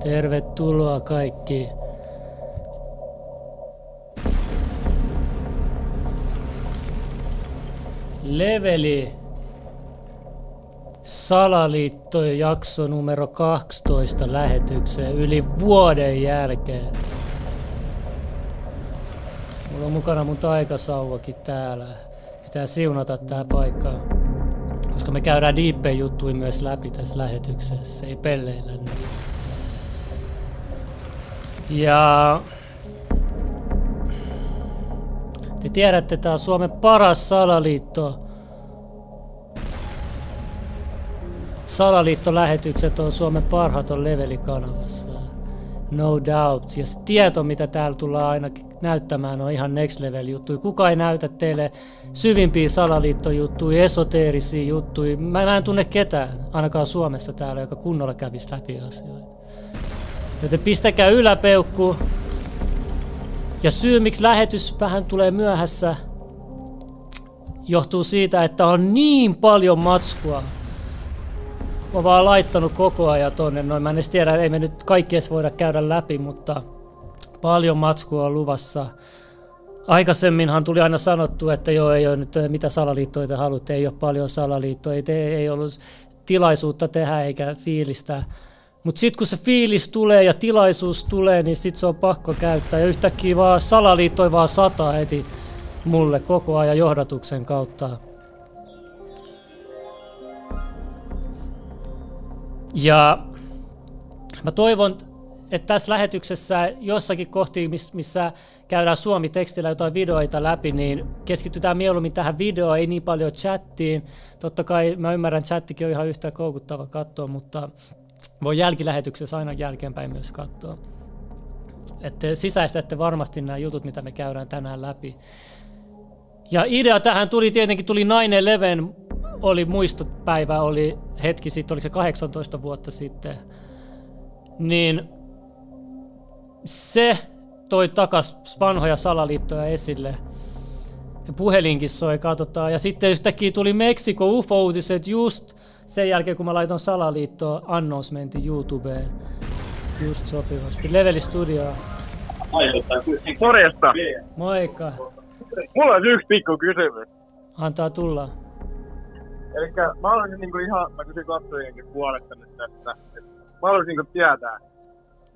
Tervetuloa kaikki. Leveli Salaliitto jakso numero 12 lähetykseen yli vuoden jälkeen. Mulla on mukana mun taikasauvakin täällä. Pitää siunata tää paikka. Koska me käydään diippejä juttuja myös läpi tässä lähetyksessä. Ei pelleillä nyt. Ja te tiedätte, tää on Suomen paras salaliitto. Salaliittolähetykset on Suomen parhaat on Leveli-kanavassa. No doubt. Ja se tieto, mitä täällä tullaan aina näyttämään, on ihan next level juttuja. Kuka ei näytä teille syvimpiä salaliittojuttuja, esoteerisia juttuja. Mä en tunne ketään, ainakaan Suomessa täällä, joka kunnolla kävisi läpi asioita. Joten pistäkää yläpeukku. Ja syy, miksi lähetys vähän tulee myöhässä, johtuu siitä, että on niin paljon matskua. Mä oon vaan laittanut koko ajan tonne noin. Mä en edes tiedä, ei me nyt kaikki edes voida käydä läpi, mutta paljon matskua on luvassa. Aikaisemminhan tuli aina sanottu, että joo, ei ole nyt mitä salaliittoja te haluatte, ei ole paljon salaliittoja, ei ollut tilaisuutta tehdä eikä fiilistä. Mutta sitten kun se fiilis tulee ja tilaisuus tulee, niin sit se on pakko käyttää. Ja yhtäkkiä vaan salaliittoi vaan 100 heti mulle koko ajan johdatuksen kautta. Ja mä toivon, että tässä lähetyksessä jossakin kohti, missä käydään suomi-tekstillä jotain videoita läpi, niin keskitytään mieluummin tähän videoon, ei niin paljon chattiin. Totta kai mä ymmärrän, että chattikin on ihan yhtä koukuttava katsoa, mutta voi jälkilähetyksessä aina jälkeenpäin myös katsoa. Että sisäistätte varmasti nämä jutut, mitä me käydään tänään läpi. Ja idea tähän tuli 9/11, oli muistopäivä, oli hetki sitten, oliko se 18 vuotta sitten. Niin se toi takas vanhoja salaliittoja esille. Ja puhelinkin soi, katsotaan. Ja sitten yhtäkkiä tuli Meksiko UFO-uutiset just sen jälkeen, kun mä laitoin salaliittoa announcementin YouTubeen. Just sopivasti. Leveli Studioa. Morjesta. Moikka. Mulla on yksi pikku kysymys. Antaa tulla. Elikkä mä haluaisin mä kysyn katsojienkin puolesta nyt tästä. Mä haluaisin tietää,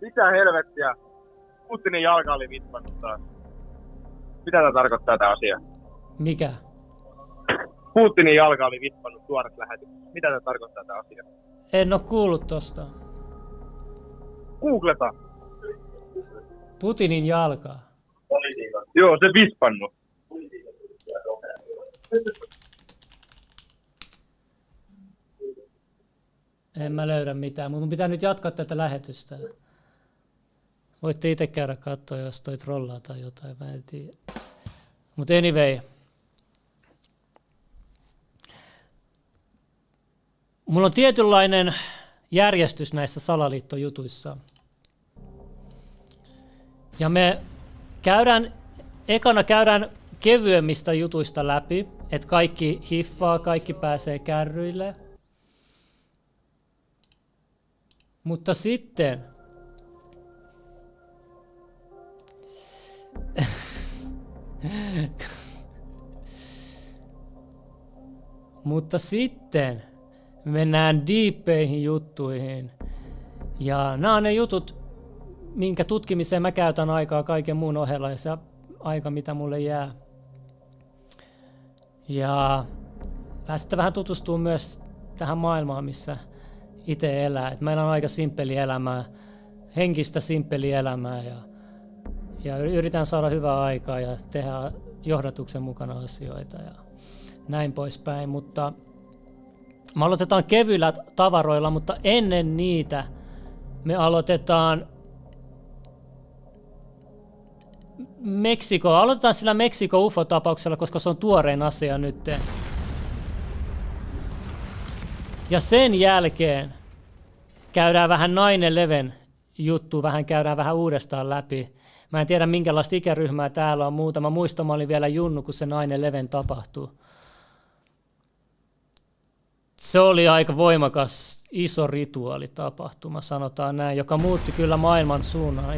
mitä helvettiä Putinin jalka oli vippannut taas. Mitä tää tarkoittaa tää asia? Mikä? Putinin jalka oli vippannut suorat lähetyksessä. Mitä tää tarkoittaa tää asia? En oo kuullut tosta. Googleta. Putinin jalkaa. Joo, se vispannut. En mä löydä mitään, mutta mun pitää nyt jatkaa tätä lähetystä. Voitte itse käydä katsoa, jos toi trollaa tai jotain, mä en tiedä. Mut anyway. Mulla on tietynlainen järjestys näissä salaliittojutuissa. Ja me ekana käydään kevyemmistä jutuista läpi, että kaikki hiffaa, kaikki pääsee kärryille. Mutta sitten mennään diippeihin juttuihin. Ja nämä on ne jutut, minkä tutkimiseen mä käytän aikaa kaiken muun ohella ja se aika, mitä mulle jää. Ja sitten vähän tutustuu myös tähän maailmaan, missä itse elää. Et meillä on aika simppeli elämää, henkistä simppeli elämää ja yritän saada hyvää aikaa ja tehdä johdatuksen mukana asioita ja näin poispäin. Mutta me aloitetaan kevyillä tavaroilla, mutta ennen niitä me aloitetaan Aloitetaan sillä Meksiko UFO-tapauksella, koska se on tuorein asia nyt. Ja sen jälkeen käydään vähän 9/11 juttu, käydään vähän uudestaan läpi. Mä en tiedä minkälaista ikäryhmää täällä on muuta. Mä muistan, mä olin vielä junnu, kun se 9/11 tapahtui. Se oli aika voimakas, iso rituaalitapahtuma, sanotaan näin, joka muutti kyllä maailman suunnan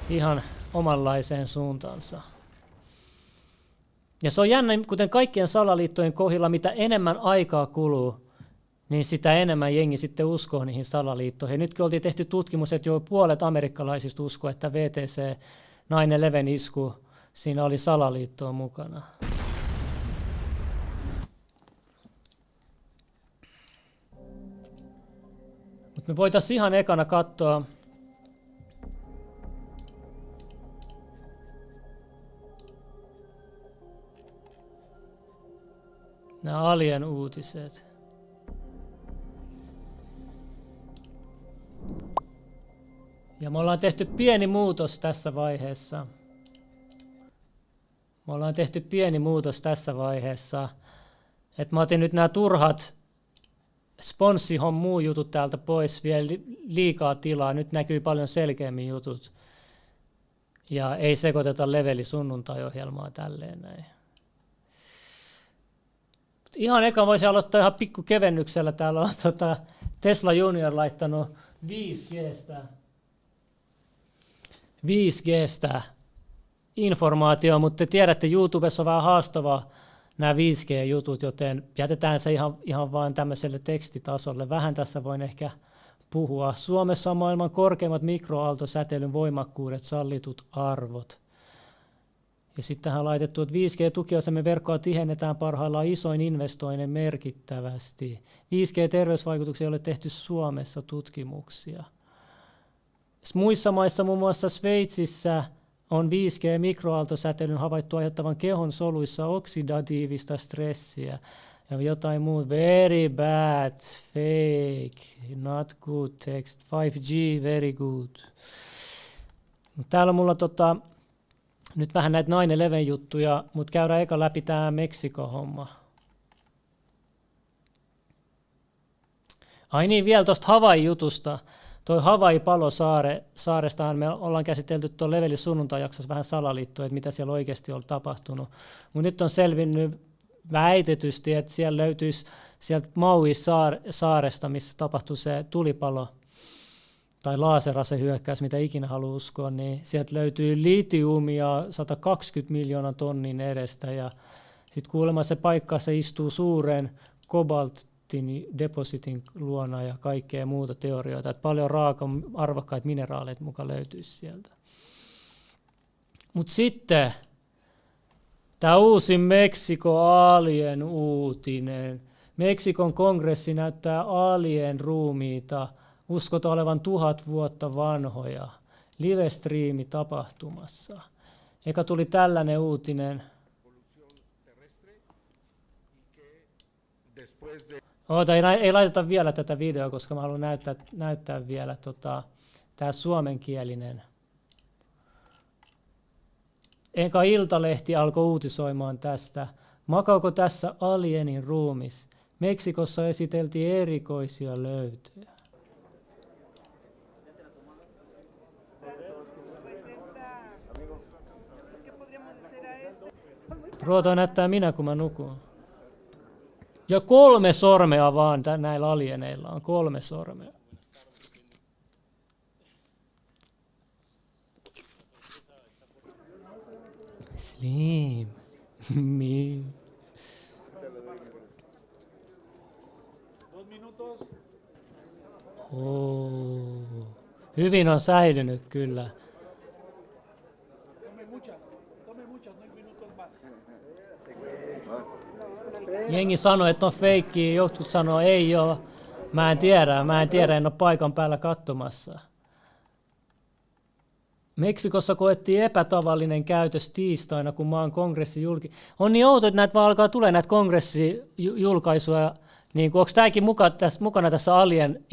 ihan omanlaiseen suuntaansa. Ja se on jännä, kuten kaikkien salaliittojen kohdilla, mitä enemmän aikaa kuluu, niin sitä enemmän jengi sitten uskoo niihin salaliittoihin. Nyt kun oltiin tehty tutkimus, että jo puolet amerikkalaisista uskoo, että VTC 9/11 isku, siinä oli salaliittoa mukana. Mut me voitaisiin ihan ekana katsoa nämä alien-uutiset. Ja me ollaan tehty pieni muutos tässä vaiheessa. Että mä otin nyt nämä turhat muu jutut täältä pois, vielä liikaa tilaa. Nyt näkyy paljon selkeämmin jutut. Ja ei sekoiteta leveli sunnuntai-ohjelmaa tälleen näin. Ihan eka voisi aloittaa ihan pikku kevennyksellä. Täällä on Tesla Junior laittanut 5G:stä informaatio, mutta te tiedätte, YouTubessa on vähän haastavaa nämä 5G-jutut, joten jätetään se ihan vaan tämmöiselle tekstitasolle. Vähän tässä voin ehkä puhua. Suomessa on maailman korkeimmat mikroaaltosäteilyn voimakkuudet, sallitut arvot. Ja sittenhän on laitettu, että 5G-tukiosamme verkkoa tihennetään parhaillaan isoin investoinnin merkittävästi. 5G-terveysvaikutuksia ei ole tehty Suomessa tutkimuksia. Muissa maissa, muun muassa Sveitsissä, on 5G-mikroaaltosäteilyn havaittu aiheuttavan kehon soluissa oksidatiivista stressiä ja jotain muuta. Very bad, fake, not good text, 5G, very good. Täällä on mulla nyt vähän näitä 9/11 juttuja, mutta käydään eka läpi tämä Meksiko-homma. Ai niin, vielä tuosta Hawaii-jutusta. Toi Hawaii-palosaarestahan me ollaan käsitelty tuon Levelin sunnuntai-jaksossa vähän salaliittoa, että mitä siellä oikeasti on tapahtunut. Mutta nyt on selvinnyt väitetysti, että siellä löytyisi sieltä Maui-saaresta, missä tapahtui se tulipalo, tai laaserasehyökkäys, mitä ikinä haluaa uskoa, niin sieltä löytyy litiumia 120 miljoonan tonnin edestä, ja sitten kuulemma se paikka, se istuu suuren kobaltin depositin luona ja kaikkea muuta teorioita, että paljon arvokkaita mineraaleita mukaan löytyisi sieltä. Mutta sitten tämä uusi Meksikon alien uutinen. Meksikon kongressi näyttää alien ruumiita, uskotaan olevan 1000 vuotta vanhoja, live-striimi tapahtumassa. Eka tuli tällainen uutinen. Ei laiteta vielä tätä videoa, koska mä haluan näyttää vielä tämä suomenkielinen. Eka Iltalehti alkoi uutisoimaan tästä. Makaako tässä alienin ruumis? Meksikossa esiteltiin erikoisia löytöjä. Ruoto näyttää minä, kun mä nukun. Ja 3 sormea vaan näillä alieneilla on 3 sormea. Slim. Me. Hyvin on säilynyt kyllä. Jengi sanoi, että on feikkiä, jotkut sanoo ei ole. Mä en tiedä, en ole paikan päällä katsomassa. Meksikossa koettiin epätavallinen käytös tiistaina, kun maan kongressi on niin outo, että näitä vaan alkaa tulee näitä kongressijulkaisuja. Niin onko tämäkin mukana tässä Alien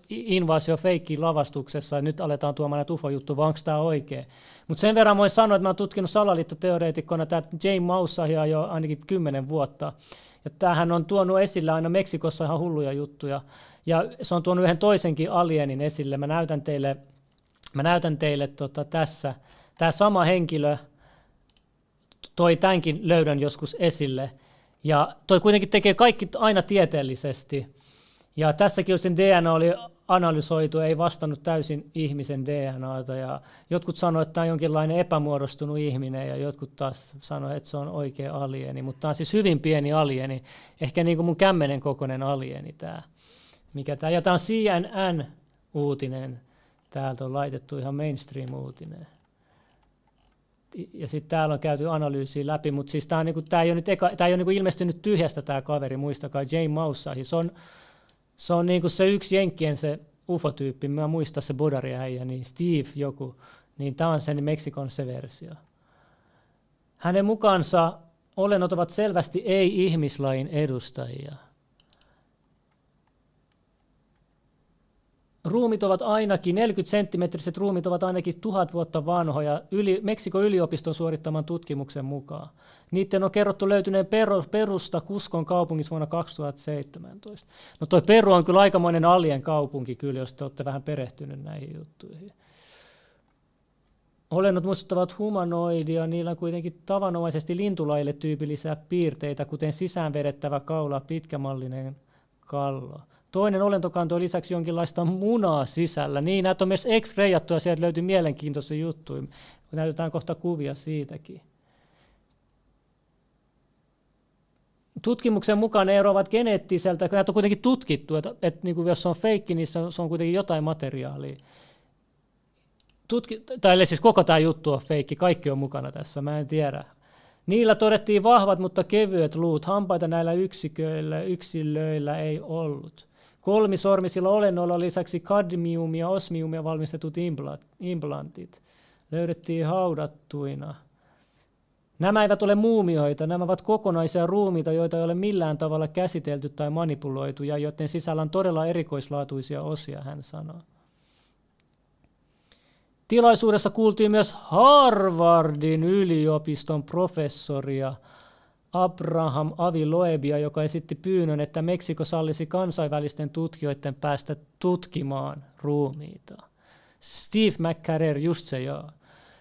invaasio feikkiin lavastuksessa, nyt aletaan tuomaan näitä UFO-juttuja, vai onko tämä oikein? Mutta sen verran voin sanoa, että mä oon tutkinut salaliittoteoreetikkona tätä Jay Maussahia jo ainakin 10 vuotta. Ja tämähän on tuonut esille aina Meksikossa ihan hulluja juttuja. Ja se on tuonut yhden toisenkin alienin esille. Mä näytän teille tässä. Tämä sama henkilö toi tämänkin löydön joskus esille. Ja toi kuitenkin tekee kaikki aina tieteellisesti. Ja tässäkin sen DNA oli analysoitu, ei vastannut täysin ihmisen DNAta. Ja jotkut sanoivat, että tämä on jonkinlainen epämuodostunut ihminen, ja jotkut taas sanoivat, että se on oikea alieni. Mutta tämä on siis hyvin pieni alieni, ehkä niin kuin mun kämmenen kokoinen alieni tämä. Ja tämä on CNN-uutinen. Täältä on laitettu ihan mainstream-uutinen. Ja sitten täällä on käyty analyysiä läpi, mutta siis tämä ei ole niinku ilmestynyt tyhjästä tämä kaveri, muistakaa, Jay Maussah. Se on niinku se yksi jenkkien se UFO-tyyppi, mä muistan se bodariäijä, niin Steve joku, niin tämä on sen Meksikon se versio. Hänen mukaansa olennot ovat selvästi ei-ihmislajin edustajia. Ruumit ovat ainakin, 40-senttimetriset ruumit ovat ainakin 1000 vuotta vanhoja Meksikon yliopiston suorittaman tutkimuksen mukaan. Niiden on kerrottu löytyneen Perusta Cuscon kaupungissa vuonna 2017. No toi Peru on kyllä aikamoinen alien kaupunki kyllä, jos te olette vähän perehtynyt näihin juttuihin. Olennot muistuttavat humanoidia, niillä on kuitenkin tavanomaisesti lintulajille tyypillisiä piirteitä, kuten sisäänvedettävä kaula, pitkämallinen kallo. Toinen olento kantoi lisäksi jonkinlaista munaa sisällä. Niin, näitä on myös X-rayattu ja sieltä löytyy mielenkiintoisia juttuja. Näytetään kohta kuvia siitäkin. Tutkimuksen mukaan ne eroavat geneettiseltä, kun näitä on kuitenkin tutkittu, että niin kuin jos se on feikki, niin se on kuitenkin jotain materiaalia. Tai siis koko tämä juttu on feikki, kaikki on mukana tässä, mä en tiedä. Niillä todettiin vahvat, mutta kevyet luut. Hampaita näillä yksilöillä ei ollut. Kolmisormisilla olennoilla lisäksi kadmium- ja osmiumia valmistetut implantit löydettiin haudattuina. Nämä eivät ole muumioita, nämä ovat kokonaisia ruumiita, joita ei ole millään tavalla käsitelty tai manipuloitu, ja joiden sisällä on todella erikoislaatuisia osia, hän sanoo. Tilaisuudessa kuultiin myös Harvardin yliopiston professoria Abraham Aviloebia, joka esitti pyynnön, että Meksiko sallisi kansainvälisten tutkijoiden päästä tutkimaan ruumiita. Steve McCarrer, just se joo.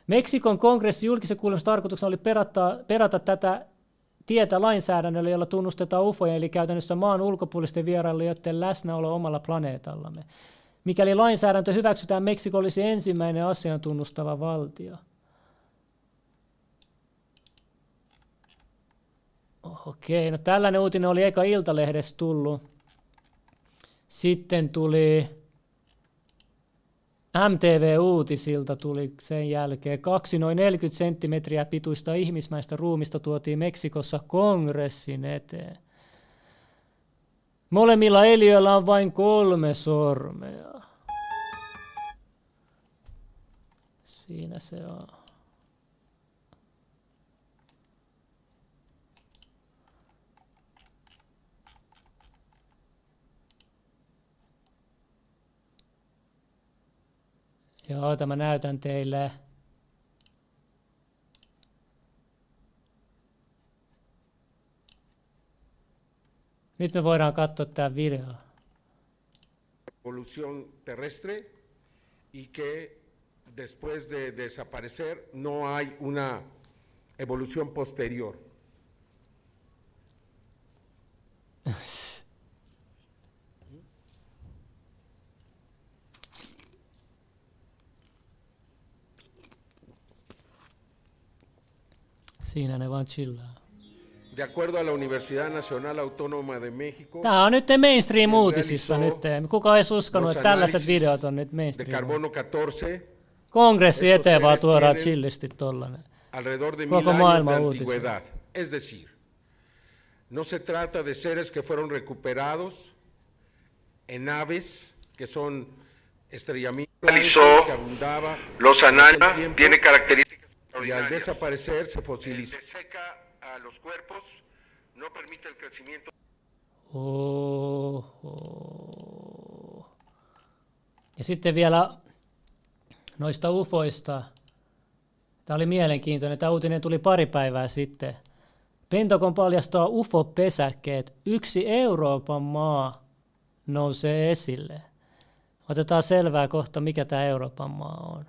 Meksikon kongressin julkisen kuulemisen tarkoituksena oli perata tätä tietä lainsäädännöllä, jolla tunnustetaan ufoja, eli käytännössä maan ulkopuolisten vierailijoiden läsnäolo omalla planeetallamme. Mikäli lainsäädäntö hyväksytään, Meksiko olisi ensimmäinen asian tunnustava valtio. Okei, no tällainen uutinen oli eka Iltalehdessä tullut. Sitten tuli MTV-uutisilta tuli sen jälkeen. 2 noin 40 senttimetriä pituista ihmismäistä ruumista tuotiin Meksikossa kongressin eteen. Molemmilla eliöillä on vain 3 sormea. Siinä se on. Joo, mä näytän teille. Nyt me voidaan katsoa tämä video. Evolución terrestre y que después de desaparecer no hay una evolución posterior. Siinä ne vaan chillaa. De acuerdo a la Universidad Nacional Autónoma de México, Tää on nyt mainstream-uutisissa nyt. Kuka olisi uskonut, että tällaiset videot on nyt de mainstream. carbono 14, Kongressi eteen vaan tuodaan chillisti tollanen. alrededor de 1000 Koko años de maailman uutisia. antigüedad. Es decir, no se trata de seres que fueron recuperados en naves que son estrellamientos que abundaba. Los anana tiene características Y al desaparecer se fosilizó. seca a los cuerpos, no permite el crecimiento. Oho. Ja sitten vielä noista ufoista. Tämä oli mielenkiintoinen. Tämä uutinen tuli pari päivää sitten. Pentagon paljastaa ufo-pesäkkeet. Yksi Euroopan maa nousee esille. Otetaan selvää kohta, mikä tämä Euroopan maa on.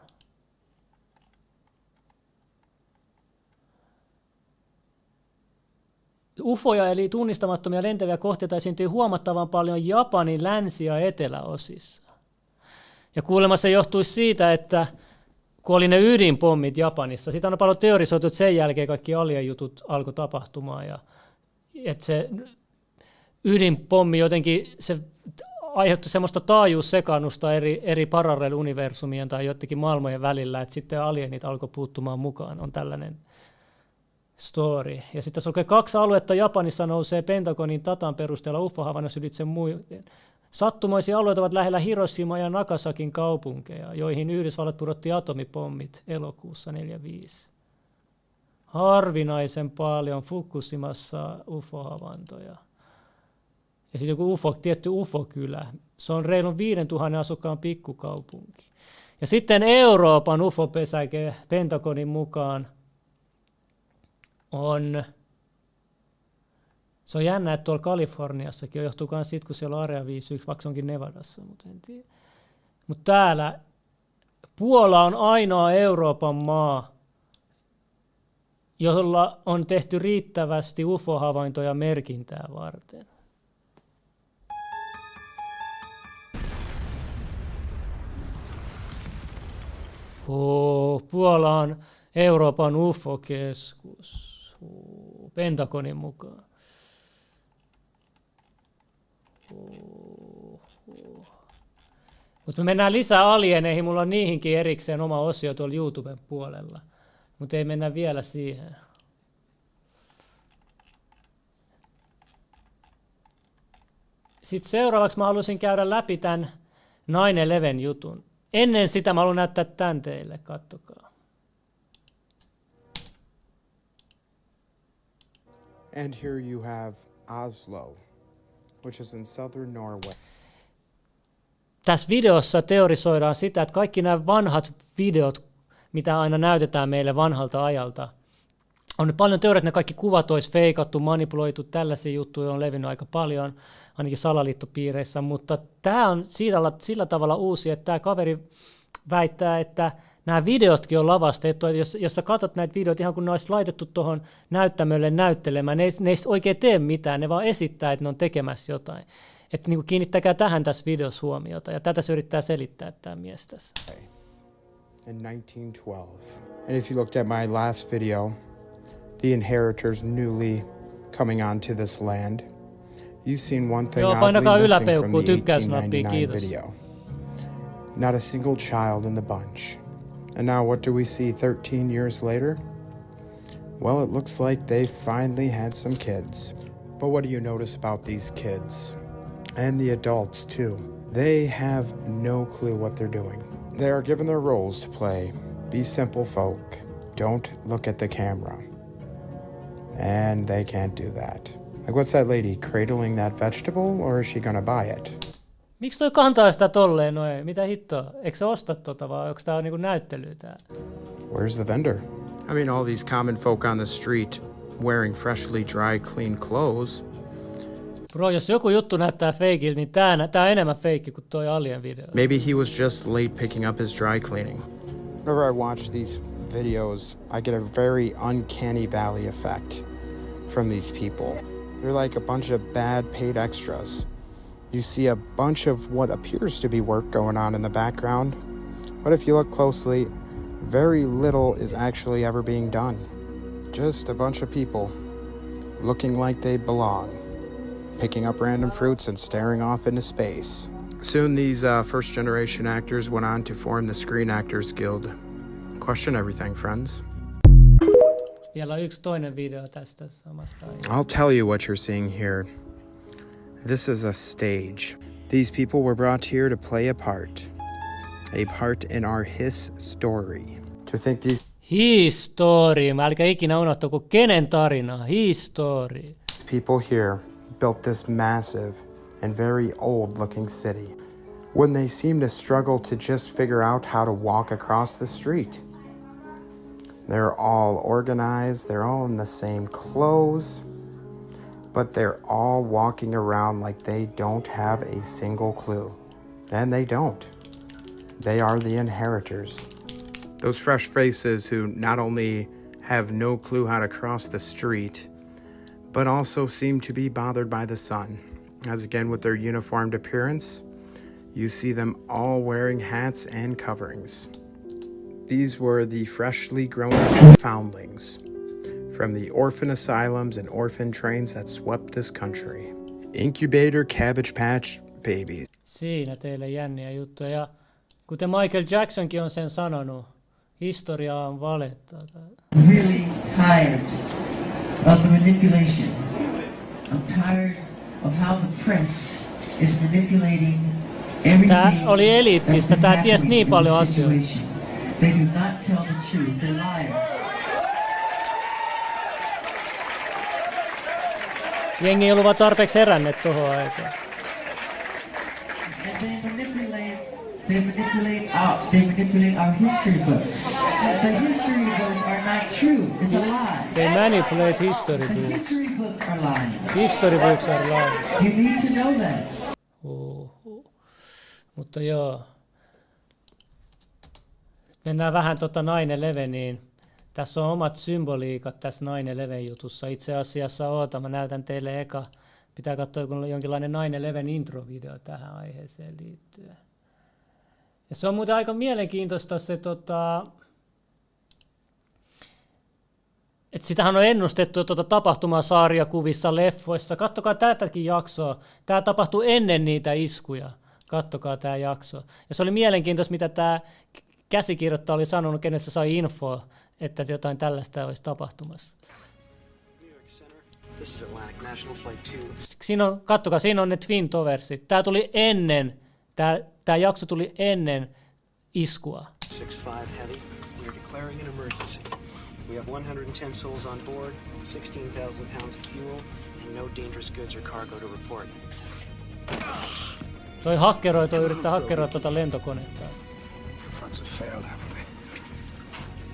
Ufoja eli tunnistamattomia lentäviä kohteita esiintyy huomattavan paljon Japanin länsi- ja eteläosissa. Ja kuulemma se johtuisi siitä, että kun oli ne ydinpommit Japanissa, siitä on paljon teorisoitu, että sen jälkeen kaikki alien-jutut alkoi tapahtumaan. Ja että se ydinpommi jotenkin se aiheutti semmoista taajuussekaannusta eri parallel-universumien tai jotenkin maailmojen välillä, että sitten alienit alkoi puuttumaan mukaan. On tällainen story. Ja sitten tässä on 2 aluetta Japanissa nousee Pentagonin datan perusteella ufo-havainnassa ylitse muiden. Sattumoisia alueita ovat lähellä Hiroshima ja Nagasakin kaupunkeja, joihin Yhdysvallat pudotti atomipommit elokuussa 1945. Harvinaisen paljon Fukushimassa ufo-havaintoja. Ja sitten joku tietty ufo-kylä. Se on reilun 5000 asukkaan pikkukaupunki. Ja sitten Euroopan ufo-pesäke Pentagonin mukaan on, se on jännä, että tuolla Kaliforniassakin johtuu myös siitä, kun siellä on Area 51, vaikka se onkin Nevadassa, mutta en tiedä. Mutta täällä Puola on ainoa Euroopan maa, jolla on tehty riittävästi UFO-havaintoja merkintää varten. Puola on Euroopan UFO-keskus. Pentagonin mukaan. Mutta me mennään lisää alieneihin, mulla on niihinkin erikseen oma osio tuolla YouTuben puolella, mutta ei mennä vielä siihen. Sitten seuraavaksi mä haluaisin käydä läpi tämän 9/11 jutun. Ennen sitä mä haluan näyttää tämän teille, kattokaa. And here you have Oslo, which is in southern Norway. Tässä videossa teorisoidaan sitä, että kaikki nämä vanhat videot, mitä aina näytetään meille vanhalta ajalta, on nyt paljon teoriaa, että ne kaikki kuvat olisi feikattu, manipuloitu, tällaisia juttuja on levinnyt aika paljon, ainakin salaliittopiireissä, mutta tämä on sillä tavalla uusi, että tämä kaveri väittää, että nämä videotkin on lavastettu, jos sä katsot näitä videoita ihan kun ne olisi laitettu tuohon näyttämölle näyttelemään, ne ei oikein tee mitään, ne vaan esittää, että ne on tekemässä jotain. Että niin kiinnittäkää tähän tässä videossa huomiota, ja tätä se yrittää selittää tämä mies tässä. In 1912. And if you looked at my last video, the inheritors newly coming onto this land, you've seen one thing oddly missing from the 1899 video. Not a single child in the bunch. And now what do we see 13 years later? Well, it looks like they finally had some kids. But what do you notice about these kids? And the adults too. They have no clue what they're doing. They are given their roles to play. Be simple folk. Don't look at the camera. And they can't do that. Like, what's that lady, cradling that vegetable, or is she gonna buy it? Miksi toi kantaa sitä tolleen noin? Mitä hittoa? Eikö sä osta tota vai onko tää niinku näyttelyä tää? Where's the vendor? I mean, all these common folk on the street wearing freshly dry, clean clothes. Bro, jos joku juttu näyttää feikiltä, niin tää on enemmän feikki kuin toi Alien video. Maybe he was just late picking up his dry cleaning. Whenever I watch these videos, I get a very uncanny valley effect from these people. They're like a bunch of bad paid extras. You see a bunch of what appears to be work going on in the background, but if you look closely, very little is actually ever being done. Just a bunch of people looking like they belong, picking up random fruits and staring off into space. Soon these first-generation actors went on to form the Screen Actors Guild. Question everything, friends. Vielä on yksi toinen video tästä samasta. I'll tell you what you're seeing here. This is a stage. These people were brought here to play a part in our story. To think these History. Mä älkää ikinä unohtako kenen tarina. History. people here built this massive and very old-looking city when they seem to struggle to just figure out how to walk across the street. They're all organized, they're all in the same clothes, but they're all walking around like they don't have a single clue. And they don't. They are the inheritors. Those fresh faces who not only have no clue how to cross the street, but also seem to be bothered by the sun. As again, with their uniformed appearance, you see them all wearing hats and coverings. These were the freshly grown up foundlings from the orphan asylums and orphan trains that swept this country. Incubator Cabbage Patch Babies. Siinä teille jänniä juttuja. Ja kuten Michael Jacksonkin on sen sanonut, historia on valetta. Really tired of the manipulation. I'm tired of how the press is manipulating everything. Tää oli eliittissä, tää ties niin paljon asioita. They do not tell the truth, they're liars. Jengi ei ollut vaan tarpeeksi heränneet tohon aikaan. And they manipulate our history books. The history books are not true. It's a lie. They manipulate history The books. history books are lying. History books are lies. You need to know that. Mutta joo. Mennään vähän 9/11:iin. Tässä on omat symboliikat tässä 9/11 jutussa. Itse asiassa mä näytän teille eka. Pitää katsoa kun on jonkinlainen 9/11 introvideo tähän aiheeseen liittyen. Ja se on muuten aika mielenkiintoista se että sitähän on ennustettu tapahtumaa sarjakuvissa, leffoissa. Kattokaa tätäkin jaksoa. Tämä tapahtui ennen niitä iskuja. Kattokaa tämä jakso. Ja se oli mielenkiintoista, mitä tämä käsikirjoittaja oli sanonut, kenestä se sai infoa, että jotain tällaista olisi tapahtumassa. Kattokaa, siinä on ne Twin Towersit. Tämä tuli ennen, tämä jakso tuli ennen iskua. 6-5 heavy. We are declaring an emergency. We have 110 souls on board, 16,000 pounds of fuel, and no dangerous goods or cargo to report. Toi yrittää hakkeroida lentokonetta.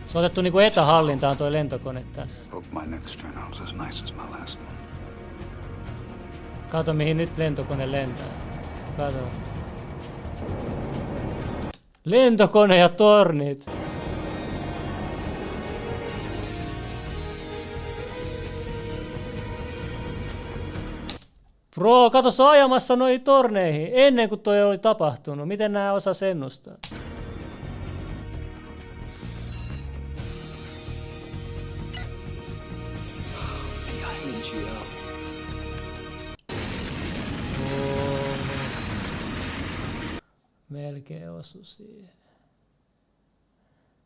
Se on otettu niinku etähallintaan toi lentokone tässä. Kato mihin nyt lentokone lentää. Kato. Lentokone ja tornit. Bro, kato se on ajamassa noihin torneihin ennen kuin toi oli tapahtunut. Miten nää osas ennustaa? Melkein osu siihen.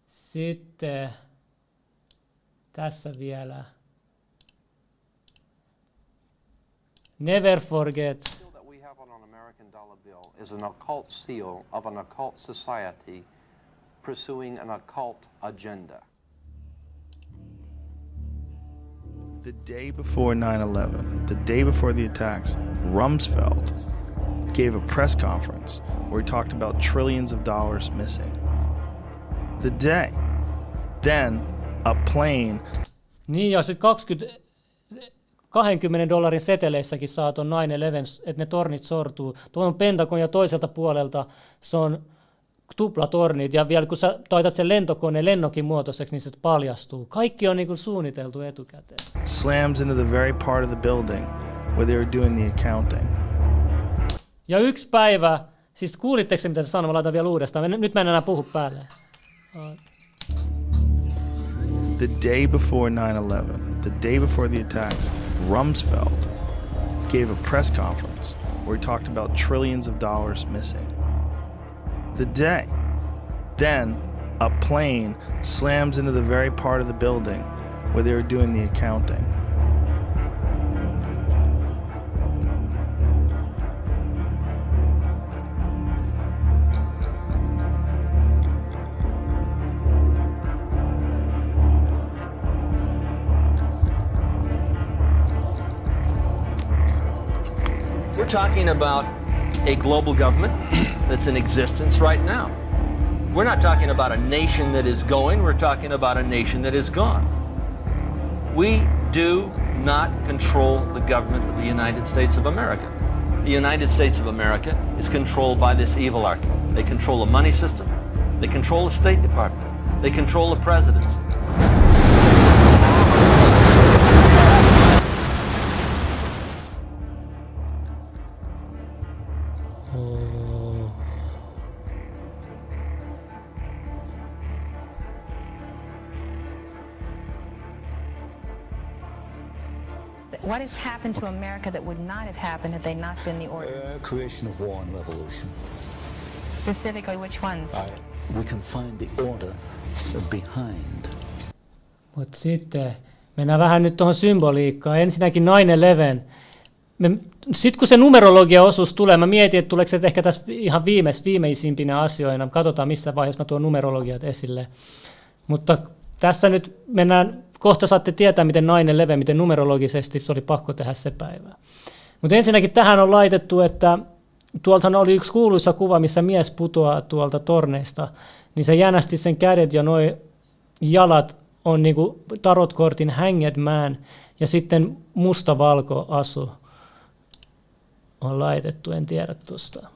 Sitten tässä vielä. Never forget. The seal that we have on an American dollar bill is an occult seal of an occult society pursuing an occult agenda. The day before 9/11, the day before the attacks, Rumsfeld gave a press conference where he talked about trillions of dollars missing. The day, then a plane. Niin ja sitten $20 seteleissäkin saa ton 9/11, että ne tornit sortuu. Tuo on Pentagon ja toiselta puolelta se on tuplatornit ja vielä kun sä taitat sen lentokoneen lennokin muotoiseksi, niin se paljastuu. Kaikki on niinku suunniteltu etukäteen. Slams into the very part of the building where they were doing the accounting. Ja yksi päivä, siis kuulitteko mitä se sanoi, mä laitan vielä uudestaan. Nyt mä en enää puhu päälle. The day before 9/11, the day before the attacks, Rumsfeld gave a press conference where he talked about trillions of dollars missing. The day, then a plane slams into the very part of the building where they were doing the accounting. We're talking about a global government that's in existence right now. We're not talking about a nation that is going, we're talking about a nation that is gone. We do not control the government of the United States of America. The United States of America is controlled by this evil arc. They control the money system, they control the State Department, they control the presidency. What has happened to America that would not have happened had they not been the order? Creation of war and revolution. Specifically, which ones? We can find the order behind. Mutta sitten mennään vähän nyt tuohon symboliikkaan. Ensinnäkin 9/11. Sitten kun se numerologia-osuus tulee, mä mietin, että tuleeko se ehkä tässä ihan viimeisimpinä asioina. Katsotaan, missä vaiheessa mä tuon numerologiat esille. Mutta tässä nyt mennään, kohta saatte tietää, miten 9/11, miten numerologisesti se oli pakko tehdä se päivä. Mutta ensinnäkin tähän on laitettu, että tuoltahan oli yksi kuuluisa kuva, missä mies putoaa tuolta torneista, niin se jänästi sen kädet ja nuo jalat on niinku tarotkortin Hanged Man, ja sitten musta-valko asu on laitettu, en tiedä tuosta.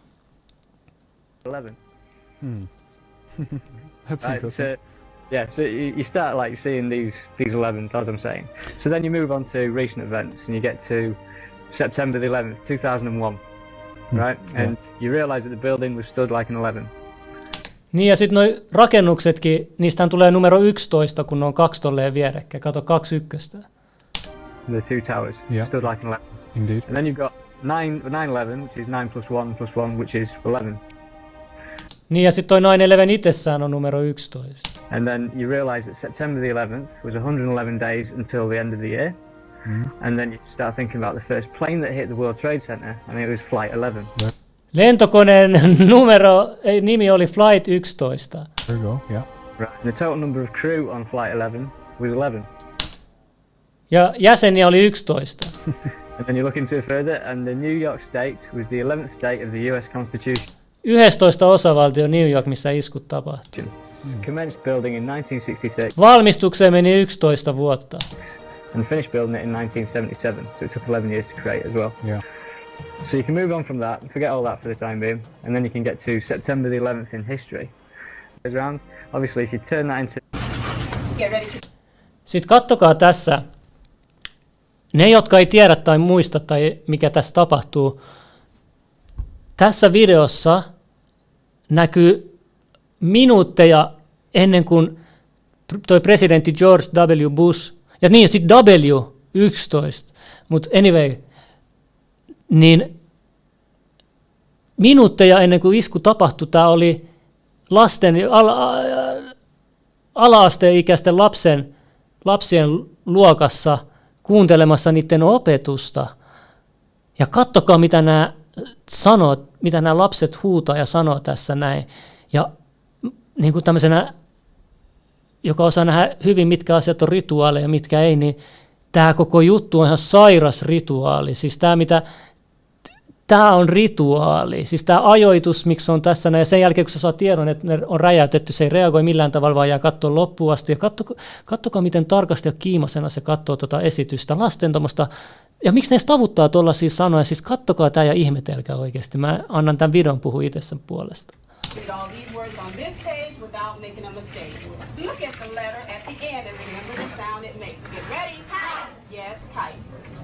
11. That's interesting. So you start like seeing these 11s, as I'm saying. So then you move on to recent events, and you get to September the 11th, 2001, right? And you realize that the building was stood like an 11. Niin, ja sitten nuo rakennuksetkin, niistähän tulee numero 11, kun ne on kaksi tolleen vierekkäin. Kato, 21. The two towers stood like an 11. Indeed. And then you've got 9/11, which is 9 + 1 + 1, which is 11. Niin, ja sitten toi 9/11 itsessään on numero 11. And then you realize that September the 11th was 111 days until the end of the year. And then you start thinking about the first plane that hit the World Trade Center, and it was Flight 11. Lentokoneen nimi oli Flight 11. There you go, yeah. Right. And the total number of crew on Flight 11 was 11. Ja jäseniä oli 11. And then you look into it further, and the New York State was the 11th state of the US Constitution. 11 osavaltio New York, missä iskut tapahtui. Commenced building in 1966. Valmistukseen meni 11 vuotta. And finished building it in 1977, so it took 11 years to create as well. Yeah. So you can move on from that, forget all that for the time being, and then you can get to September the 11th in history. Around, obviously, if you turn that into... Get ready to... Sitten kattokaa tässä. Ne, jotka ei tiedä tai muista tai mikä tässä tapahtuu, tässä videossa näkyy minuutteja ennen kuin toi presidentti George W. Bush, ja niin sitten W11, mutta anyway, niin minuutteja ennen kuin isku tapahtui, tämä oli lasten, ala-asteikäisten lapsien luokassa kuuntelemassa niiden opetusta. Ja katsokaa, mitä nämä sanoo, mitä nämä lapset huutaa ja sanoo tässä näin. Ja niin kuin tämmöisenä, joka osaa nähdä hyvin, mitkä asiat on rituaaleja ja mitkä ei, niin tämä koko juttu on ihan sairas rituaali. Siis tämä on rituaali. Siis tämä ajoitus, miksi se on tässä näin, ja sen jälkeen, kun sä saat tiedon, että ne on räjäytetty, se ei reagoi millään tavalla, vaan jää katsoa loppuun asti. Ja katsokaa, miten tarkasti ja kiimosena se katsoo tuota esitystä. Lasten tuommoista, ja miksi ne tavuttaa tuollaisia sanoja, siis kattokaa tämä ja ihmetelkää oikeasti. Mä annan tämän videon puhua itse sen puolesta. All these words on this page without making a mistake. Look at the letter at the end and remember the sound it makes. Get ready. Kite. Yes, kite.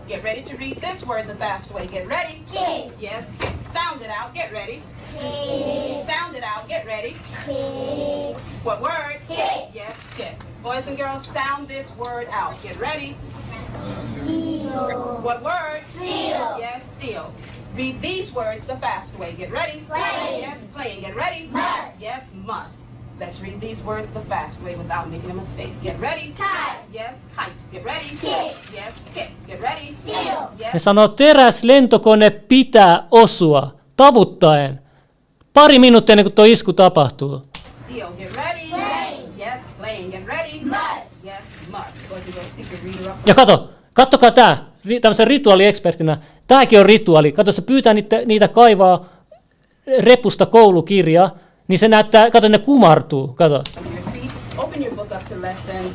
Get ready to read this word the fast way. Get ready. Kid. Yes. Sound it out. Get ready. Kid. Sound it out. Get ready. Kid. What word? Kid. Yes, kid. Boys and girls, sound this word out. Get ready. Steal. What word? Steal. Yes, steal. Read these words the fast way. Get ready. Play. Yes, playing. Get ready. Must. Yes, must. Let's read these words the fast way without making a mistake. Get ready. Kite. Yes, kite. Get ready. Kit. Yes, kit. Get ready. Steal. Yes. Ne sanoo, teräslentokone pitää osua tavuttaen. Pari minuuttia ennen kuin tuo isku tapahtuu. Steal. Get ready. Play. Yes, playing. Get ready. Must. Yes, must. Go to the speaker reader up. Ja kattokaa tää, tämmöisen rituaaliekspertinä. Tääkin on rituaali. Kato, se pyytää niitä kaivaa repusta koulukirjaa, niin se näyttää, kato, ne kumartuu. Kato. Open your book up to lesson.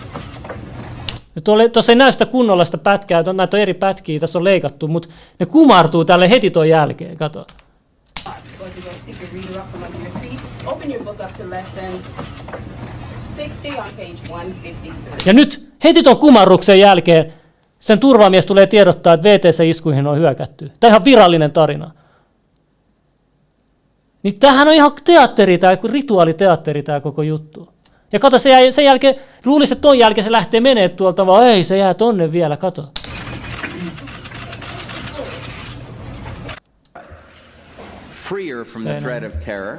Tuossa ei näy sitä kunnolla sitä pätkää, näitä on eri pätkiä, tässä on leikattu, mutta ne kumartuu tälle heti ton jälkeen, kato. Ja nyt heti ton kumarruksen jälkeen sen turvamies tulee tiedottaa, että VTC-iskuihin on hyökätty. Tämä on ihan virallinen tarina. Niin tämähän on ihan teatteri, tämä rituaaliteatteri tämä koko juttu. Ja kato, sen jälkeen, luulisi, että ton jälkeen se lähtee menee tuolta, vaan ei, se jää tonne vielä, kato. Freer from the threat of terror.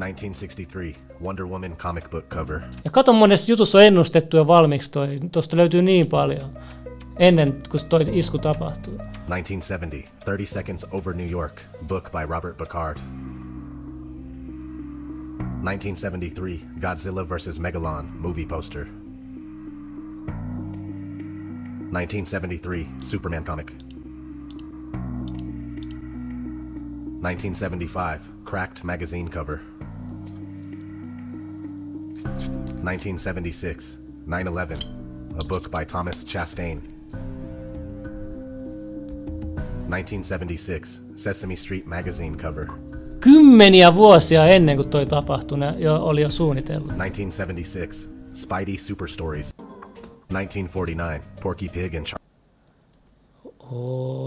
...1963, Wonder Woman comic book cover. Ja kato, monessa jutussa on ennustettu jo valmiiksi toi. Tuosta löytyy niin paljon ennen kuin toi isku tapahtuu. 1970, 30 Seconds Over New York, book by Robert Pickard. 1973, Godzilla vs. Megalon, movie poster. 1973, Superman comic. 1975, Cracked magazine cover. 1976, 9/11, a book by Thomas Chastain. 1976, Sesame Street magazine cover. Kymmeniä vuosia ennen kuin toi tapahtui, ne oli jo suunnitellut. 1976, Spidey Super Stories. 1949, Porky Pig and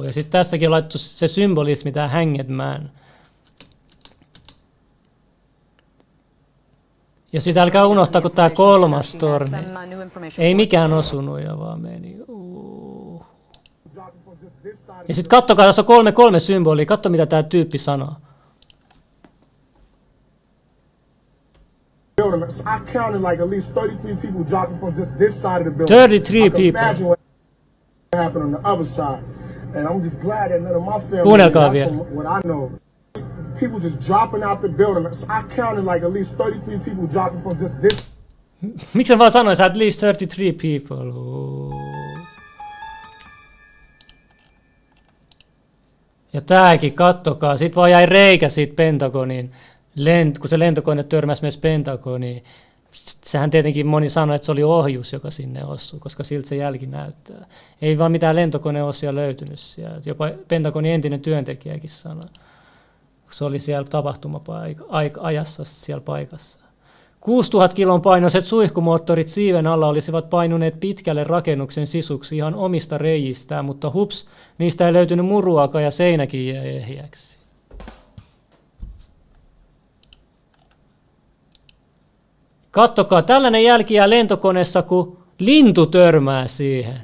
Ja sitten tässäkin on laittu se symbolismi, tää Hanged Man. Ja sitten älkää unohtaa, kun tää kolmas torni. Ei mikään osunut ja vaan meni. Ja sitten kattokaa, tässä on 3 symbolia. Katso, mitä tää tyyppi sanoo. I counted like at least 33 people dropping from just this side of the building. 33 people. Imagine what happened on the other side. And I'm just glad that none of my family. Kuunnelkaa vielä. What I know. People just dropping out the building. I counted like at least 33 people dropping from just this. Miksi mä vaan sanois at least 33 people? Ja tääkin, kattokaa. Sit vaan jäi reikä siitä Pentagoniin. Kun se lentokone törmäsi myös Pentagoniin. Sehän tietenkin moni sanoi, että se oli ohjus, joka sinne osui, koska siltä se jälki näyttää. Ei vaan mitään lentokoneosia löytynyt siellä. Jopa Pentagonin entinen työntekijäkin sanoi. Se oli siellä tapahtumaajassa siellä paikassa. 6000 kilon painoiset suihkumoottorit siiven alla olisivat painuneet pitkälle rakennuksen sisuksi ihan omista reijistään, mutta hups, niistä ei löytynyt muruakaan ja seinäkin jäi ehjäksi. Kattokaa, tällainen jälki jää lentokoneessa, kun lintu törmää siihen.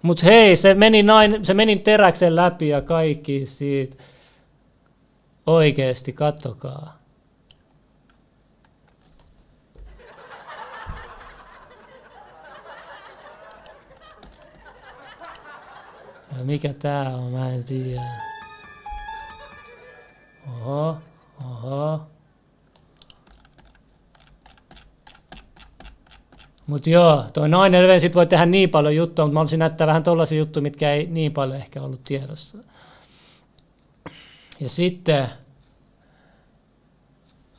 Mut hei, se meni teräksen läpi ja kaikki siitä. Oikeesti, kattokaa. Ja mikä tää on, mä en tiedä. Oho. Mut joo, toi 9/11 sit voi tehdä niin paljon juttua, mutta mä haluaisin näyttää vähän tollaisia juttuja, mitkä ei niin paljon ehkä ollut tiedossa. Ja sitten,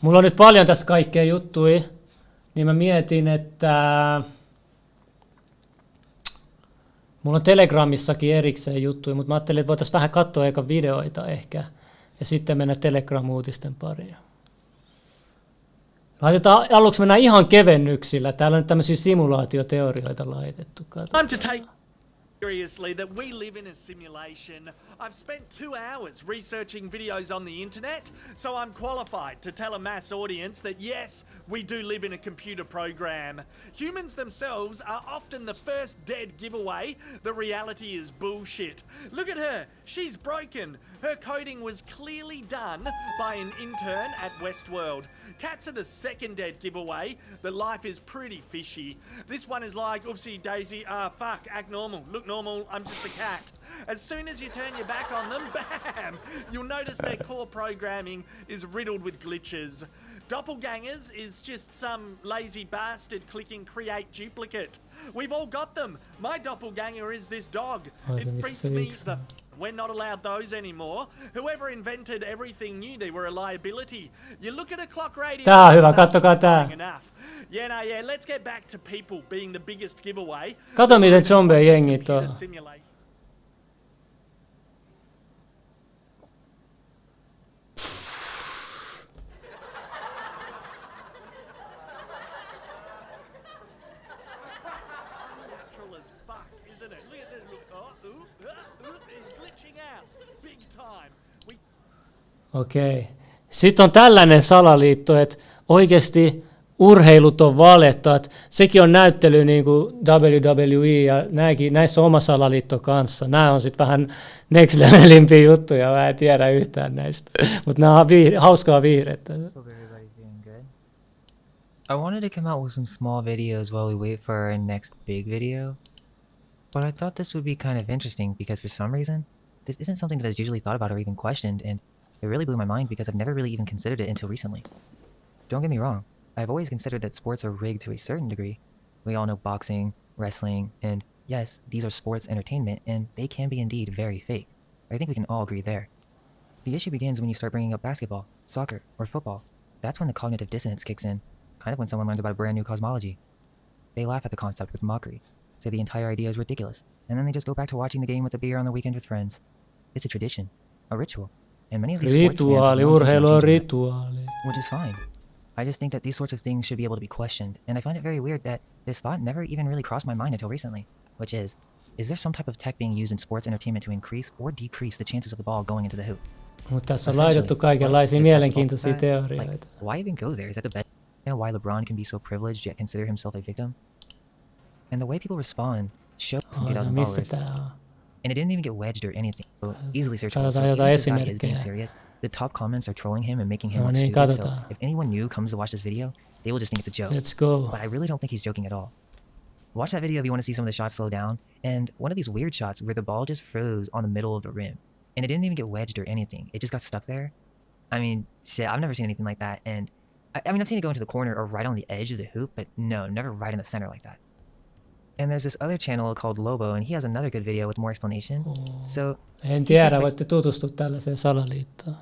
mulla on nyt paljon tässä kaikkea juttuja, niin mä mietin, että mulla on Telegramissakin erikseen juttuja, mutta mä ajattelin, että voitaisiin vähän katsoa eka videoita ehkä. ja sitten mennä Telegram-uutisten pariin. Aluksi mennään ihan kevennyksillä. Täällä on nyt tämmöisiä simulaatioteorioita laitettu. Time to take seriously that we live in a simulation. I've spent 2 hours researching videos on the internet, so I'm qualified to tell a mass audience that yes, we do live in a computer program. Humans themselves are often the first dead giveaway. The reality is bullshit. Look at her. She's broken. Her coding was clearly done by an intern at Westworld. Cats are the second dead giveaway that life is pretty fishy. This one is like, oopsie daisy, fuck, act normal, look normal, I'm just a cat. As soon as you turn your back on them, bam! You'll notice their core programming is riddled with glitches. Doppelgangers is just some lazy bastard clicking create duplicate. We've all got them. My doppelganger is this dog. It freaks me the... We're not allowed those anymore. Whoever invented everything knew they were a liability. You look at a clock radio... Tää on hyvä, kattokaa tää. Yeah, let's get back to people being the biggest giveaway. Kato miten zombie jengit on. Okei. Sitten on tällainen salaliitto, että oikeasti urheilut on valetta. Että sekin on näyttely niin kuin WWE ja näissä on oma salaliitto kanssa. Nämä on sitten vähän next levelimpiä juttuja, mä en tiedä yhtään näistä. Mutta nämä on hauskaa viihdettä. I wanted to come out with some small videos while we wait for our next big video. But I thought this would be kind of interesting because for some reason, this isn't something that is usually thought about or even questioned, and it really blew my mind because I've never really even considered it until recently. Don't get me wrong, I've always considered that sports are rigged to a certain degree. We all know boxing, wrestling, and yes, these are sports entertainment, and they can be indeed very fake. I think we can all agree there. The issue begins when you start bringing up basketball, soccer, or football. That's when the cognitive dissonance kicks in, kind of when someone learns about a brand new cosmology. They laugh at the concept with mockery, say the entire idea is ridiculous, and then they just go back to watching the game with a beer on the weekend with friends. It's a tradition, a ritual, and many of these Rituaali, urheilu on rituaali. Which is fine. I just think that these sorts of things should be able to be questioned, and I find it very weird that this thought never even really crossed my mind until recently, which is there some type of tech being used in sports entertainment to increase or decrease the chances of the ball going into the hoop? Mutta tässä on laitettu kaikenlaisia mielenkiintoisia teorioita. Like, why even go there? Is that the best? You know why LeBron can be so privileged yet consider himself a victim? And the way people respond shows 2,000 followers. And it didn't even get wedged or anything. So easily searchable. So even if this guy is being serious, the top comments are trolling him and making him look stupid. So if anyone new comes to watch this video, they will just think it's a joke. Let's go. But I really don't think he's joking at all. Watch that video if you want to see some of the shots slow down. And one of these weird shots where the ball just froze on the middle of the rim. And it didn't even get wedged or anything. It just got stuck there. I mean, shit, I've never seen anything like that. And I mean, I've seen it go into the corner or right on the edge of the hoop, but no, never right in the center like that. And there's this other channel called Lobo, and he has another good video with more explanation. So en tiedä, voitte tutustua tällaiseen salaliittoon.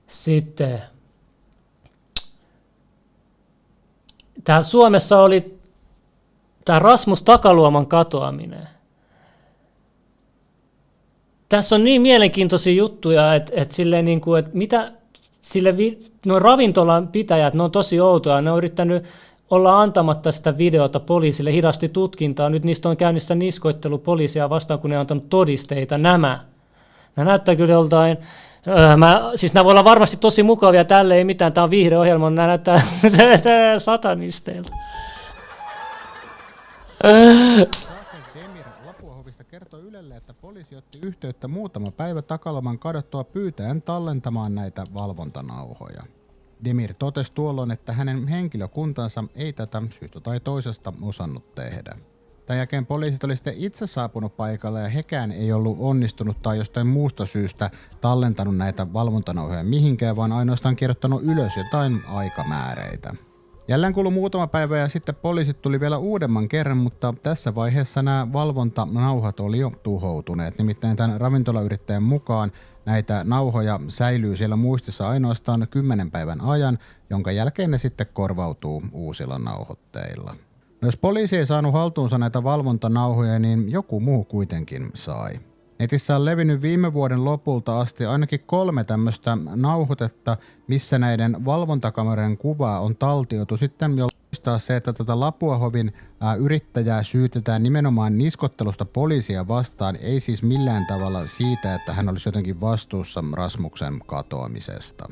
Sitten täällä Suomessa oli tämä Rasmus Takaluoman katoaminen. Tässä on niin mielenkiintoisia juttuja, että silleen niin kuin, että mitä sille nuo ravintolan pitäjät, ne on tosi outoja, ne on yrittänyt olla antamatta sitä videota poliisille, hidasti tutkintaa. Nyt niistä on käynnistä niskoittelu poliisia vastaan, kun ne on antanut todisteita. Nämä näyttää kyllä joltain. Siis nämä voi olla varmasti tosi mukavia, tälle ei mitään, tämä on viihdeohjelma, nämä näyttää satanisteilta. Lapuahovista kertoi Ylelle, että poliisi otti yhteyttä muutama päivä Takaloman kadottua pyytäen tallentamaan näitä valvontanauhoja. Demir totesi tuolloin, että hänen henkilökuntansa ei tätä syystä tai toisesta osannut tehdä. Tämän jälkeen poliisit oli sitten itse saapunut paikalle ja hekään ei ollut onnistunut tai jostain muusta syystä tallentanut näitä valvontanauhoja mihinkään, vaan ainoastaan kirjoittanut ylös jotain aikamääreitä. Jälleen kului muutama päivä ja sitten poliisit tuli vielä uudemman kerran, mutta tässä vaiheessa nämä valvontanauhat oli jo tuhoutuneet. Nimittäin tämän ravintolayrittäjän mukaan näitä nauhoja säilyy siellä muistissa ainoastaan 10 päivän ajan, jonka jälkeen ne sitten korvautuu uusilla nauhoitteilla. No jos poliisi ei saanut haltuunsa näitä valvontanauhoja, niin joku muu kuitenkin sai. Netissä on levinnyt viime vuoden lopulta asti ainakin 3 tämmöistä nauhoitetta, missä näiden valvontakamerojen kuvaa on taltioitu. Sitten jo muistaa se, että tätä Lapuahovin yrittäjää syytetään nimenomaan niskottelusta poliisia vastaan, ei siis millään tavalla siitä, että hän olisi jotenkin vastuussa Rasmuksen katoamisesta.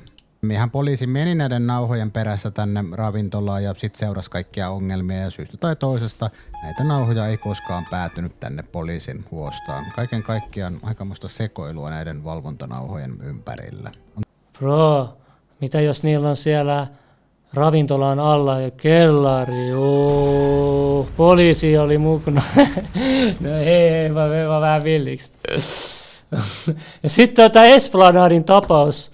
Ihan poliisi meni näiden nauhojen perässä tänne ravintolaan ja sitten seurasi kaikkia ongelmia ja syystä tai toisesta näitä nauhoja ei koskaan päätynyt tänne poliisin huostaan. Kaiken kaikkiaan aikamoista sekoilua näiden valvontanauhojen ympärillä. Bro, mitä jos niillä on siellä ravintolan alla ja kellari? Poliisi oli mukana. No ei, mä vähän villiksi. Ja sitten on tää Esplanadin tapaus.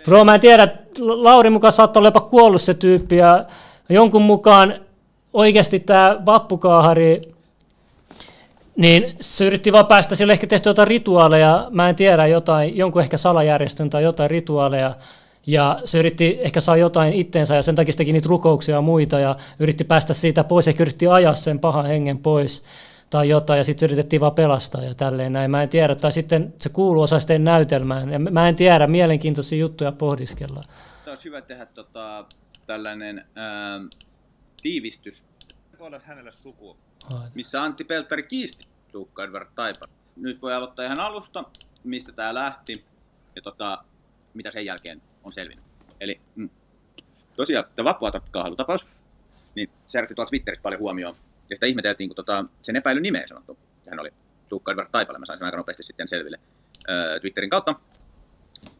Bro, mä en tiedä, Lauri mukaan saattaa olla jopa kuollut se tyyppi ja jonkun mukaan oikeasti tää Vappukaahari, niin se yritti vaan päästä, sillä ehkä tehty jotain rituaaleja, mä en tiedä, jonkun ehkä salajärjestön tai jotain rituaaleja, ja se yritti ehkä saa jotain itteensä ja sen takia teki niitä rukouksia ja muita ja yritti päästä siitä pois, ehkä yritti ajaa sen pahan hengen pois tai jotain, ja sitten yritettiin vaan pelastaa ja tälleen näin. Mä en tiedä, tai sitten se kuuluu osaisteen näytelmään, ja mä en tiedä, mielenkiintoisia juttuja pohdiskellaan. Tämä olisi hyvä tehdä tällainen tiivistys. Voi olla hänelle sukua, missä Antti Pelttari kiisti Tuukka Edward Taipale. Nyt voi aloittaa ihan alusta, mistä tämä lähti ja mitä sen jälkeen on selvinnyt. Eli tosiaan tämä Vappukaahari-tapaus, niin se herätti tuolla Twitterissä paljon huomioon. Ja sitä ihmeteltiin, kun sen epäilyn nimeä sanottu. Sehän oli Tuukka Edward Taipale, mä sain sen aika nopeasti sitten selville Twitterin kautta.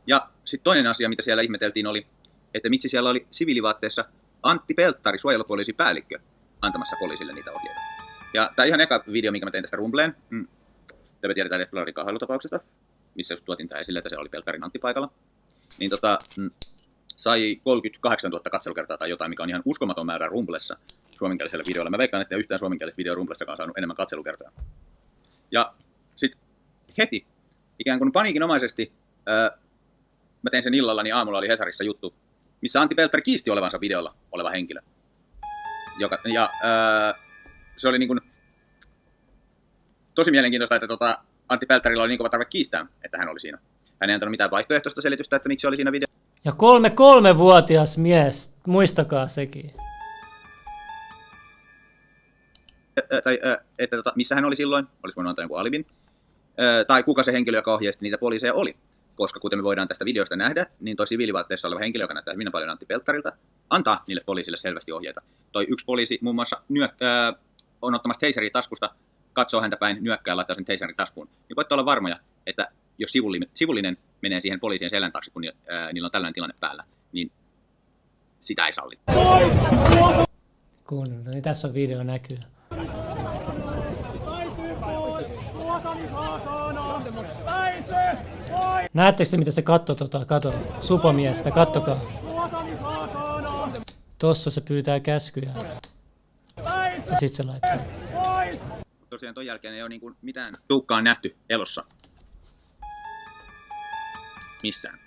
Ja sitten toinen asia, mitä siellä ihmeteltiin, oli, että miksi siellä oli siviilivaatteessa Antti Pelttari, suojelupoliisin päällikkö, antamassa poliisille niitä ohjeita. Ja tämä ihan eka video, minkä mä tein tästä Rumbleen, me tiedetään Esplanadin kaahailu-tapauksesta, missä tuotiin tämä esille, että se oli Pelttarin Antti paikalla, niin sai 38 000 katselukertaa tai jotain, mikä on ihan uskomaton määrä Rumblessa suomenkielisellä videolla. Mä veikkaan, että yhtään suomenkielistä video Rumblessakaan on saanut enemmän katselukertoja. Ja sitten heti, ikään kuin paniikinomaisesti, mä tein sen illalla, niin aamulla oli Hesarissa juttu, missä Antti Pelttari kiisti olevansa videolla oleva henkilö. Se oli niin kuin tosi mielenkiintoista, että Antti Pelttarilla oli niin kova tarve kiistää, että hän oli siinä. Hän ei antanut mitään vaihtoehtoista selitystä, että miksi oli siinä video. Ja 3-3-vuotias mies, muistakaa sekin. Että missä hän oli silloin, olisi voinut antaa jonkun alibin. Tai kuka se henkilö, joka ohjeisti niitä poliiseja oli. Koska kuten me voidaan tästä videosta nähdä, niin toi siviilivaatteessa oleva henkilö, joka näyttää hyvin paljon Antti Pelttarilta, antaa niille poliisille selvästi ohjeita. Toi yksi poliisi muun muassa on ottamassa teiseria taskusta, katsoo häntä päin, nyökkää ja laittaa sen teiserin taskuun. Niin voitte olla varmoja, että jos sivullinen menee siihen poliisien selän taakse, kun niillä on tällainen tilanne päällä, niin sitä ei salli. Kuunnella, niin tässä on video näkyy. Näettekö te, miten se katsoo kato, supomiestä, kattokaa. Tossa se pyytää käskyjä. Ja sit se laittaa. Tosiaan ton jälkeen ei ole niin mitään Tuukkaa nähty elossa. Missään.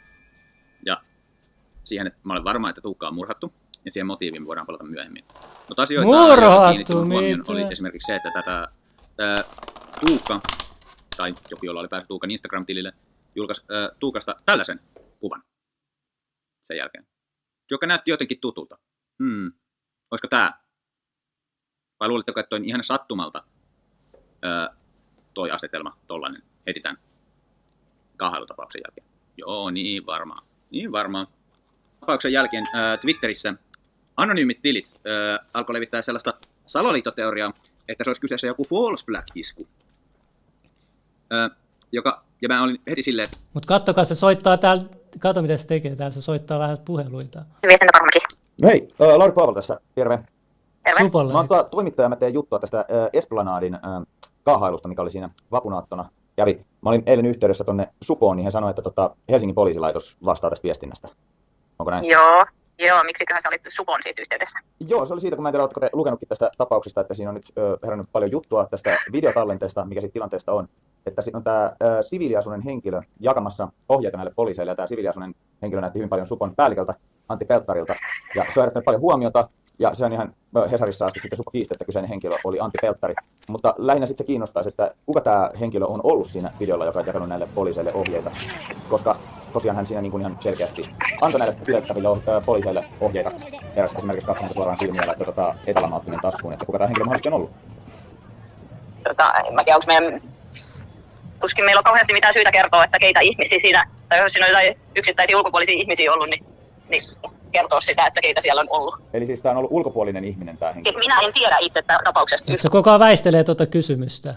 Ja siihen, että mä olen varma, että Tuukka on murhattu, ja siihen motiiviin voidaan palata myöhemmin. Mutta asioita, joita kiinnittänyt huomioon, oli esimerkiksi se, että tätä Tuukka, tai joku, jolla oli päässyt Tuukan Instagram-tilille, julkaisi Tuukasta tällaisen kuvan sen jälkeen, joka näytti jotenkin tutulta. Olisiko tää? Vai luulitteko, että toi ihan sattumalta toi asetelma tollainen heti tämän kahailutapauksen jälkeen? Joo, niin varmaan. Niin varmaan. Tapauksen jälkeen Twitterissä anonyymit tilit alkoi levittää sellaista salaliittoteoriaa, että se olisi kyseessä joku false flag-isku. Ja mä olin heti silleen, että... Mut kattokaa, se soittaa täällä, kato mitä se tekee täällä, se soittaa vähän puheluita. No hei, Lauri Paaval tässä, terve. Supolle. Mä oon toimittaja, mä teen juttua tästä Esplanadin kaahailusta, mikä oli siinä vapunaattona. Mä olin eilen yhteydessä tonne Supoon, niin he sanoi, että Helsingin poliisilaitos vastaa tästä viestinnästä. Onko näin? Joo, miksiköhän sä olit Supon siitä yhteydessä? Joo, se oli siitä, kun mä en tiedä, oletko te lukenutkin tästä tapauksesta, että siinä on nyt herännyt paljon juttua tästä videotallenteesta, mikä siitä tilanteesta on. Että siinä on tämä siviiliasuinen henkilö jakamassa ohjeita näille poliiseille, ja tämä siviiliasuinen henkilö näytti hyvin paljon Supon päälliköltä, Antti Pelttarilta. Ja se on herättänyt paljon huomiota, Ja se on ihan Hesarissa asti sitten Supo kiisti, että kyseinen henkilö oli Antti Pelttari. Mutta lähinnä sitten se kiinnostaisi, että kuka tämä henkilö on ollut siinä videolla, joka on jakanut näille poliiseille ohjeita. Koska tosiaan hän siinä niin kuin ihan selkeästi antoi näille pidettäville poliiseille ohjeita. Eräs esimerkiksi katsomaan suoraan silmiä ja laittoi etälamauttinen taskuun, että kuka tämä henkilö mahdollisesti on ollut. En mä tiedä, onko meidän... Tuskin meillä on kauheasti mitään syytä kertoa, että keitä ihmisiä siinä, tai jos siinä on jotain yksittäisiä ulkopuolisia ihmisiä ollut, niin kertoa sitä, että keitä siellä on ollut. Eli siis tämä on ollut ulkopuolinen ihminen tämä henkilö? Siis minä en tiedä itse tapauksesta. Se koko ajan väistelee tuota kysymystä.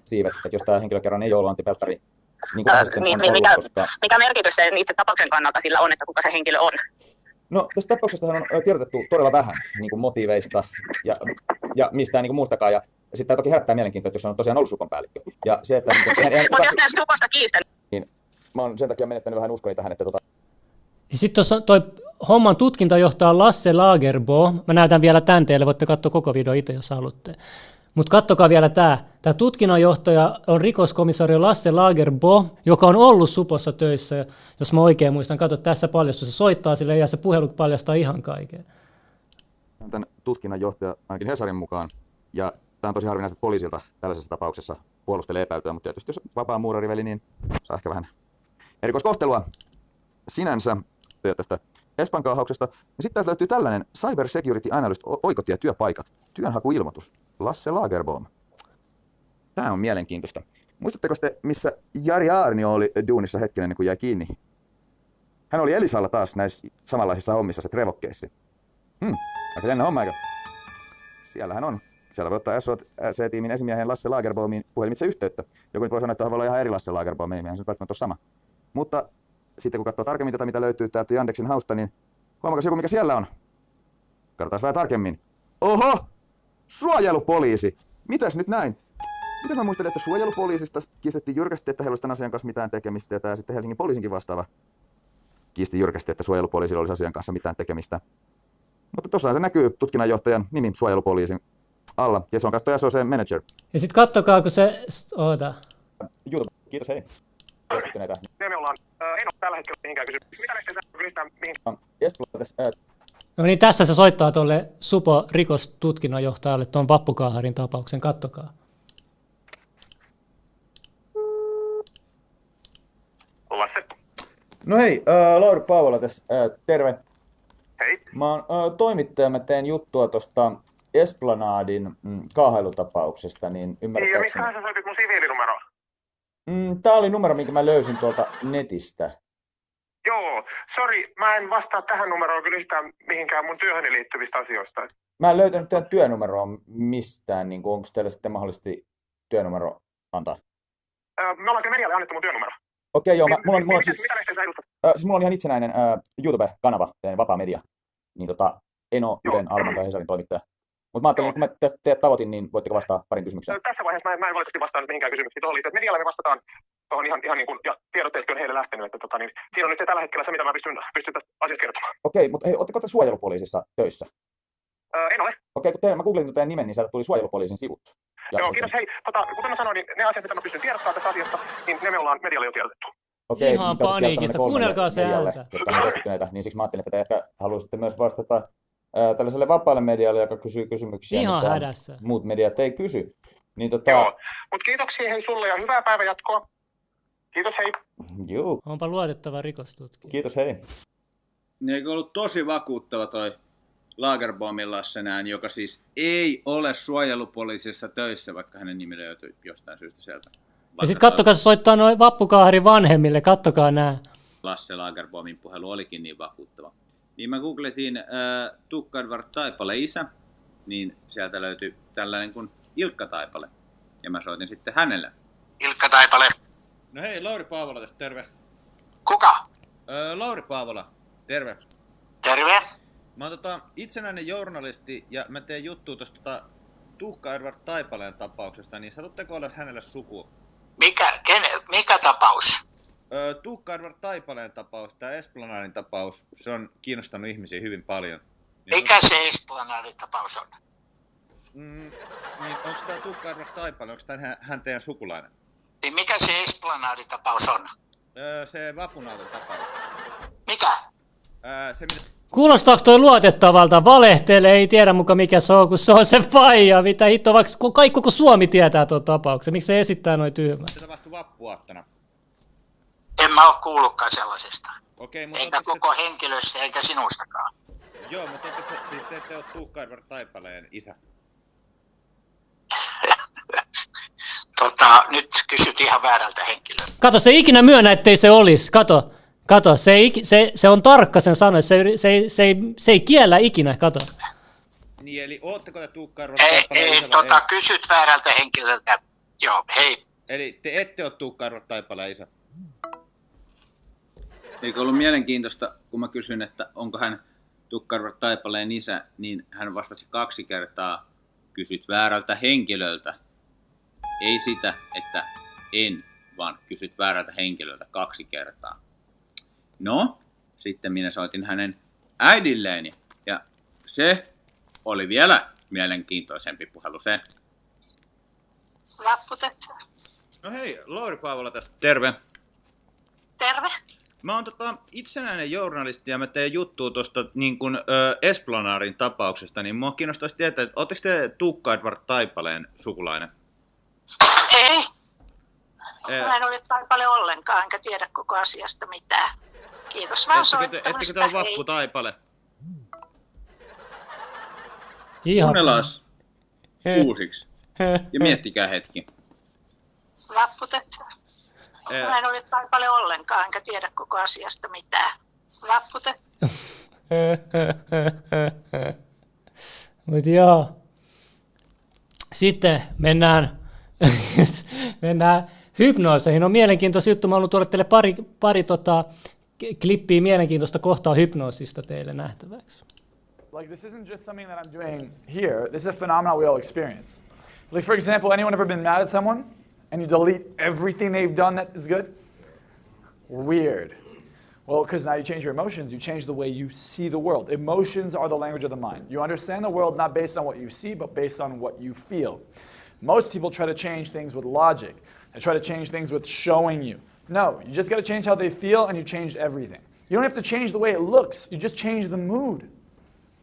Siivet, että jos tämä henkilö kerran ei ollut Antti Pelttari, niin kuin sitten on ollut, koska... Mikä merkitys sen itse tapauksen kannalta sillä on, että kuka se henkilö on? No, tästä tapauksestahan on tiedotettu todella vähän niin kuin motiiveista ja mistään niin kuin muustakaan. Ja sitten tämä toki herättää mielenkiintoa, että jos on tosiaan ollut Supon päällikkö. Ja se, että... Mutta jos näistä Suposta kiistän... Niin, mä oon sen takia menettänyt vähän uskoni tähän, että Sitten tuossa toi homman tutkintajohtaja Lasse Lagerbo, mä näytän vielä tän teille, voitte katsoa koko video itse, jos haluatte. Mutta kattokaa vielä tää. Tämä tutkinnanjohtaja on rikoskomisario Lasse Lagerbo, joka on ollut Supossa töissä, jos mä oikein muistan. Katso, tässä paljastus, se soittaa sille ja se puhelu paljastaa ihan kaiken. Tämän tutkinnanjohtaja ainakin Hesarin mukaan, ja tämä on tosi harvinaista poliisilta tällaisessa tapauksessa puolustelee epäiltyä, mutta tietysti jos vapaa muurariveli, niin saa ehkä vähän erikoiskohtelua sinänsä tästä Espan kaahauksesta. Ja sitten täältä löytyy tällainen Cyber Security Analyst oikotietyöpaikat. Työnhakuilmoitus. Lasse Lagerboom. Tämä on mielenkiintoista. Muistatteko te, missä Jari Aarnio oli duunissa hetken ennen kuin jäi kiinni? Hän oli Elisalla taas näissä samanlaisissa hommissa, se Trevokkeissi. Aika jännä homma, eikö? Siellä hän on. Siellä voi ottaa SOT-tiimin esimiehen Lasse Lagerboomin puhelimitse yhteyttä. Joku nyt voi sanoa, että voi olla ihan eri Lasse Lagerboom, eihän se välttämättä ole sama. Mutta sitten kun katsoo tarkemmin tätä, mitä löytyy täältä Yandexin hausta, niin huomaakas joku, mikä siellä on? Katsotaan vähän tarkemmin. Oho! Suojelupoliisi! Mitäs nyt näin? Miten mä muistelin, että suojelupoliisista kiistettiin jyrkästi, että heillä olisi tämän asian kanssa mitään tekemistä, ja tämä sitten Helsingin poliisinkin vastaava kiisti jyrkästi, että suojelupoliisilla olisi asian kanssa mitään tekemistä. Mutta tuossa se näkyy tutkinnanjohtajan nimi suojelupoliisin alla, ja se on katsoja, se on se manager. Ja sitten kattokaa, kun se... Oota. YouTube, kiitos, hei. Ne me ollaan, en ole tällä hetkellä mihinkään kysymys. Mitä näistä yhtään mihinkään? No niin, tässä se soittaa tuolle Supo rikostutkinnanjohtajalle tuon Vappukaaharin tapauksen, kattokaa. Lasse. No hei, Lauri Paavola tässä, terve. Hei. Mä oon toimittaja, mä teen juttua tuosta Esplanadin kaahailutapauksesta, niin ymmärtääkseni... Ja mistähän sä soitit mun siviilinumeroa? Tää oli numero, minkä mä löysin tuolta netistä. Joo, sori, mä en vastaa tähän numeroon kyllä yhtään mihinkään mun työhöni liittyvistä asioista. Mä en löytänyt teidän työnumeroa mistään, niin onko teillä sitten mahdollisesti työnumero antaa? Me ollaan kyllä medialle annettu mun työnumero. Okei, joo, mulla on siis... Mitä näistä sä edustat? Siis mulla on ihan itsenäinen YouTube-kanava, vapaa media. Niin en oo Ylen, Alman tai Hesarin toimittaja. Mutta mä ajattelin, että kun mä teet tavoitin, niin voitteko vastaa parin kysymykseen? Tässä vaiheessa mä en valitettavasti vastannut mihinkään kysymyksiin tuohon liittyen. Medialle me vastataan tuohon ihan niin kuin, ja tiedotteetkin on heille lähtenyt, että niin, siinä on nyt se tällä hetkellä se, mitä mä pystyn tästä asiasta kertomaan. Okei, mutta hei, ootteko te suojelupoliisissa töissä? En ole. Okei, kun mä googletin teidän nimen, niin sieltä tuli suojelupoliisin sivut. Joo, kiitos. Hei, kuten mä sanoin, niin ne asiat, mitä mä pystyn tiedottamaan tästä asiasta, niin ne me ollaan medialle jo tiedotettu. Okei, ihan paniikissa, kuunnelkaa se ääntä. Niin siksi mä ajattelin, että te ehkä haluaisitte myös vastata tällaiselle vapaalle medialle, joka kysyy kysymyksiä, ihan hädässä. Muut mediat ei kysy. Niin, Joo, mutta kiitoksia hei sulle ja hyvää päivänjatkoa. Kiitos, hei. Joo. Onpa luotettava rikostutkija. Kiitos, hei. Eikö ollut tosi vakuuttava toi Lagerboomin Lasse näin, joka siis ei ole suojelupoliisissa töissä, vaikka hänen nimi löytyy jostain syystä sieltä. Ja sit kattokaa, se soittaa noin Vappukaaharin vanhemmille, kattokaa nää. Lasse Lagerboomin puhelu olikin niin vakuuttava. Niin mä googletin Tukka-Edvard Taipale isä, niin sieltä löytyi tällainen kuin Ilkka Taipale. Ja mä soitin sitten hänelle. Ilkka Taipale. No hei, Lauri Paavola tästä, terve. Kuka? Lauri Paavola, terve. Terve. Mä oon itsenäinen journalisti ja mä teen juttua tuosta Tukka-Edvard Taipaleen tapauksesta, niin satutteko olla hänelle sukua? Mikä tapaus? Tukka-Edvard Taipaleen tapaus, tämä Esplanadin tapaus, se on kiinnostanut ihmisiä hyvin paljon. Mikä se Esplanadin tapaus on? Niin onko tämä Tukka-Edvard Taipale, onko tämä hän teidän sukulainen? Niin mikä se Esplanadin tapaus on? Se Vapunaaton tapaus. Mikä? Kuulostaako toi luotettavalta? Valehtelee, ei tiedä muka mikä se on, kun se on se faija. Mitä hittoa, vaikka koko Suomi tietää tuon tapauksen. Miksi se esittää noin tyhmää? Se tapahtui vappuaattona. En mä oo kuullutkaan sellaisesta. Okei, mutta eikä koko henkilöstä, eikä sinustakaan. Joo, mutta siis te ette ole Tuukka Edward Taipaleen isä. Nyt kysyt ihan väärältä henkilöltä. Kato, se ei ikinä myönnä, ettei se olisi. Kato, se on tarkka sen sanoa, se ei kiellä ikinä, kato. Niin, eli ootteko te Tuukka Edward Taipaleen isä Ei, kysyt väärältä henkilöltä. Joo, hei. Eli te ette ole Tuukka Edward Taipaleen isä. Eikö ollut mielenkiintoista, kun mä kysyin, että onko hän Tuukka Edward Taipaleen isä, niin hän vastasi 2 kertaa, kysyt väärältä henkilöltä. Ei sitä, että en, vaan kysyt väärältä henkilöltä 2 kertaa. No, sitten minä soitin hänen äidilleen, ja se oli vielä mielenkiintoisempi puhelu se. Vapputetsa. No hei, Lauri Paavola tästä, terve. Terve. Mä oon itsenäinen journalisti ja mä teen juttua tuosta niin kuin Esplanadin tapauksesta, niin mua kiinnostaisi tietää, että ootteko te Tuukka Edward Taipaleen sukulainen? Ei. Mä en ole Taipale ollenkaan, enkä tiedä koko asiasta mitään. Kiitos vaan soittamasta. Ettekö te ole Vappu Taipale? Kuunnellaas uusiksi. Ja miettikää hetki. Vapputetsa. Mä en ole Taipale ollenkaan, enkä tiedä koko asiasta mitään. Vapputetsa. Mut joo. Sitten mennään hypnooseihin. On mielenkiintoista juttu. Mä haluan tuoda teille pari klippiä mielenkiintoista kohtaa hypnoosista teille nähtäväksi. Like, this isn't just something that I'm doing here. This is a phenomenon we all experience. Like, for example, anyone ever been mad at someone and you delete everything they've done that is good? Weird. Well, because now you change your emotions, you change the way you see the world. Emotions are the language of the mind. You understand the world not based on what you see, but based on what you feel. Most people try to change things with logic. They try to change things with showing you. No, you just got to change how they feel and you changed everything. You don't have to change the way it looks, you just change the mood.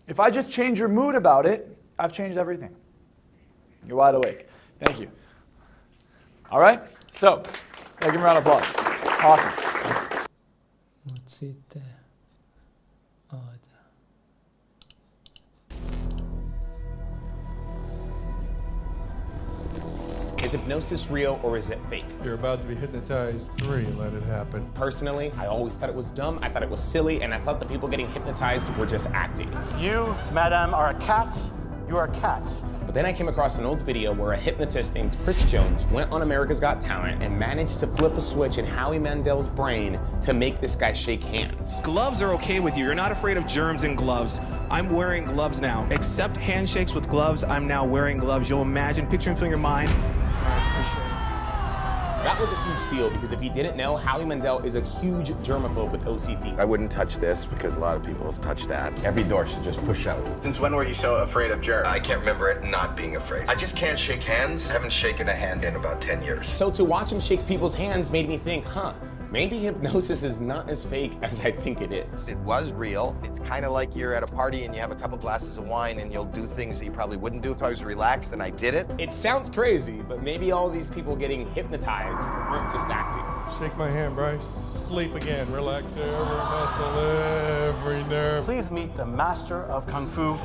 If I just change your mood about it, I've changed everything. You're wide awake. Thank you. All right? So, give me a round of applause. Awesome. Is hypnosis real or is it fake? You're about to be hypnotized. 3, let it happen. Personally, I always thought it was dumb, I thought it was silly, and I thought the people getting hypnotized were just acting. You, madam, are a cat. You are a cat. But then I came across an old video where a hypnotist named Chris Jones went on America's Got Talent and managed to flip a switch in Howie Mandel's brain to make this guy shake hands. Gloves are okay with you. You're not afraid of germs in gloves. I'm wearing gloves now. Accept handshakes with gloves. I'm now wearing gloves. You'll imagine, picture and feel your mind. That was a huge deal because if you didn't know, Howie Mandel is a huge germaphobe with OCD. I wouldn't touch this because a lot of people have touched that. Every door should just push out. Since when were you so afraid of germs? I can't remember it not being afraid. I just can't shake hands. I haven't shaken a hand in about 10 years. So to watch him shake people's hands made me think, maybe hypnosis is not as fake as I think it is. It was real. It's kind of like you're at a party and you have a couple glasses of wine and you'll do things that you probably wouldn't do if I was relaxed, and I did it. It sounds crazy, but maybe all these people getting hypnotized aren't just acting. Shake my hand, Bryce. Sleep again. Relax every muscle, every nerve. Please meet the master of Kung Fu.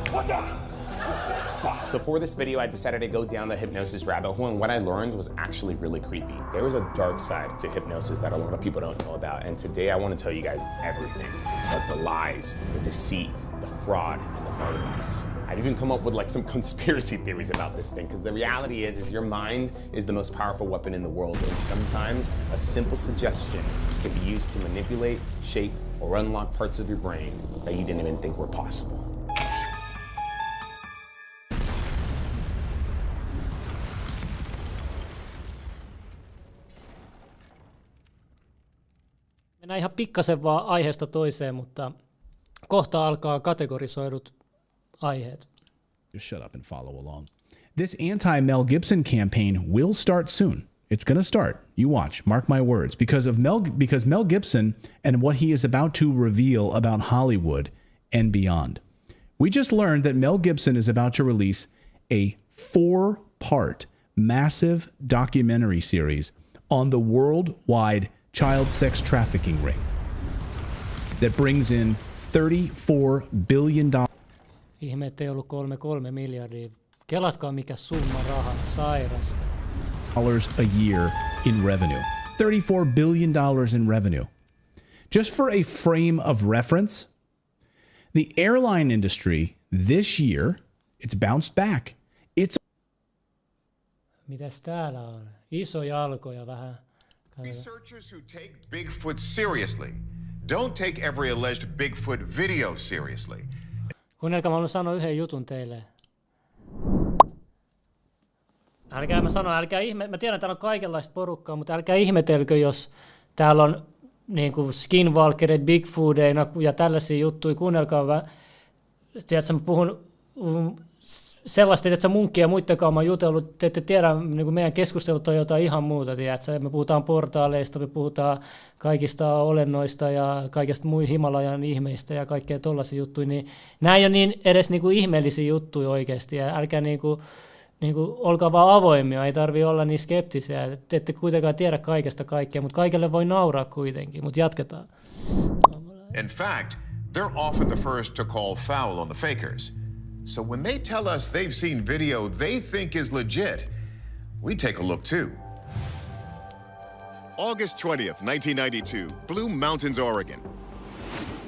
So for this video, I decided to go down the hypnosis rabbit hole, and what I learned was actually really creepy. There is a dark side to hypnosis that a lot of people don't know about, and today I want to tell you guys everything about the lies, the deceit, the fraud, and the murders. I've even come up with some conspiracy theories about this thing, because the reality is your mind is the most powerful weapon in the world, and sometimes a simple suggestion can be used to manipulate, shape, or unlock parts of your brain that you didn't even think were possible. Mennään ihan pikkasen vaan aiheesta toiseen, mutta kohta alkaa kategorisoidut aiheet. Just shut up and follow along. This anti-Mel Gibson campaign will start soon. It's going to start. You watch. Mark my words. Because Mel Gibson and what he is about to reveal about Hollywood and beyond. We just learned that Mel Gibson is about to release a 4-part massive documentary series on the worldwide child sex trafficking ring that brings in $34 billion. Ihme, ettei ollut 3 miljardia. Kelatkaa mikä summa rahaa, sairasta. A year in revenue. $34 billion in revenue. Just for a frame of reference, the airline industry this year, it's bounced back. It's Mitäs täällä on? Isoja jalkoja vähän. Researchers who take Bigfoot seriously don't take every alleged Bigfoot video seriously. Kuunnelkaa, mä haluan sanoa yhden jutun teille. Mä tiedän, että täällä on kaikenlaista porukkaa, mutta älkää ihmetelkö, jos täällä on niin kuin skinwalkereita, bigfoodeina ja tällaisia juttuja. Kuunnelkaa, tiedätkö, mä puhun sellaista, että munkkia ja muiden kanssa mä oon jutellut, te ette tiedä, niin kuin meidän keskustelut on jotain ihan muuta, tiedätkö? Me puhutaan portaaleista, me puhutaan kaikista olennoista ja kaikista muista Himalajan ihmeistä ja kaikkea tollaisia juttuja, niin nämä ei ole niin edes niin kuin ihmeellisiä juttuja oikeasti, ja älkää niin kuin olkaa vaan avoimia, ei tarvitse olla niin skeptisiä, te ette kuitenkaan tiedä kaikesta kaikkea, mutta kaikelle voi nauraa kuitenkin, mutta jatketaan. In fact, they're often the first to call foul on the fakers. So when they tell us they've seen video they think is legit, we take a look too. August 20th, 1992, Blue Mountains, Oregon.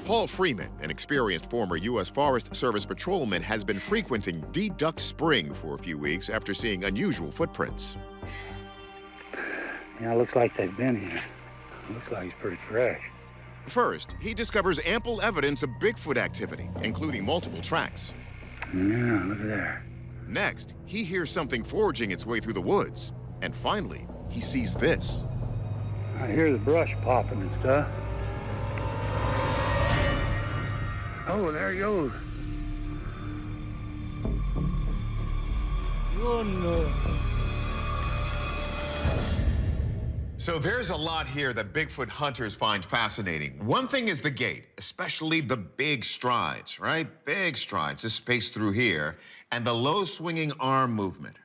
Paul Freeman, an experienced former U.S. Forest Service patrolman, has been frequenting Duck Spring for a few weeks after seeing unusual footprints. Yeah, it looks like they've been here. Looks like it's pretty fresh. First, he discovers ample evidence of Bigfoot activity, including multiple tracks. Yeah, look at there. Next, he hears something forging its way through the woods. And finally, he sees this. I hear the brush popping and stuff. Oh, there he goes. Oh no. So there's a lot here that Bigfoot hunters find fascinating. One thing is the gait, especially the big strides, right? Big strides, this space through here, and the low swinging arm movement.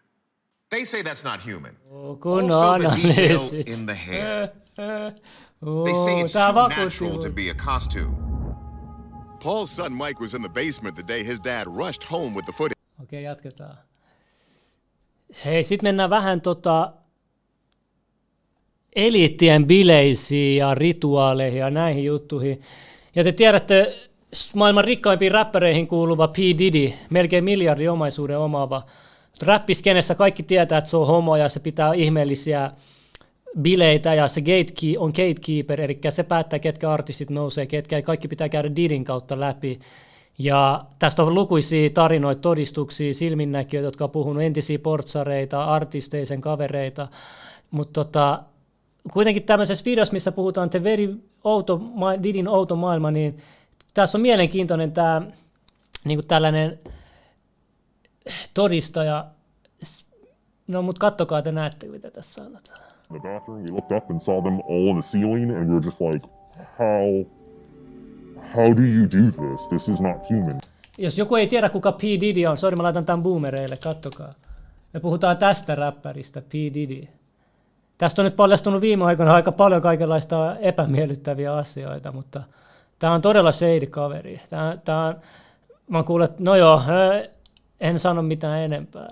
They say that's not human. Also the detail in the hair. They say it's too natural to be a costume. Paul's son Mike was in the basement the day his dad rushed home with the footage. Okei, jatketaan. Hei, sit mennään vähän eliittien bileisiin ja rituaaleihin ja näihin juttuihin. Ja te tiedätte, maailman rikkaimpiin räppäreihin kuuluva P. Diddy, melkein miljardin omaisuuden omaava. Räppiskenessä kaikki tietää, että se on homo ja se pitää ihmeellisiä bileitä ja se on gatekeeper, eli se päättää, ketkä artistit nousee, ketkä ei, kaikki pitää käydä Didin kautta läpi. Ja tästä on lukuisia tarinoita, todistuksia, silminnäkijöitä, jotka on puhunut entisiä portsareita, artisteja, sen kavereita, mutta kuitenkin tämmöisessä videossa, missä puhutaan Didin outo maailma, niin tässä on mielenkiintoinen tämä niin tällainen todistaja. No, mutta kattokaa, te näette, mitä tässä sanotaan. The bathroom, we looked up and saw them all on the ceiling, and we were just like, how do you do this? This is not human. Jos joku ei tiedä, kuka P. Diddy on, sori, mä laitan tämän boomereille, kattokaa. Me puhutaan tästä räppäristä, P. Diddy. Tästä on nyt paljastunut viime aikoina aika paljon kaikenlaista epämiellyttäviä asioita, mutta tämä on todella shady kaveri. Mä oon kuullut, että no joo, en sano mitään enempää.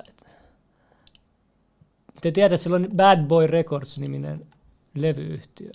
Te tiedätte, että sillä on Bad Boy Records-niminen levyyhtiö.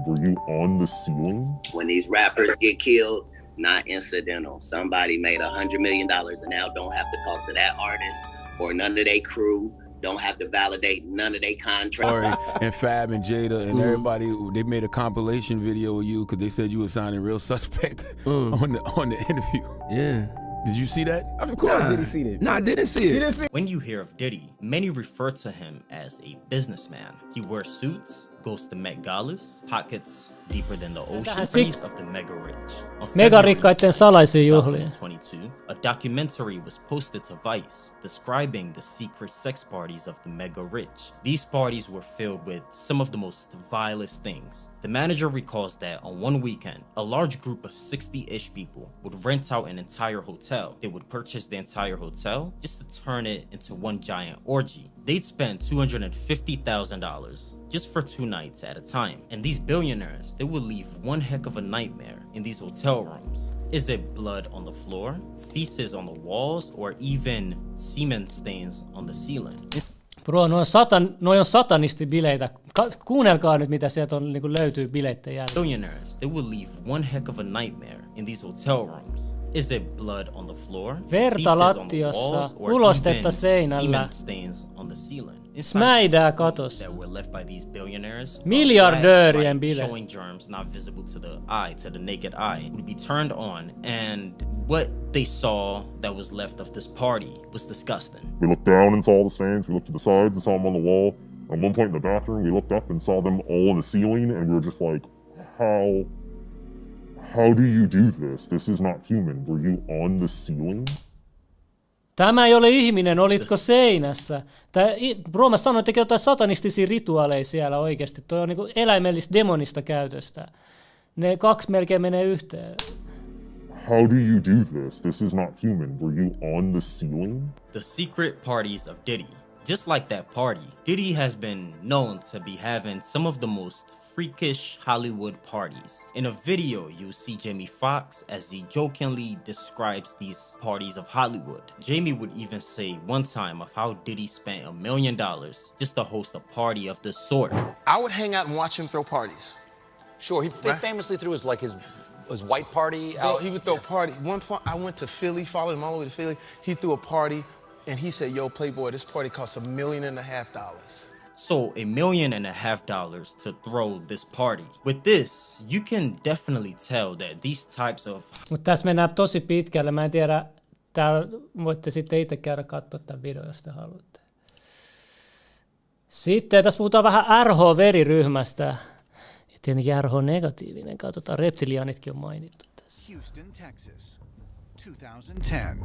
Were you on the ceiling? When these rappers get killed, not incidental. Somebody made $100 million and now don't have to talk to that artist or none of their crew. Don't have to validate none of their contracts. And Fab and Jada and everybody, they made a compilation video of you because they said you were sounding real suspect on the interview. Yeah. Did you see that? Of course I didn't see that. No, I didn't see it. When you hear of Diddy, many refer to him as a businessman. He wears suits, goes to Met Galas, pockets deeper than the ocean, praise of the mega rich. Megarikkaiden salaisia juhlia. 2022, a documentary was posted to Vice describing the secret sex parties of the mega rich. These parties were filled with some of the most vilest things. The manager recalls that on one weekend, a large group of 60-ish people would rent out an entire hotel. They would purchase the entire hotel just to turn it into one giant orgy. They'd spend $250,000 just for 2 nights at a time. And these billionaires, they would leave one heck of a nightmare in these hotel rooms. Is it blood on the floor, feces on the walls, or even semen stains on the ceiling? Bro, noi on satanistibileitä. Kuunnelkaa nyt, mitä sieltä on, niin löytyy bileitten jälkeen. Billionaires, they would leave one heck of a nightmare in these hotel rooms. Is it blood on the floor, verta lattiassa, ulostetta seinällä, smäidää katossa. Miljardöörien bileet. Showing germs not visible to the eye, to the naked eye, would be turned on, and what they saw that was left of this party was disgusting. We looked down and saw the stains. We looked to the sides and saw them on the wall. At one point in the bathroom, we looked up and saw them all on the ceiling, and we were just like, How do you do this? This is not human. Were you on the ceiling? Tämä ei ole ihminen, olitko seinässä? Bro, mä sanoin, että tekee jotain satanistisia rituaaleja siellä oikeasti. Toi on niinku eläimellistä demonista käytöstä. Ne 2 melkein menee yhteen. How do you do this? This is not human. Were you on the ceiling? The secret parties of Diddy. Just like that party, Diddy has been known to be having some of the most freakish Hollywood parties. In a video, you see Jamie Foxx as he jokingly describes these parties of Hollywood. Jamie would even say one time of how Diddy spent $1 million just to host a party of this sort. I would hang out and watch him throw parties. Sure, he famously threw his white party out. Bro, he would throw a party. One point, I went to Philly, followed him all the way to Philly. He threw a party, and he said, "Yo, Playboy, this party costs $1.5 million." So $1.5 million to throw this party. With this, you can definitely tell that these types of... Mutta tässä mennään tosi pitkälle. Mä en tiedä, täällä voitte sitten itse käydä katsoa tämän videon, jos te haluatte. Sitten tässä puhutaan vähän RH-veriryhmästä. Ja tietenkin RH-negatiivinen. Katsotaan, reptilianitkin on mainittu tässä. Houston, Texas, 2010.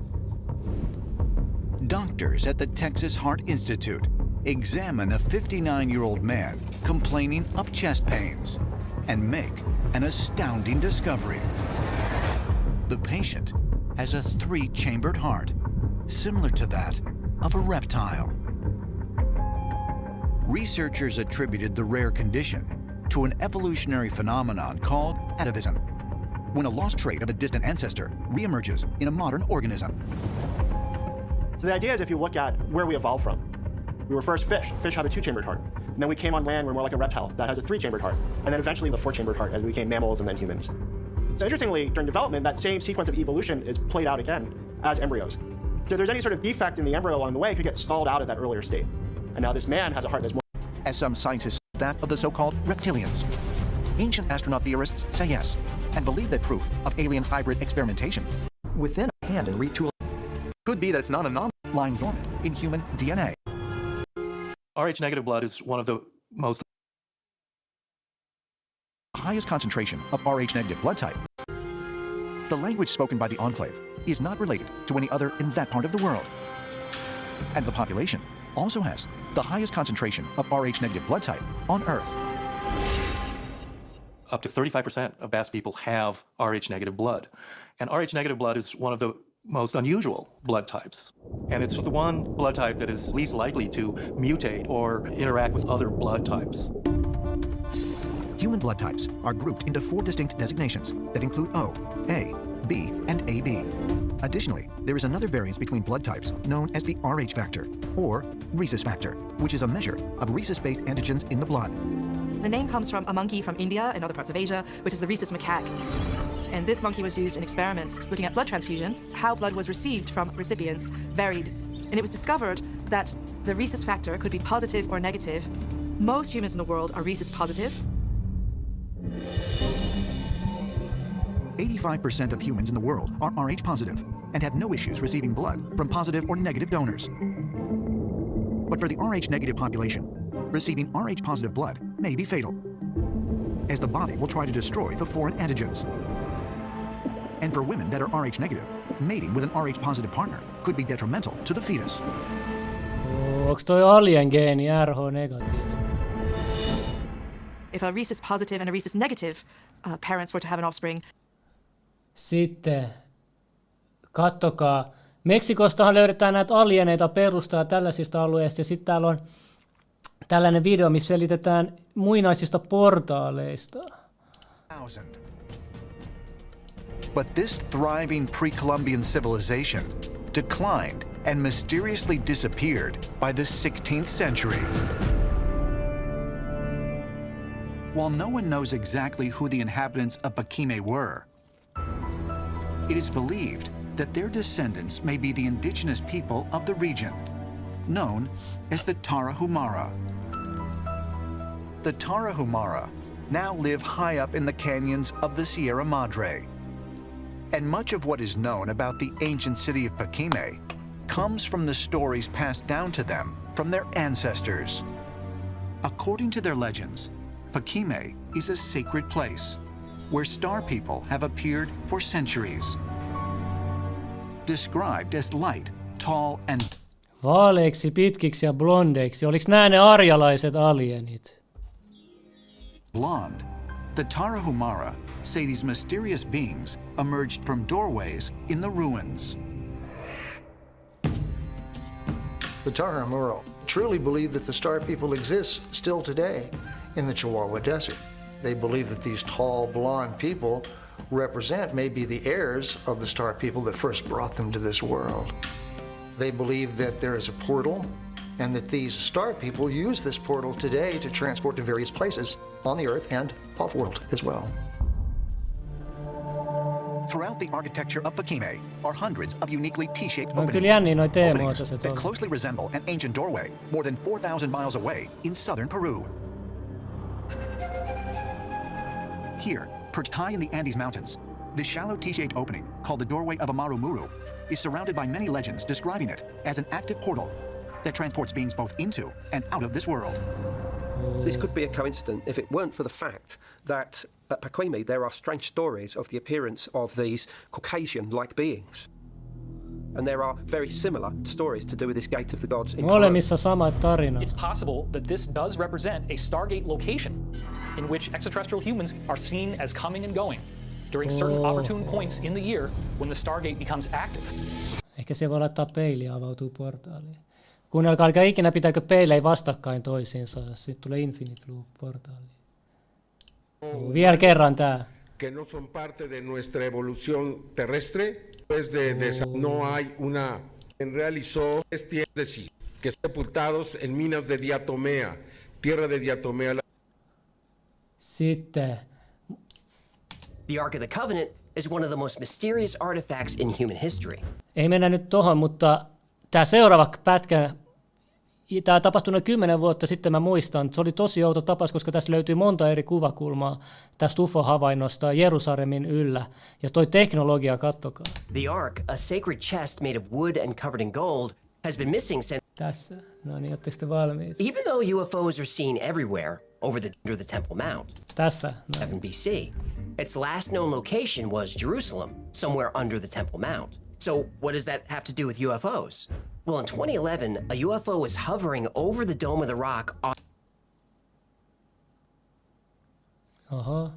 Doctors at the Texas Heart Institute examine a 59-year-old man complaining of chest pains and make an astounding discovery. The patient has a 3-chambered heart, similar to that of a reptile. Researchers attributed the rare condition to an evolutionary phenomenon called atavism, when a lost trait of a distant ancestor reemerges in a modern organism. So the idea is, if you look at where we evolved from, we were first fish. Fish have a 2-chambered heart. And then we came on land, we're more like a reptile that has a 3-chambered heart. And then eventually the 4-chambered heart as we became mammals and then humans. So interestingly, during development, that same sequence of evolution is played out again as embryos. So if there's any sort of defect in the embryo along the way, it could get stalled out at that earlier state. And now this man has a heart that's more... As some scientists say, that of the so-called reptilians. Ancient astronaut theorists say yes, and believe that proof of alien hybrid experimentation within a hand and retool could be that it's not a anomaly lying dormant in human DNA. Rh-negative blood is one of the most highest concentration of Rh-negative blood type. The language spoken by the enclave is not related to any other in that part of the world. And the population also has the highest concentration of Rh-negative blood type on Earth. Up to 35% of Basque people have Rh-negative blood. And Rh-negative blood is one of the most unusual blood types. And it's the one blood type that is least likely to mutate or interact with other blood types. Human blood types are grouped into 4 distinct designations that include O, A, B, and AB. Additionally, there is another variance between blood types known as the Rh factor, or rhesus factor, which is a measure of rhesus-based antigens in the blood. The name comes from a monkey from India and other parts of Asia, which is the rhesus macaque. And this monkey was used in experiments looking at blood transfusions. How blood was received from recipients varied. And it was discovered that the rhesus factor could be positive or negative. Most humans in the world are rhesus positive. 85% of humans in the world are Rh positive and have no issues receiving blood from positive or negative donors. But for the Rh negative population, receiving Rh positive blood may be fatal, as the body will try to destroy the foreign antigens. And for women that are Rh negative, mating with an Rh-positive partner could be detrimental to the fetus. Onko toi alien geeni RH-negatiivinen? If a rhesus positive and a rhesus negative parents were to have an offspring. Sitten, kattokaa. Meksikostahan löydetään näitä alieneita perustaa tällaisista alueista, ja sitten täällä on tällainen video, missä selitetään muinaisista portaaleista. But this thriving pre-Columbian civilization declined and mysteriously disappeared by the 16th century. While no one knows exactly who the inhabitants of Pakime were, it is believed that their descendants may be the indigenous people of the region, known as the Tarahumara. The Tarahumara now live high up in the canyons of the Sierra Madre, and much of what is known about the ancient city of Pakime comes from the stories passed down to them from their ancestors. According to their legends, Pakime is a sacred place where star people have appeared for centuries. Described as light, tall and vaaleiksi, pitkiksi ja blondeiksi. Oliks nää ne arjalaiset alienit? Blonde. The Tarahumara say these mysterious beings emerged from doorways in the ruins. The Tarahumara truly believe that the star people exist still today in the Chihuahua Desert. They believe that these tall, blonde people represent maybe the heirs of the star people that first brought them to this world. They believe that there is a portal and that these star people use this portal today to transport to various places on the Earth and off-world as well. Throughout the architecture of Pakime are hundreds of uniquely T-shaped No, openings that closely resemble an ancient doorway more than 4,000 miles away in southern Peru. Here, perched high in the Andes Mountains, the shallow T-shaped opening, called the Doorway of Amaru Muru, is surrounded by many legends describing it as an active portal that transports beings both into and out of this world. This could be a coincidence if it weren't for the fact that at Pakweme there are strange stories of the appearance of these Caucasian-like beings. And there are very similar stories to do with this Gate of the Gods in Molemmissa samat tarinat. It's possible that this does represent a Stargate location in which extraterrestrial humans are seen as coming and going during certain opportune points in the year when the Stargate becomes active. Ehkä se voi laittaa peiliä ja avautuu portaaliin. Kuunnelkaa, älkää ikinä pitääkö peilejä vastakkain toisiinsa, sitten tulee Infinite Loop-portaaliin. Vielä kerran tää. Que no son parte de nuestra evolución terrestre, pues no hay una realizó es decir, que sepultados en minas de diatomea, tierra de diatomea. Sitten. The Ark of the Covenant is one of the most mysterious artifacts in human history. Ei mennä nyt tohon, mutta tää seuraava pätkä, tää tapahtui noin 10 vuotta sitten, mä muistan. Se oli tosi outo tapaus, koska tässä löytyy monta eri kuvakulmaa tästä UFO-havainnosta Jerusalemin yllä. Ja toi teknologia, kattokaa. The Ark, a sacred chest made of wood and covered in gold, has been missing since... Tässä. No niin, ootteko te valmiit? Even though UFOs are seen everywhere under the Temple Mount. Tässä. No. 7 BC. Its last known location was Jerusalem, somewhere under the Temple Mount. So what does that have to do with UFOs? Well, in 2011, a UFO was hovering over the Dome of the Rock on... Oho.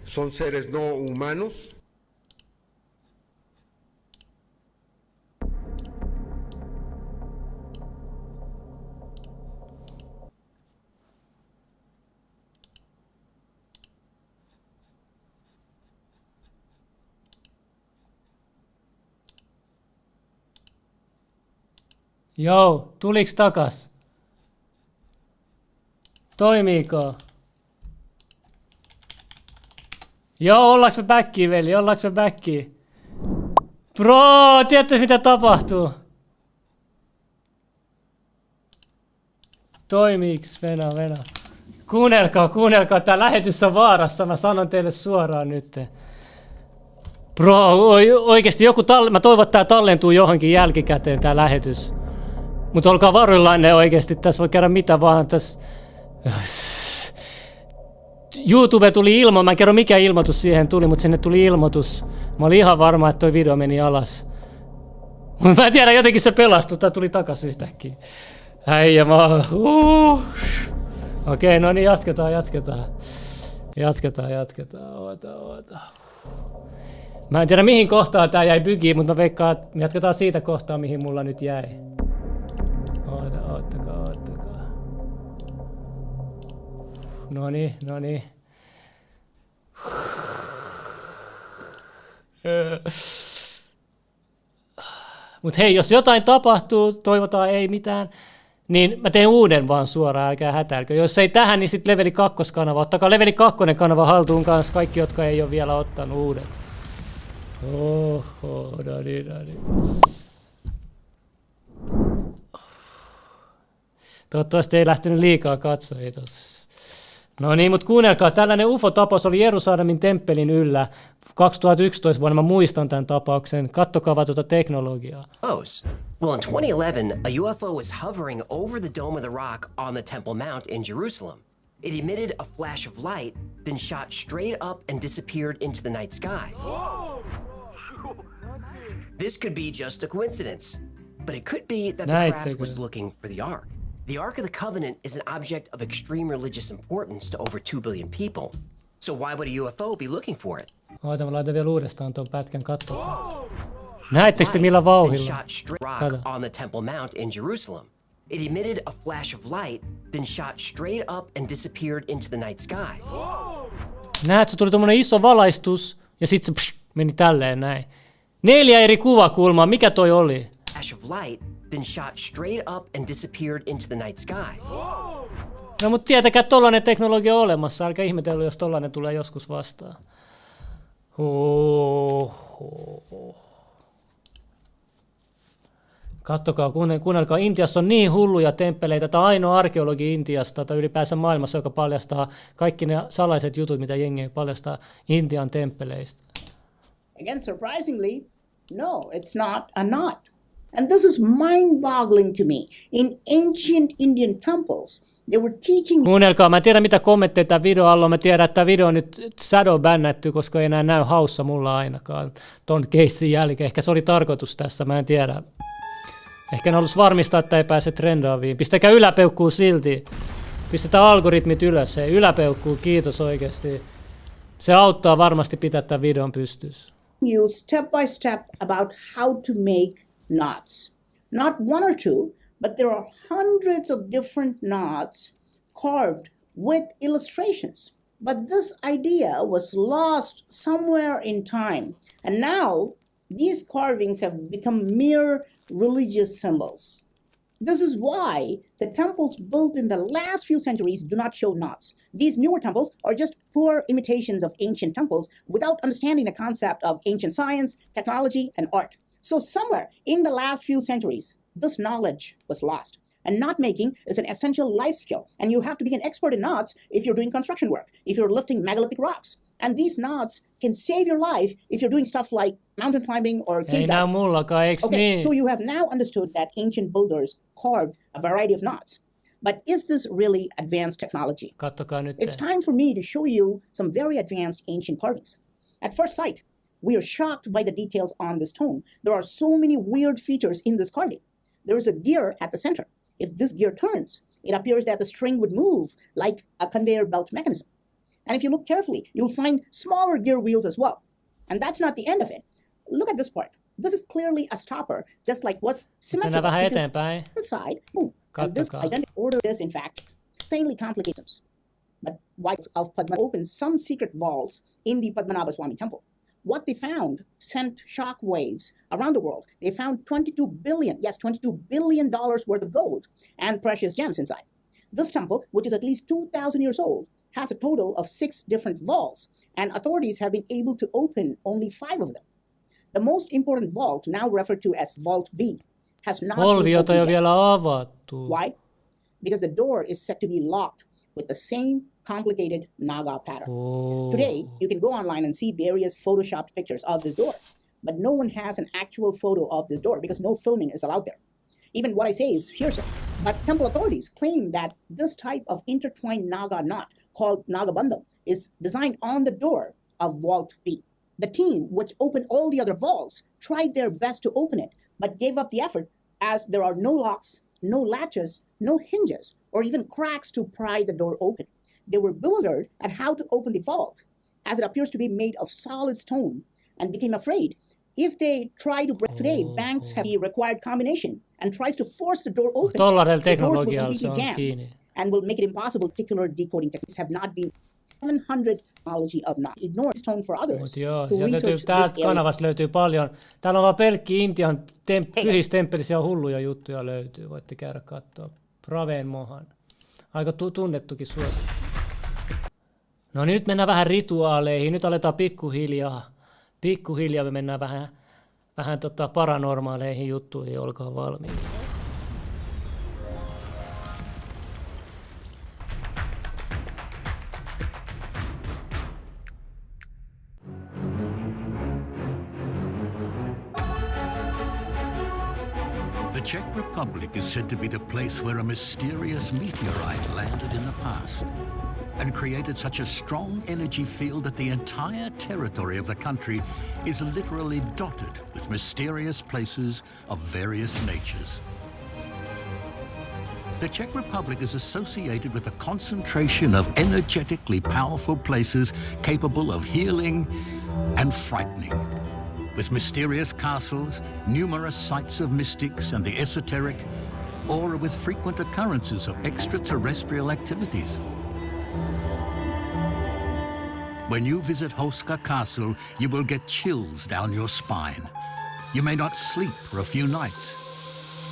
son seres no humanos. Joo, tuliks takas? Toimiiko? Joo, ollaanko me backiin, veli? Ollaanko me backiin? Bro, tiedätkö mitä tapahtuu? Toimiiks? Venä. Kuunnelkaa, tää lähetys on vaarassa, mä sanon teille suoraan nyt. Bro, oikeesti mä toivon, että tää tallentuu johonkin jälkikäteen tää lähetys. Mutta olkaa varuillanne oikeesti, tässä voi käydä mitä vaan. Tässä YouTube tuli mä en kerro mikä ilmoitus siihen tuli, mutta sinne tuli ilmoitus. Mä olin ihan varma, että toi video meni alas. Mutta mä en tiedä, jotenkin se pelastui, tai tuli takas yhtäkkiä. Äijä mä Okei, no niin, jatketaan. Oota. Mä en tiedä mihin kohtaan tää jäi bygiin, mutta mä veikkaan, että jatketaan siitä kohtaa, mihin mulla nyt jäi. Oottakaa. Noniin. Mut hei, jos jotain tapahtuu, toivotaan ei mitään, niin mä teen uuden vaan suoraan, älkää hätäilkö. Jos ei tähän, niin sit leveli 2 kanava. Ottakaa leveli 2 kanava haltuun kanssa, kaikki jotka ei ole vielä ottanut uudet. Oho, no niin. Toivottavasti ei lähtenyt liikaa katsojia tossa. No niin, mutta kuunnelkaa, tällainen UFO-tapaus oli Jerusalemin temppelin yllä 2011 vuonna, mä muistan tämän tapauksen. Kattokaa tuota teknologiaa. Well, in 2011, a UFO was hovering over the Dome of the Rock on the Temple Mount in Jerusalem. It emitted a flash of light, then shot straight up and disappeared into the night sky. This could be just a coincidence, but it could be that the craft was looking for the Ark. The Ark of the Covenant is an object of extreme religious importance to over 2 billion people. So why would a UFO be looking for it? Oota, mä laitan vielä uudestaan tuon pätkän katsomaan. Näettekö te millä vauhdilla? On the Temple Mount in Jerusalem. It emitted a flash of light, then shot straight up and disappeared into the night sky. Näet, se tuli tommonen iso valaistus ja sit se meni tälleen näin. 4 eri kuvakulmaa, mikä toi oli? Flash of light, then shot straight up and disappeared into the night sky. No mut tietäkää, että tollanen teknologia on olemassa, älkää ihmetellä, jos tollanen tulee joskus vastaan. Kattokaa, kuunnelkaa, Intiassa on niin hulluja temppeleitä, tämä on ainoa arkeologi Intiasta tai ylipäänsä maailmassa, joka paljastaa kaikki ne salaiset jutut, mitä jengi paljastaa Intian temppeleistä. Again, surprisingly, no, it's not a knot. And this is mind-boggling to me. In ancient Indian temples, they were teaching... Kuunnelkaa, mä en tiedä mitä kommentteja tämän videon alla on. Mä tiedän, että tämä video on nyt shadow-bännätty, koska ei enää näy haussa mulla ainakaan ton keissin jälkeen. Ehkä se oli tarkoitus tässä, mä en tiedä. Ehkä en halus varmistaa, että ei pääse trendaaviin. Pistäkää yläpeukkuu silti. Pistetään algoritmit ylös. Ei, yläpeukkuu, kiitos oikeasti. Se auttaa varmasti pitää tämän videon pystyssä. You step by step about how to make knots. Not one or two, but there are hundreds of different knots carved with illustrations. But this idea was lost somewhere in time. And now these carvings have become mere religious symbols. This is why the temples built in the last few centuries do not show knots. These newer temples are just poor imitations of ancient temples without understanding the concept of ancient science, technology, and art. So somewhere in the last few centuries, this knowledge was lost. And knot making is an essential life skill. And you have to be an expert in knots if you're doing construction work, if you're lifting megalithic rocks. And these knots can save your life if you're doing stuff like mountain climbing or cave diving. Okay, so you have now understood that ancient builders carved a variety of knots. But is this really advanced technology? It's time for me to show you some very advanced ancient carvings. At first sight, we are shocked by the details on this stone. There are so many weird features in this carving. There is a gear at the center. If this gear turns, it appears that the string would move like a conveyor belt mechanism. And if you look carefully, you'll find smaller gear wheels as well. And that's not the end of it. Look at this part. This is clearly a stopper, just like what's symmetrical. If it's inside, boom. And this identical order is, in fact, insanely complicated. But why of Padma opened some secret vaults in the Padmanabha Swami temple. What they found sent shock waves around the world. They found $22 billion worth of gold and precious gems inside. This temple, which is at least 2,000 years old, has a total of 6 different vaults, and authorities have been able to open only 5 of them. The most important vault, now referred to as Vault B, has not been opened yet. Why? Because the door is said to be locked with the same complicated Naga pattern. Today, you can go online and see various photoshopped pictures of this door, but no one has an actual photo of this door because no filming is allowed there. Even what I say is hearsay. But temple authorities claim that this type of intertwined Naga knot, called Nagabandham, is designed on the door of Vault B. The team, which opened all the other vaults, tried their best to open it, but gave up the effort as there are no locks, no latches, no hinges, or even cracks to pry the door open. They were bewildered at how to open the vault, as it appears to be made of solid stone, and became afraid if they try to break today, banks have the required combination and tries to force the door open. The doors will completely jam and will make it impossible. Particular decoding techniques have not been 700 technology of not ignore stone for others. To research täältä kanavasta löytyy paljon. Täällä on vaan pelkki Intian pyhissä temppelissä hulluja juttuja löytyy. Voitte käydä katsoa. Praveen Mohan. Aika tunnettukin suosittu. No nyt mennään vähän rituaaleihin. Nyt aletaan pikkuhiljaa. Pikkuhiljaa me mennään vähän paranormaaleihin juttuihin. Olkaa valmiita. The Czech Republic is said to be the place where a mysterious meteorite landed in the past and created such a strong energy field that the entire territory of the country is literally dotted with mysterious places of various natures. The Czech Republic is associated with a concentration of energetically powerful places capable of healing and frightening, with mysterious castles, numerous sites of mystics and the esoteric, or with frequent occurrences of extraterrestrial activities. When you visit Houska Castle, you will get chills down your spine. You may not sleep for a few nights.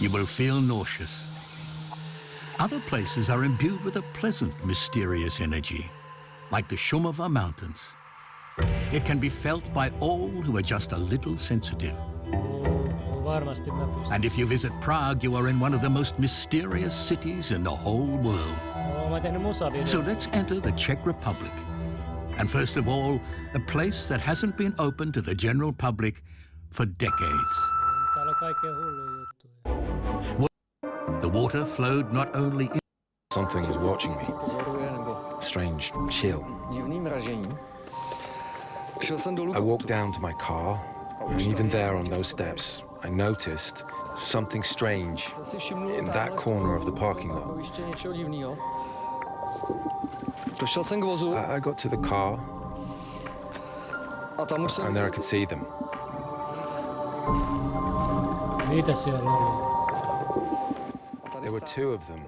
You will feel nauseous. Other places are imbued with a pleasant, mysterious energy, like the Shumava Mountains. It can be felt by all who are just a little sensitive. And if you visit Prague, you are in one of the most mysterious cities in the whole world. So let's enter the Czech Republic. And first of all, a place that hasn't been open to the general public for decades. The water flowed not only in... Something was watching me. Strange chill. I walked down to my car, and even there on those steps, I noticed something strange in that corner of the parking lot. I got to the car, and there I could see them. There were 2 of them,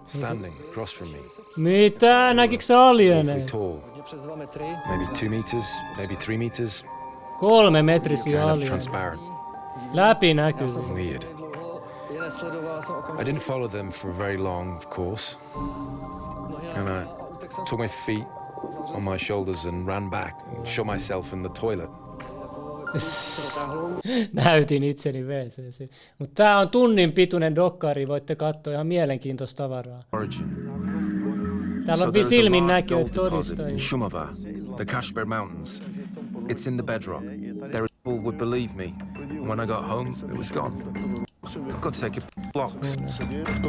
standing across from me. Mitä? Näkikö se alieneja? Tall. Maybe 2 meters, maybe 3 meters. 3 metrisiä alieneja. Transparent. Läpinäkyvä. Weird. I didn't follow them for very long, of course. And I took my feet on my shoulders and ran back and shut myself in the toilet. Näytin itseni WC:ssä. Mutta tää on tunnin pituinen dokkari, voitte katsoa ihan mielenkiintoista tavaraa. Täällä on silminnäkijöitä todistajia. In Shumava, the Kashmir Mountains. It's in the bedrock. There people would believe me. When I got home, it was gone. I've got to take blocks. I've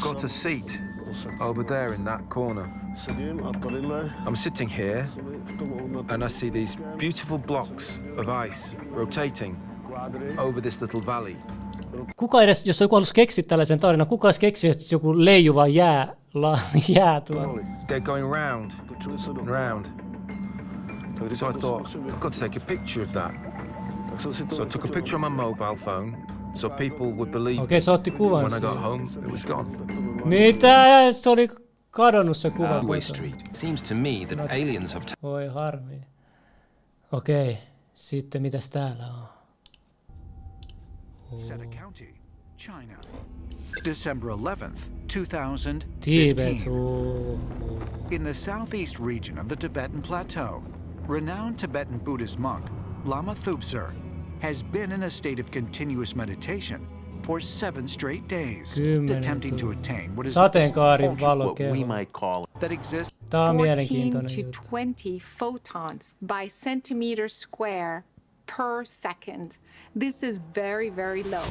got a seat over there in that corner. I'm sitting here and I see these beautiful blocks of ice rotating over this little valley. Kuka edes, jos joku haluaisi keksiä tällaisen tarinan, kuka olisi keksiä, että joku leijuva jää tuolla? They're going round and round. So I thought, I've got to take a picture of that. So I took a picture on my mobile phone, so people would believe Okei, se otti kuvan when I got home, it was gone. Mitä? Se oli kadonnut se kuva. Highway Street. Seems to me that aliens have... Oi harmi. Okei, sitten mitäs täällä on? Seta County, China. December 11th, 2015. Tibet. In the southeast region of the Tibetan Plateau, renowned Tibetan Buddhist monk Lama Thubser has been in a state of continuous meditation for 7 straight days, attempting to attain what is what we might call that exists 14 to 20 photons by centimeter square per second. This is very, very low.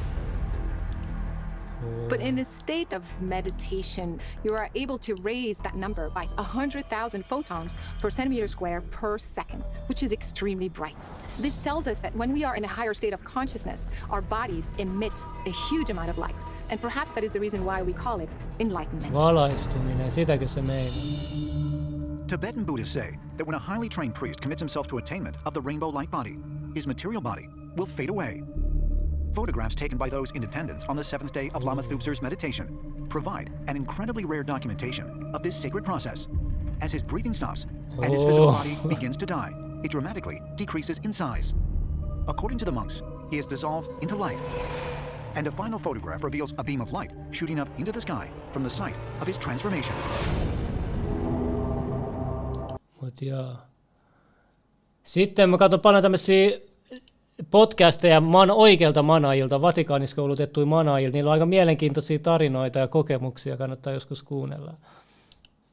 But in a state of meditation, you are able to raise that number by 100,000 photons per centimeter square per second, which is extremely bright. This tells us that when we are in a higher state of consciousness, our bodies emit a huge amount of light. And perhaps that is the reason why we call it enlightenment. Valaistuminen, sitäkö se meinaa? Tibetan Buddhists say that when a highly trained priest commits himself to attainment of the rainbow light body, his material body will fade away. Photographs taken by those in attendance on the 7th day of Lama Thubser's meditation provide an incredibly rare documentation of this sacred process. As his breathing stops and his physical body begins to die, it dramatically decreases in size. According to the monks, he is dissolved into light. And a final photograph reveals a beam of light shooting up into the sky from the site of his transformation. Sitten mä katson paljon tämmöisiä podcasteja oikeilta manaajilta, Vatikaanissa koulutettuja manaajilta. Niillä on aika mielenkiintoisia tarinoita ja kokemuksia, kannattaa joskus kuunnella.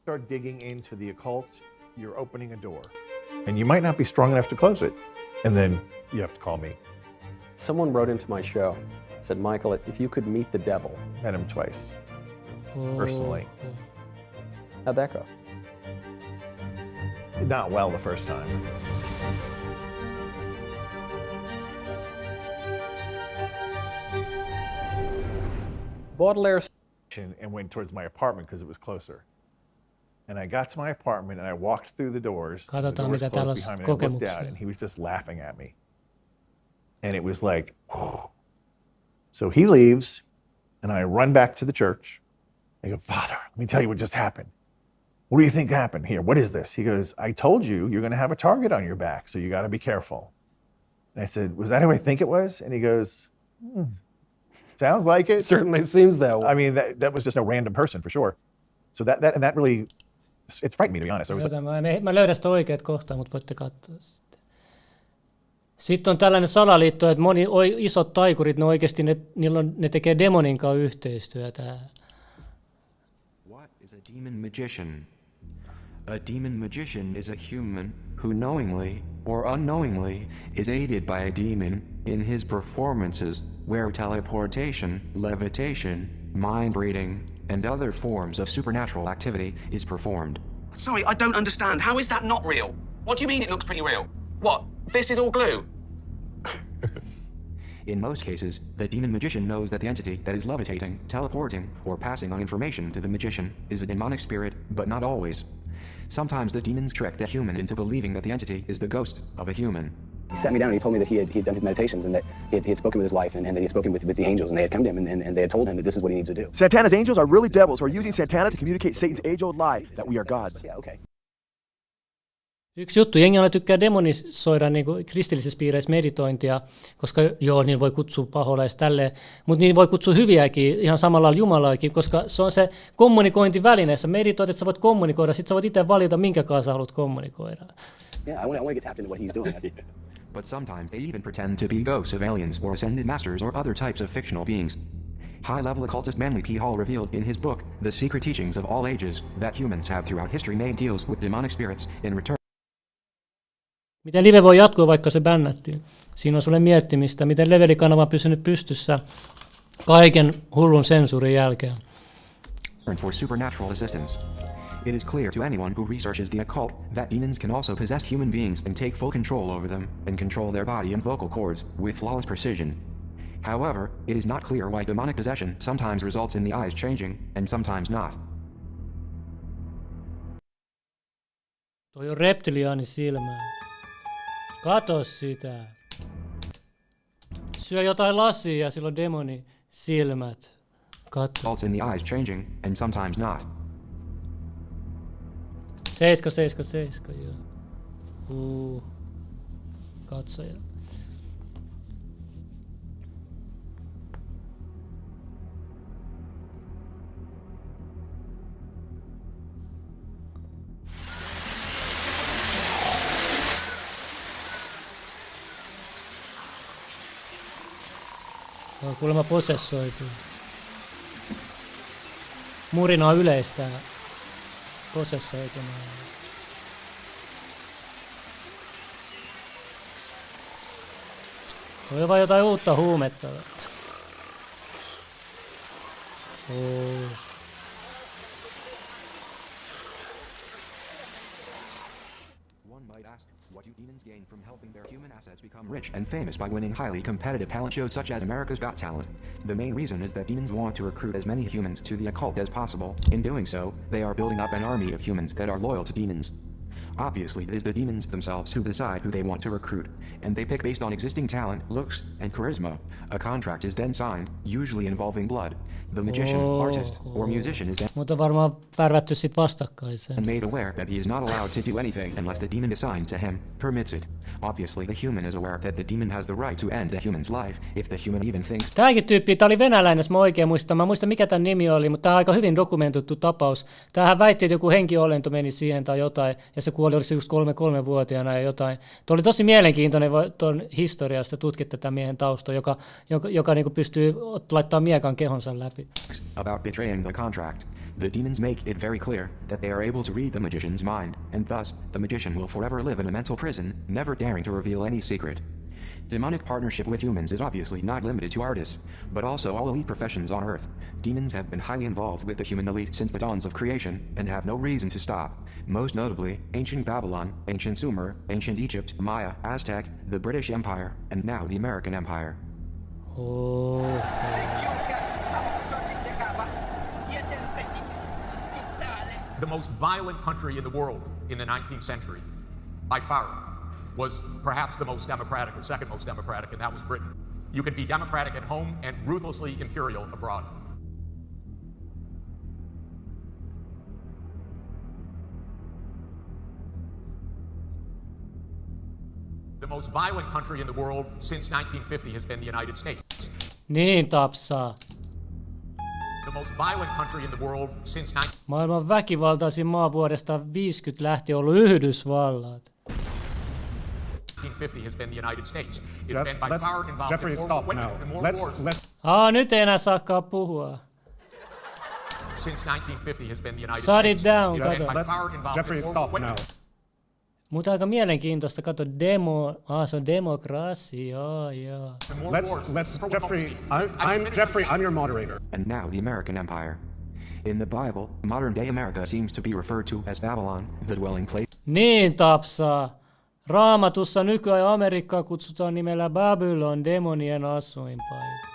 Start digging into the occult, you're opening a door. And you might not be strong enough to close it. And then you have to call me. Someone wrote into my show, said, Michael, if you could meet the devil. Met him twice, personally. How'd that go? Not well the first time. Baudelaire and went towards my apartment because it was closer. And I got to my apartment and I walked through the doors. The doors closed behind me and I looked out and he was just laughing at me. And it was like, whew. So he leaves and I run back to the church. I go, Father, let me tell you what just happened. What do you think happened here? What is this? He goes, I told you you're going to have a target on your back, so you got to be careful. And I said, was that who I think it was? And he goes, sounds like it. Certainly seems that way. I mean, that was just a random person for sure. So that really, it frightened me, to be honest. Mä löydän sitä oikeat kohtaa, mutta voitte katsoa sitten. Sitten on tällainen salaliitto, että moni isot taikurit, ne oikeasti ne tekee demonin kanssa yhteistyötä. What is a demon magician? A demon magician is a human who knowingly or unknowingly is aided by a demon in his performances where teleportation, levitation, mind reading, and other forms of supernatural activity is performed. Sorry, I don't understand. How is that not real? What do you mean it looks pretty real? What? This is all glue? In most cases, the demon magician knows that the entity that is levitating, teleporting, or passing on information to the magician is a demonic spirit, but not always. Sometimes the demons trick the human into believing that the entity is the ghost of a human. He sat me down and he told me that he had done his meditations and that he had spoken with his wife and that he had spoken with the angels and they had come to him and they had told him that this is what he needs to do. Santana's angels are really devils who are using Santana to communicate Satan's age-old lie that we are gods. Yeah, okay. Yksi juttu, jengi aina tykkää demonisoida niin kuin kristillisissä piireissä meditointia, koska joo, niin voi kutsua paholaista tälleen, mutta niin voi kutsua hyviäkin, ihan samalla lailla Jumalaakin, koska se on se kommunikointiväline. Sä meditoit, että sä voit kommunikoida, sit sä voit itse valita, minkä kanssa sä haluat kommunikoida. Yeah, I want to get tapped into what he's doing. But sometimes they even pretend to be ghosts of aliens or ascended masters or other types of fictional beings. High-level occultist Manly P. Hall revealed in his book, The Secret Teachings of All Ages, that humans have throughout history made deals with demonic spirits in return. Miten live voi jatkua, vaikka se bännättiin? Siinä on sulle miettimistä, miten Leveli-kanava on pysynyt pystyssä kaiken hullun sensuurin jälkeen. For supernatural assistance. It is clear to anyone who researches the occult that demons can also possess human beings and take full control over them and control their body and vocal cords with flawless precision. However, it is not clear why demonic possession sometimes results in the eyes changing and sometimes not. Toi on reptiliaani silmää. Kato sitä. Syö jotain lasia ja sillä on demoni silmät. Kato. Results in the eyes changing and sometimes not. 7, joo. Katsoja. On kuulemma posessoitu. Murina on yleistä. Posessoituna. Toi on vaan jotain uutta huumetta. What do demons gain from helping their human assets become rich and famous by winning highly competitive talent shows such as America's Got Talent? The main reason is that demons want to recruit as many humans to the occult as possible. In doing so, they are building up an army of humans that are loyal to demons. Obviously, it is the demons themselves who decide who they want to recruit, and they pick based on existing talent, looks, and charisma. A contract is then signed, usually involving blood. The magician, artist, or musician is then Mutta varmaan värvätty sit vastakkaiseen. made aware that he is not allowed to do anything unless the demon assigned to him permits it. Obviously, the human is aware that the demon has the right to end the human's life if the human even thinks. Tämäkin tyyppi, tää oli venäläinen, jos mä oikein muistan. Mä muistan mikä tämän nimi oli, mutta tää on aika hyvin dokumentoitu tapaus. Tämähän väitti, että joku henkiolento meni siihen tai jotain, ja se kuoli olisi just 3-vuotiaana ja jotain. Tuo oli tosi mielenkiintoinen tuon historiasta tutkia tätä miehen taustoa, joka niinku pystyy laittamaan miekan kehonsa läpi. About betraying the contract. The demons make it very clear that they are able to read the magician's mind, and thus, the magician will forever live in a mental prison, never daring to reveal any secret. Demonic partnership with humans is obviously not limited to artists, but also all elite professions on Earth. Demons have been highly involved with the human elite since the dawns of creation, and have no reason to stop. Most notably, ancient Babylon, ancient Sumer, ancient Egypt, Maya, Aztec, the British Empire, and now the American Empire. The most violent country in the world in the 19th century, by far, was perhaps the most democratic or second most democratic, and that was Britain. You could be democratic at home and ruthlessly imperial abroad. The most violent country in the world since 1950 has been the United States. Niin tapsaa. The most violent country in the world since Maailman väkivaltaisin maa vuodesta 50 lähtien ollut Yhdysvallat. 1950 has been the United States. It's been by far involved Jeffrey, in stop more now. women and more wars. Nyt ei enää saakaan puhua. Since 1950 has been the United Shut it States. down, It's been kato. by far involved Jeffrey, in more stop women. now. Mutta aika mielenkiintoista, kato se on demokrasia, joo. Let's Jeffrey, I'm Jeffrey, I'm your moderator. And now the American Empire. In the Bible, modern-day America seems to be referred to as Babylon, the dwelling place. Niin tapsaa. Raamatussa nykyajan Amerikkaa kutsutaan nimellä Babylon, demonien asuinpaikka.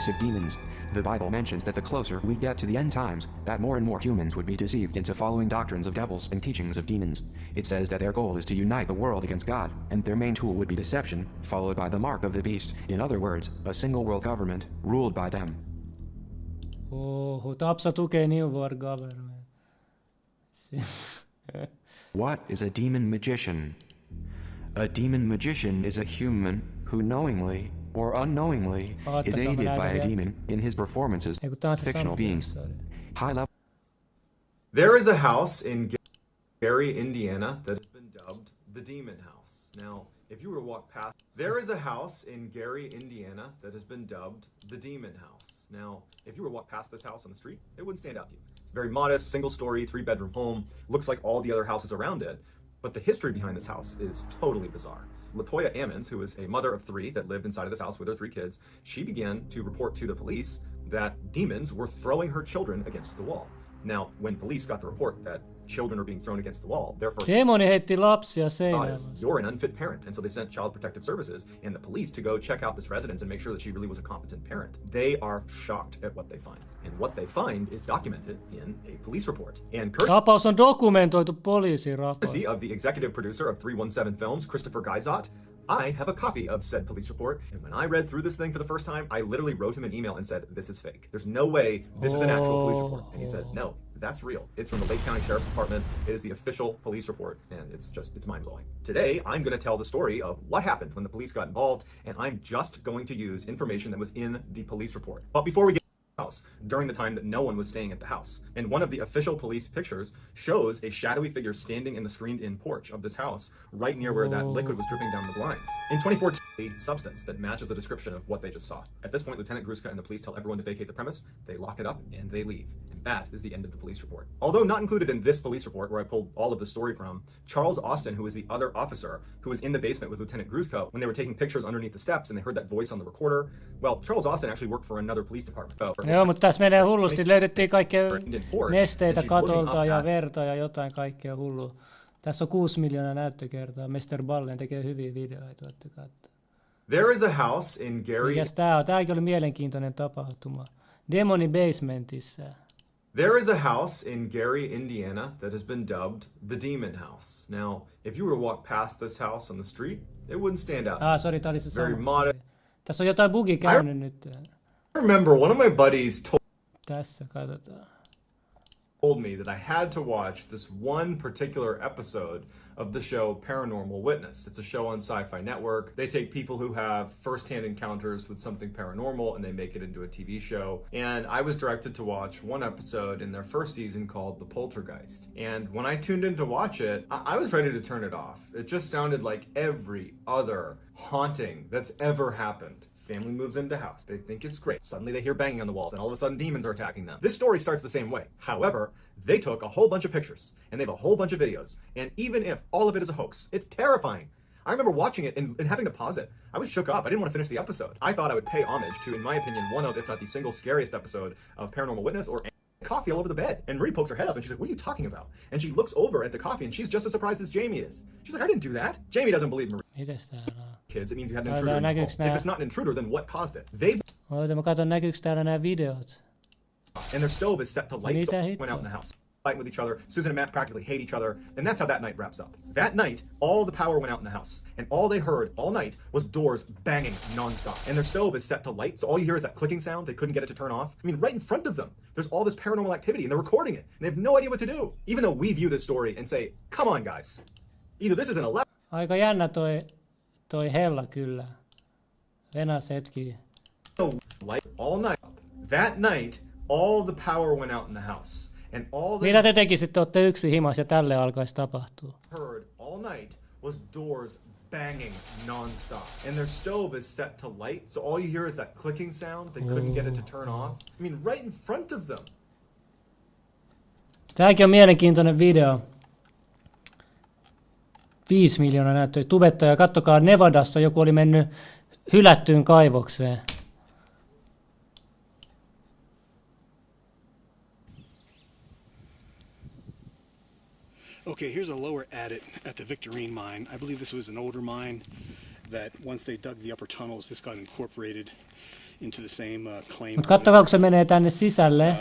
Of demons. The Bible mentions that the closer we get to the end times, that more and more humans would be deceived into following doctrines of devils and teachings of demons. It says that their goal is to unite the world against God, and their main tool would be deception, followed by the mark of the beast. In other words, a single world government ruled by them. Tapsa tukee New World Government. What is a demon magician? A demon magician is a human who knowingly or unknowingly is aided by a demon in his performances of fictional beings. High level. There is a house in Gary, Indiana that has been dubbed the Demon House. Now, if you were to walk past, there is a house in Gary, Indiana that has been dubbed the Demon House. Now, if you were to walk past this house on the street, it wouldn't stand out to you. It's a very modest, single-story, 3-bedroom home. Looks like all the other houses around it. But the history behind this house is totally bizarre. LaToya Ammons, who is a mother of 3 that lived inside of this house with her 3 kids, she began to report to the police that demons were throwing her children against the wall. Now, when police got the report that children are being thrown against the wall, their first Demoni heitti lapsia thought seinään. is, you're an unfit parent. And so they sent Child Protective Services and the police to go check out this residence and make sure that she really was a competent parent. They are shocked at what they find. And what they find is documented in a police report. And Tapaus on dokumentoitu poliisiraportti. courtesy of the executive producer of 317 Films, Christopher Geizot, I have a copy of said police report, and when I read through this thing for the first time, I literally wrote him an email and said, this is fake. There's no way this is an actual police report. And he said, no, that's real. It's from the Lake County Sheriff's Department. It is the official police report, and it's mind-blowing. Today, I'm going to tell the story of what happened when the police got involved, and I'm just going to use information that was in the police report. But before we get house during the time that no one was staying at the house. And one of the official police pictures shows a shadowy figure standing in the screened-in porch of this house right near where that liquid was dripping down the blinds. In 2014, a substance that matches the description of what they just saw. At this point, Lieutenant Gruska and the police tell everyone to vacate the premise, they lock it up, and they leave. And that is the end of the police report. Although not included in this police report, where I pulled all of the story from, Charles Austin, who was the other officer who was in the basement with Lieutenant Gruska when they were taking pictures underneath the steps and they heard that voice on the recorder, well, Charles Austin actually worked for another police department. Joo, mutta tässä menee hullusti. Löydettiin kaikkea nesteitä katolta ja verta ja jotain kaikkea hullua. Tässä on 6 miljoonaa näyttökertaa. Mr. Ballen tekee hyviä videoita. There is a house in Gary. Mikäs tää on? Tääkin oli mielenkiintoinen tapahtuma. Demoni Basementissa. There is a house in Gary, Indiana that has been dubbed the Demon House. Now, if you were to walk past this house on the street, it wouldn't stand out. Sorry, tää oli se very sama. modest. Tässä on jotain bugi käynyt nyt. I remember one of my buddies Tässä katsotaan. told me that I had to watch this one particular episode of the show Paranormal Witness. It's a show on Sci-Fi Network. They take people who have first-hand encounters with something paranormal and they make it into a TV show. And I was directed to watch one episode in their first season called The Poltergeist. And when I tuned in to watch it, I was ready to turn it off. It just sounded like every other haunting that's ever happened. Family moves into house. They think it's great. Suddenly they hear banging on the walls and all of a sudden demons are attacking them. This story starts the same way. However, they took a whole bunch of pictures and they have a whole bunch of videos. And even if all of it is a hoax, it's terrifying. I remember watching it and having to pause it. I was shook up. I didn't want to finish the episode. I thought I would pay homage to, in my opinion, one of, if not the single scariest episode of Paranormal Witness, or coffee all over the bed. And Marie pokes her head up and she's like, what are you talking about? And she looks over at the coffee and she's just as surprised as Jamie is. She's like, I didn't do that. Jamie doesn't believe Marie. Kids, it means you had an intruder in the home. If it's not an intruder, then what caused it? They Mä katson näkyykö täällä nämä videot. and their stove is set to light, so they went out in the house, fighting with each other. Susan and Matt practically hate each other, and that's how that night wraps up. That night, all the power went out in the house, and all they heard all night was doors banging nonstop. And their stove is set to light, so all you hear is that clicking sound. They couldn't get it to turn off. I mean, right in front of them, there's all this paranormal activity, and they're recording it, and they have no idea what to do. Even though we view this story and say, come on, guys, either this isn't a level. Aika jännä toi hella kyllä. Venäs hetki. Light all night. That night, all the power went out in the house, and all the Mitä te tekisitte, olette yksin himas ja tälle alkaisi tapahtua? heard all night was doors banging nonstop, and their stove is set to light, so all you hear is that clicking sound. They couldn't get it to turn off. I mean, right in front of them. Tääkin on mielenkiintoinen video. 5 miljoonaa näyttöä. Tubettaja, kattokaa Nevadassa joku oli mennyt hylättyyn kaivokseen. Okay, here's a lower adit at the Victorine mine. I believe this was an older mine that once they dug the upper tunnels, this got incorporated into the same claim. Mutta kattokaa, kun se menee tänne sisälle.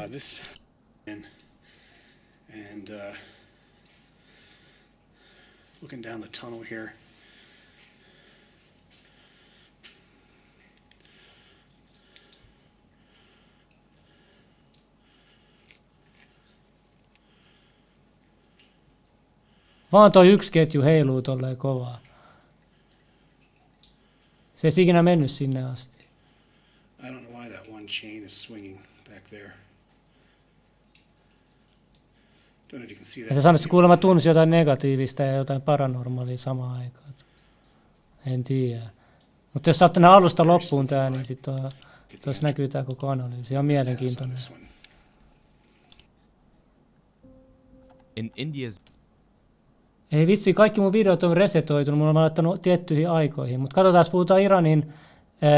Looking down the tunnel here. Vaan toi yksi ketju heiluu tolleen kovaa. Se ei ikinä mennyt sinne asti. I don't know why that one chain is swinging back there. Don't know if you can see that. Ja se sanoi, että kuulemma tunsi jotain negatiivista ja jotain paranormaalia samaan aikaan. En tiedä. Mutta jos sä oot tänne alusta loppuun tää, niin sit tuossa näkyy tää koko analyysi. On mielenkiintoinen. In India's Ei vitsi, kaikki mun videot on resetoitunut, mulla on laittanut tiettyihin aikoihin. Mutta katsotaan, puhutaan Iranin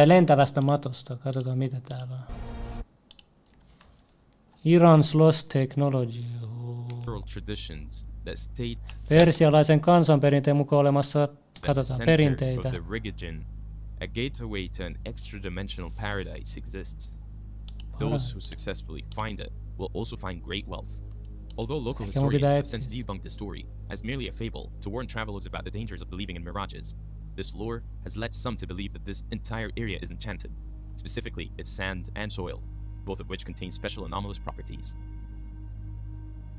lentävästä matosta. Katsotaan mitä täällä on. Iran's lost technology. Traditions that state Persialaisen kansanperinteen mukaan olemassa, katsotaan perinteitä. A gateway to an extra-dimensional paradise exists. Those who successfully find it will also find great wealth. Although local historians have since debunked the story as merely a fable to warn travelers about the dangers of believing in mirages, this lore has led some to believe that this entire area is enchanted, specifically its sand and soil, both of which contain special anomalous properties.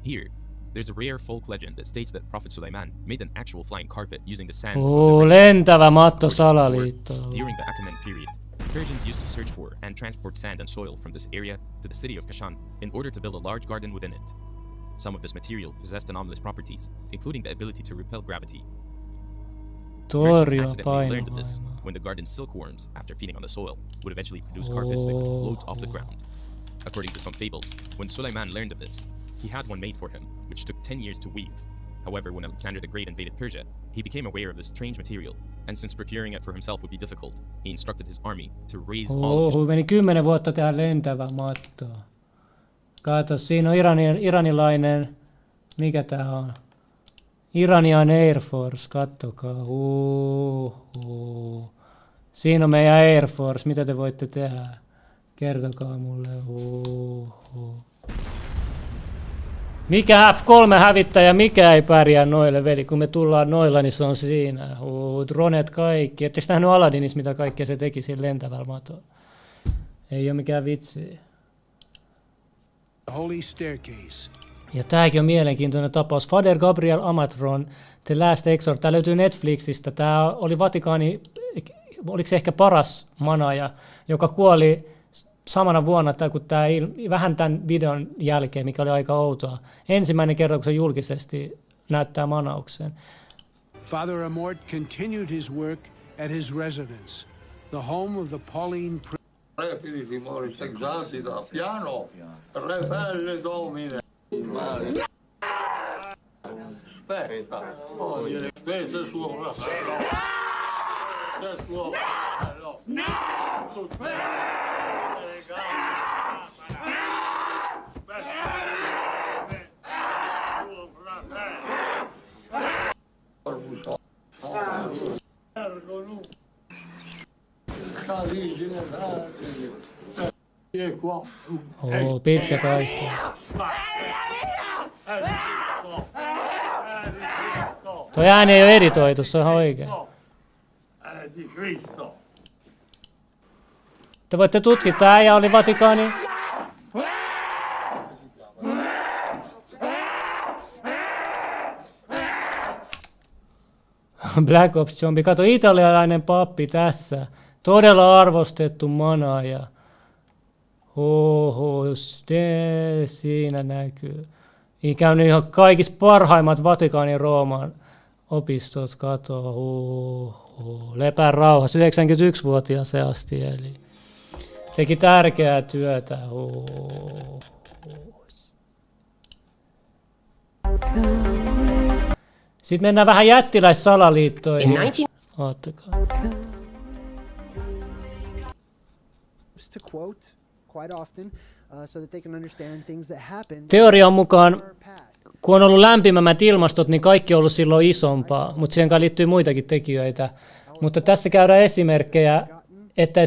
Here, there's a rare folk legend that states that Prophet Sulaiman made an actual flying carpet using the sand. Lentävä matto salaliitto. During the Achaemenid period, Persians used to search for and transport sand and soil from this area to the city of Kashan in order to build a large garden within it. Some of this material possessed anomalous properties, including the ability to repel gravity. Merchants accidentally learned of this when the garden's silkworms, after feeding on the soil, would eventually produce carpets that could float off the ground. According to some fables, when Sulaiman learned of this, he had one made for him, which took 10 years to weave. However, when Alexander the Great invaded Persia, he became aware of this strange material, and since procuring it for himself would be difficult, he instructed his army to raise all of his... Meni 10 vuotta tehdä lentävä matto. Kato, siinä on iranilainen, mikä tää on? Iranian Air Force, kattokaa. Siinä on meidän Air Force, mitä te voitte tehdä? Kertokaa mulle. Mikä F3-hävittäjä, mikä ei pärjää noille, veli? Kun me tullaan noilla, niin se on siinä. Dronet kaikki. Ettekö nähnyt Aladdinissa, mitä kaikkea se teki siinä lentävällä matolla? Ei ole mikään vitsi. Holy staircase. Ja tääkin on mielenkiintoinen tapaus. Father Gabriel Amatron, The Last Exorcism. Tää löytyy Netflixistä. Tää oli Vatikaani, oliko se ehkä paras manaaja, joka kuoli samana vuonna, kun vähän tämän videon jälkeen, mikä oli aika outoa. Ensimmäinen kerta, kun se julkisesti näyttää manauksen. Father Amort continued his work at his residence, the home of the Pauline Pitkä taistelu. Toi ääni ei ole editoitu, se on ihan oikein. Te voitte tutkia, tää äijä oli Vatikaani. Black Ops Zombie. Kato, italialainen pappi tässä. Todella arvostettu manaaja. Siinä näkyy. Käynyt ihan kaikista parhaimmat Vatikaanin Rooman opistot. Kato. Lepää rauhassa. 91-vuotias se asti. Eli teki tärkeää työtä. Sitten mennään vähän jättiläissalaliittoihin. Oottakaa. Teorian mukaan, kun on ollut lämpimämmät ilmastot, niin kaikki on ollut silloin isompaa, mutta siihen liittyy muitakin tekijöitä. Mutta tässä käydään esimerkkejä, että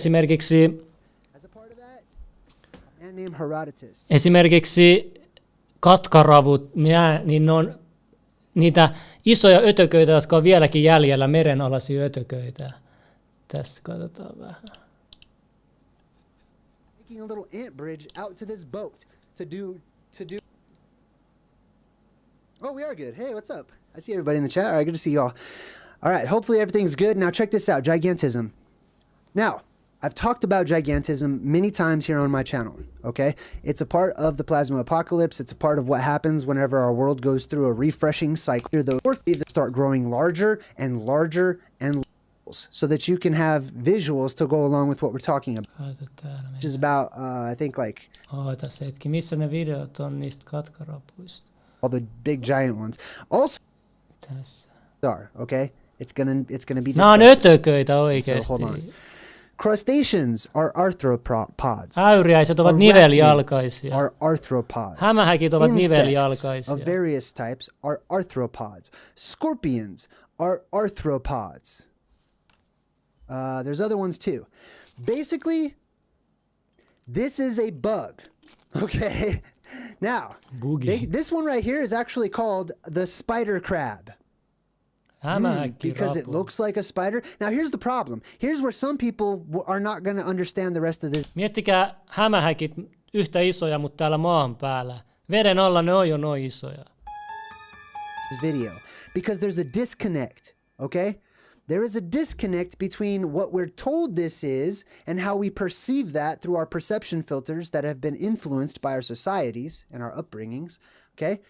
esimerkiksi katkaravut, niin on niitä isoja ötököitä, jotka on vieläkin jäljellä, merenalaisia ötököitä. Tässä katsotaan vähän. A little ant bridge out to this boat to do. Oh, we are good. Hey, what's up? I see everybody in the chat. All right, good to see y'all. All right, hopefully everything's good. Now check this out, gigantism. Now, I've talked about gigantism many times here on my channel, okay? It's a part of the plasma apocalypse. It's a part of what happens whenever our world goes through a refreshing cycle. The fourth wave start growing larger and larger and larger, so that you can have visuals to go along with what we're talking about. Which is about, I think like... Ootas hetki, missä ne videot on niistä katkarapuista? All the big giant ones. Also, tässä. Okay? It's gonna be Nää on ötököitä oikeesti. So, hold on. Crustaceans are arthropods. Äyriäiset ovat Arachnids nivelijalkaisia. are arthropods. Hämähäkit ovat Insects nivelijalkaisia. of various types are arthropods. Scorpions are arthropods. There's other ones too. Basically, this is a bug. Okay. Now, this one right here is actually called the spider crab. Because it looks like a spider. Now, here's the problem. Here's where some people are not going to understand the rest of this. Miettikää hämähäkit yhtä isoja, mutta täällä maan päällä. Veden alla ne on jo noin isoja. Video. Because there's a disconnect, okay? There is a disconnect between what we're told this is and how we perceive that through our perception filters that have been influenced by our societies and our upbringings, okay?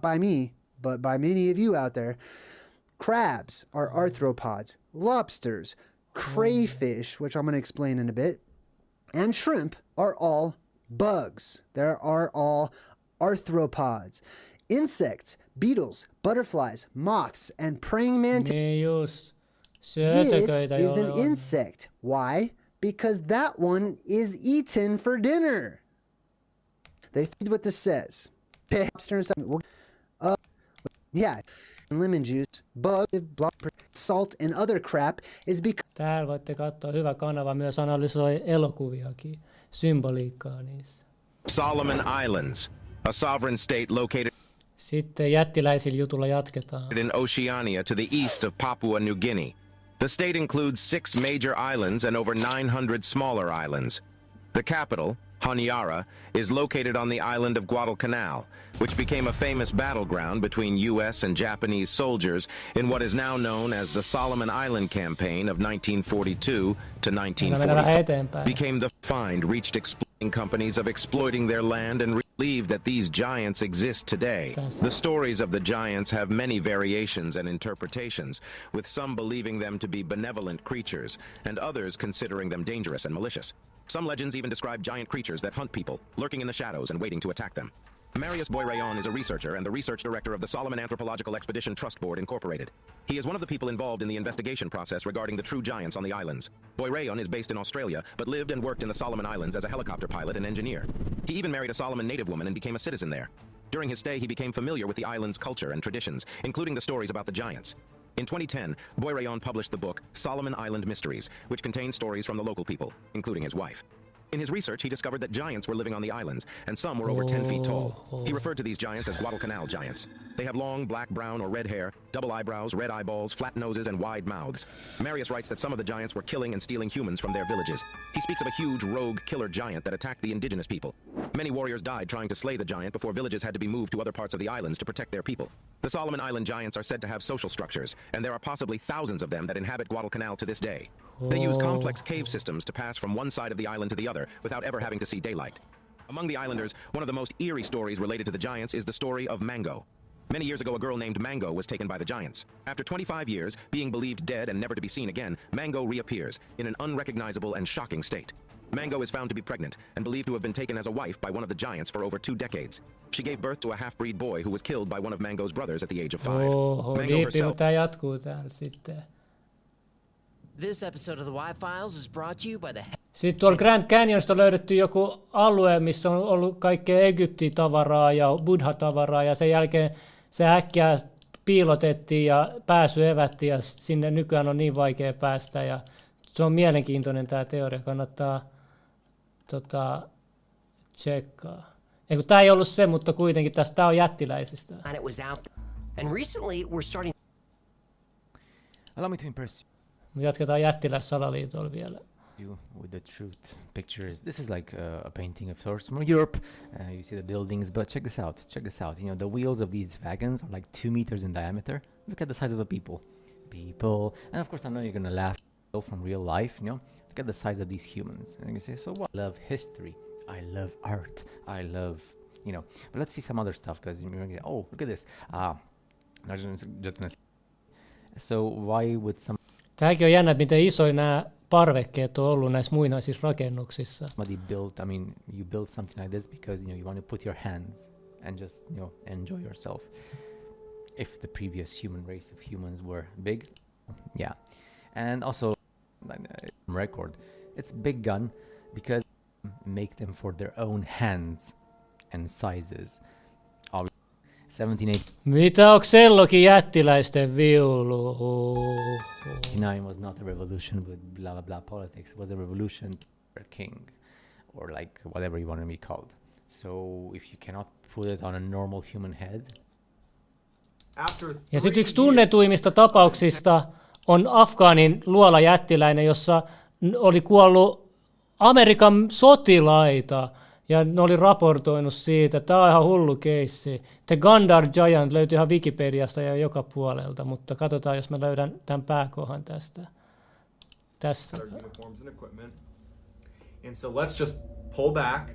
By me, but by many of you out there. Crabs are arthropods. Lobsters, crayfish, which I'm going to explain in a bit, and shrimp are all bugs. There are all arthropods. Insects, beetles, butterflies, moths, and praying mantises. This is an insect. Why? Because that one is eaten for dinner. They feed what this says. Yeah. Lemon juice, bug, salt, and other crap is because... Täällä voitte katsoa, hyvä kanava myös analysoi elokuviakin, symboliikkaa niissä. Solomon Islands, a sovereign state located... Sitten jättiläisillä jutulla jatketaan. ...in Oceania to the east of Papua New Guinea. The state includes 6 major islands and over 900 smaller islands. The capital, Honiara, is located on the island of Guadalcanal, which became a famous battleground between U.S. and Japanese soldiers in what is now known as the Solomon Island Campaign of 1942 to 1945. Became the find reached exploiting companies of exploiting their land and believe that these giants exist today. The stories of the giants have many variations and interpretations, with some believing them to be benevolent creatures and others considering them dangerous and malicious. Some legends even describe giant creatures that hunt people, lurking in the shadows and waiting to attack them. Marius Boy-Rayon is a researcher and the research director of the Solomon Anthropological Expedition Trust Board, Incorporated. He is one of the people involved in the investigation process regarding the true giants on the islands. Boy-Rayon is based in Australia, but lived and worked in the Solomon Islands as a helicopter pilot and engineer. He even married a Solomon native woman and became a citizen there. During his stay, he became familiar with the island's culture and traditions, including the stories about the giants. In 2010, Boy-Rayon published the book Solomon Island Mysteries, which contains stories from the local people, including his wife. In his research, he discovered that giants were living on the islands, and some were over 10 feet tall. He referred to these giants as Guadalcanal giants. They have long, black, brown, or red hair, double eyebrows, red eyeballs, flat noses, and wide mouths. Marius writes that some of the giants were killing and stealing humans from their villages. He speaks of a huge, rogue killer giant that attacked the indigenous people. Many warriors died trying to slay the giant before villages had to be moved to other parts of the islands to protect their people. The Solomon Island giants are said to have social structures, and there are possibly thousands of them that inhabit Guadalcanal to this day. They use complex cave systems to pass from one side of the island to the other without ever having to see daylight. Among the islanders, one of the most eerie stories related to the giants is the story of Mango. Many years ago, a girl named Mango was taken by the giants. After 25 years, being believed dead and never to be seen again, Mango reappears in an unrecognizable and shocking state. Mango is found to be pregnant and believed to have been taken as a wife by one of the giants for over 2 decades. She gave birth to a half-breed boy who was killed by one of Mango's brothers at the age of 5. Mango herself... This episode of the Y-Files is brought to you by the... Sitten tuolla Grand Canyonista on löydetty joku alue, missä on ollut kaikkea Egypti-tavaraa ja Buddha-tavaraa, ja sen jälkeen se äkkiä piilotettiin ja pääsy evättiin, ja sinne nykyään on niin vaikea päästä, ja se on mielenkiintoinen tämä teoria, kannattaa tsekkaa. Tämä ei ollut se, mutta kuitenkin tämä on jättiläisistä. And recently we're starting... Allow me to impress you. Jatketaan jättiläissalaliitolla vielä. You with the truth pictures. This is like a painting of sorts from Europe. You see the buildings, but check this out. Check this out. You know, the wheels of these wagons are like 2 meters in diameter. Look at the size of the people. And of course, I know you're gonna laugh from real life. You know, look at the size of these humans. And you say, so what? I love history. I love art. I love, you know. But let's see some other stuff, because you're gonna get, oh, look at this. So why would some... Tämäkin on jännä, miten isoja nämä parvekkeet on ollut näissä muinaisissa rakennuksissa. Somebody built, I mean, you built something like this because, you know, you want to put your hands and just, you know, enjoy yourself. If the previous human race of humans were big, yeah. And also, record, It's big gun because make them for their own hands and sizes. 1789 Mitä onko Sellokin jättiläisten viulu? 1989 was not a revolution with blah blah blah politics. It was a revolution for a king, or like whatever you want to be called. So if you cannot put it on a normal human head. Ja sitten yksi tunnetuimmista tapauksista on Afgaanin luolajättiläinen, jossa oli kuollut Amerikan sotilaita. Ja ne oli raportoinut siitä. Tämä on ihan hullu keissi. The Gandhar Giant löytyy ihan Wikipediasta ja joka puolelta, mutta katsotaan, jos mä löydän tämän pääkohan tästä. Tässä. And so let's just pull back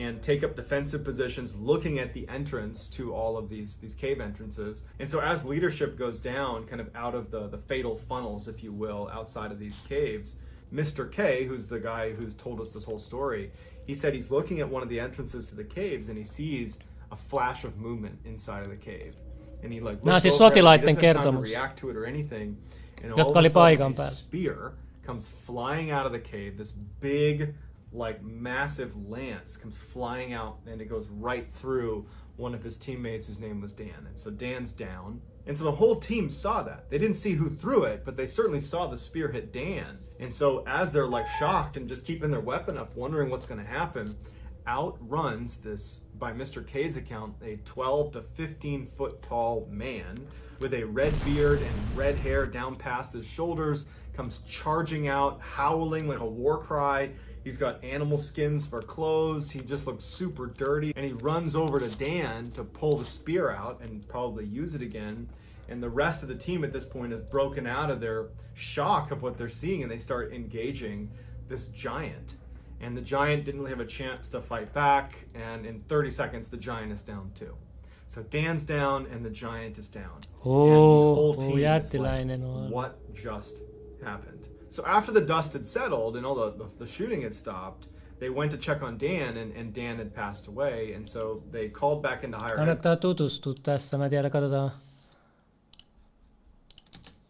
and take up defensive positions looking at the entrance to all of these cave entrances. And so as leadership goes down, kind of out of the fatal funnels, if you will, outside of these caves, Mr. K, who's the guy who's told us this whole story, he said he's looking at one of the entrances to the caves and he sees a flash of movement inside of the cave. And he like looks over it, he doesn't have time to react to it or anything. And all of a sudden this spear comes flying out of the cave, this big, like massive lance comes flying out and it goes right through one of his teammates whose name was Dan. And so Dan's down. And so the whole team saw that. They didn't see who threw it, but they certainly saw the spear hit Dan. And so as they're like shocked and just keeping their weapon up, wondering what's going to happen, out runs this, by Mr. K's account, a 12 to 15 foot tall man with a red beard and red hair down past his shoulders, comes charging out, howling like a war cry. He's got animal skins for clothes. He just looks super dirty. And he runs over to Dan to pull the spear out and probably use it again. And the rest of the team at this point is broken out of their shock of what they're seeing, and they start engaging this giant. And the giant didn't really have a chance to fight back, and in 30 seconds the giant is down too. So Dan's down and the giant is down. And the whole team is like, what just happened? So after the dust had settled and all the shooting had stopped, they went to check on Dan, and Dan had passed away, and so they called back into higher. Kannattaa tutustua tässä. Mä tiedän, katsotaan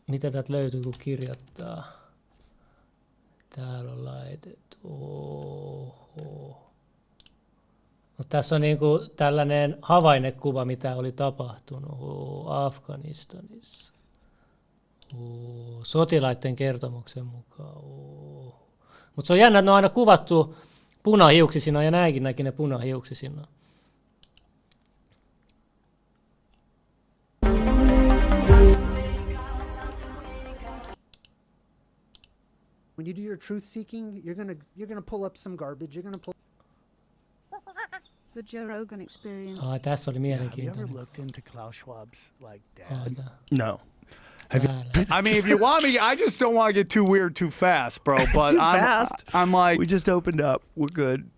mitä täältä löytyy, kun kirjoittaa. Täällä on laitettu. Oho. No, tässä on niinku tällainen havainnekuva, mitä oli tapahtunut Afganistanissa. Sotilaiden kertomuksen mukaan. Mutta se on jännä, että ne on aina kuvattu punahiuksisina, ja näinkin näki ne punahiuksisina. When you do your truth seeking, you're gonna pull up some garbage. You're gonna pull. The Joe Rogan Experience. Tässä oli mielenkiintoinen. Have you ever looked into Klaus Schwab's like dad? No. Have you, I mean, if you want me, I just don't want to get too weird too fast, bro. But I'm like, we just opened up. We're good.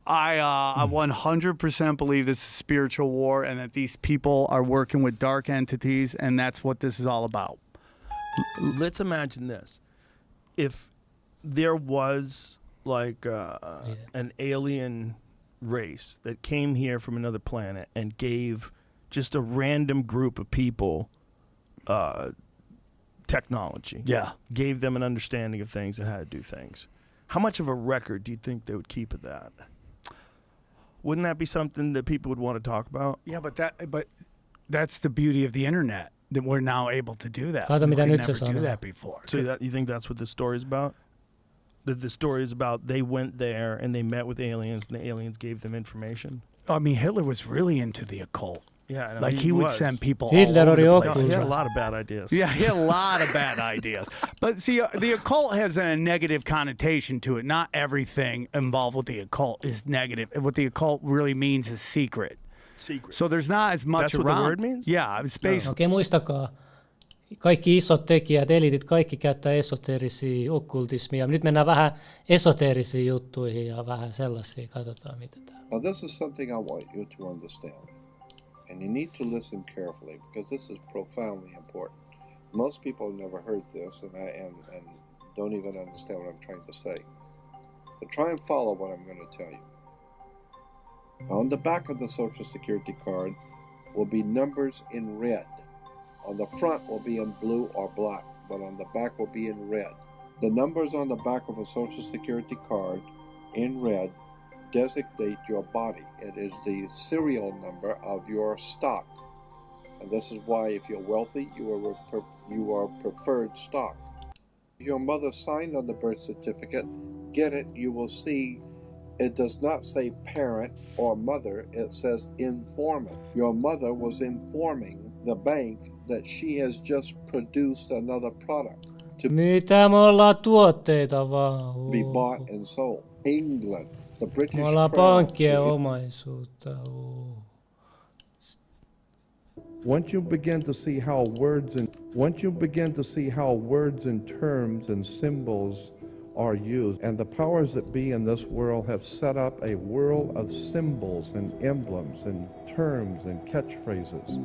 I 100% believe this is a spiritual war, and that these people are working with dark entities, and that's what this is all about. Let's imagine this. If there was like an alien race that came here from another planet and gave just a random group of people technology, gave them an understanding of things and how to do things, how much of a record do you think they would keep of that? Wouldn't that be something that people would want to talk about? Yeah, but that's the beauty of the internet, that we're now able to do that. Kato, mitä we nyt se never do sanoo. that before. So you think that's what this story is about? That the story is about they went there and they met with aliens and the aliens gave them information? I mean, Hitler was really into the occult. Yeah, like he would send people Hitler all over the oli place. He had a lot of bad ideas. Yeah, he had a lot of bad ideas. But see, the occult has a negative connotation to it. Not everything involved with the occult is negative. What the occult really means is secret. Secret. So there's not as much That's around. what the word means? Yeah, it's basically. Okei, muistakaa. Kaikki isot tekijät, elitit, kaikki käyttää esoteerisia, okkultismia. Nyt mennään vähän esoteerisiin juttuihin ja vähän sellaisia. Katsotaan, mitä täällä. Now this is something I want you to understand. And you need to listen carefully because this is profoundly important. Most people have never heard this and don't even understand what I'm trying to say. So try and follow what I'm going to tell you. On the back of the Social Security card will be numbers in red. On the front will be in blue or black, but on the back will be in red. The numbers on the back of a Social Security card in red designate your body. It is the serial number of your stock. And this is why if you're wealthy, you are preferred stock. Your mother signed on the birth certificate, get it, you will see it does not say parent or mother, it says informant. Your mother was informing the bank that she has just produced another product to Mitä me ollaan tuotteita vaan? be bought and sold. England, the British Me ollaan Crown. pankkien omaisuutta. Once you begin to see how words and terms and symbols are used, and the powers that be in this world have set up a world of symbols and emblems and terms and catchphrases.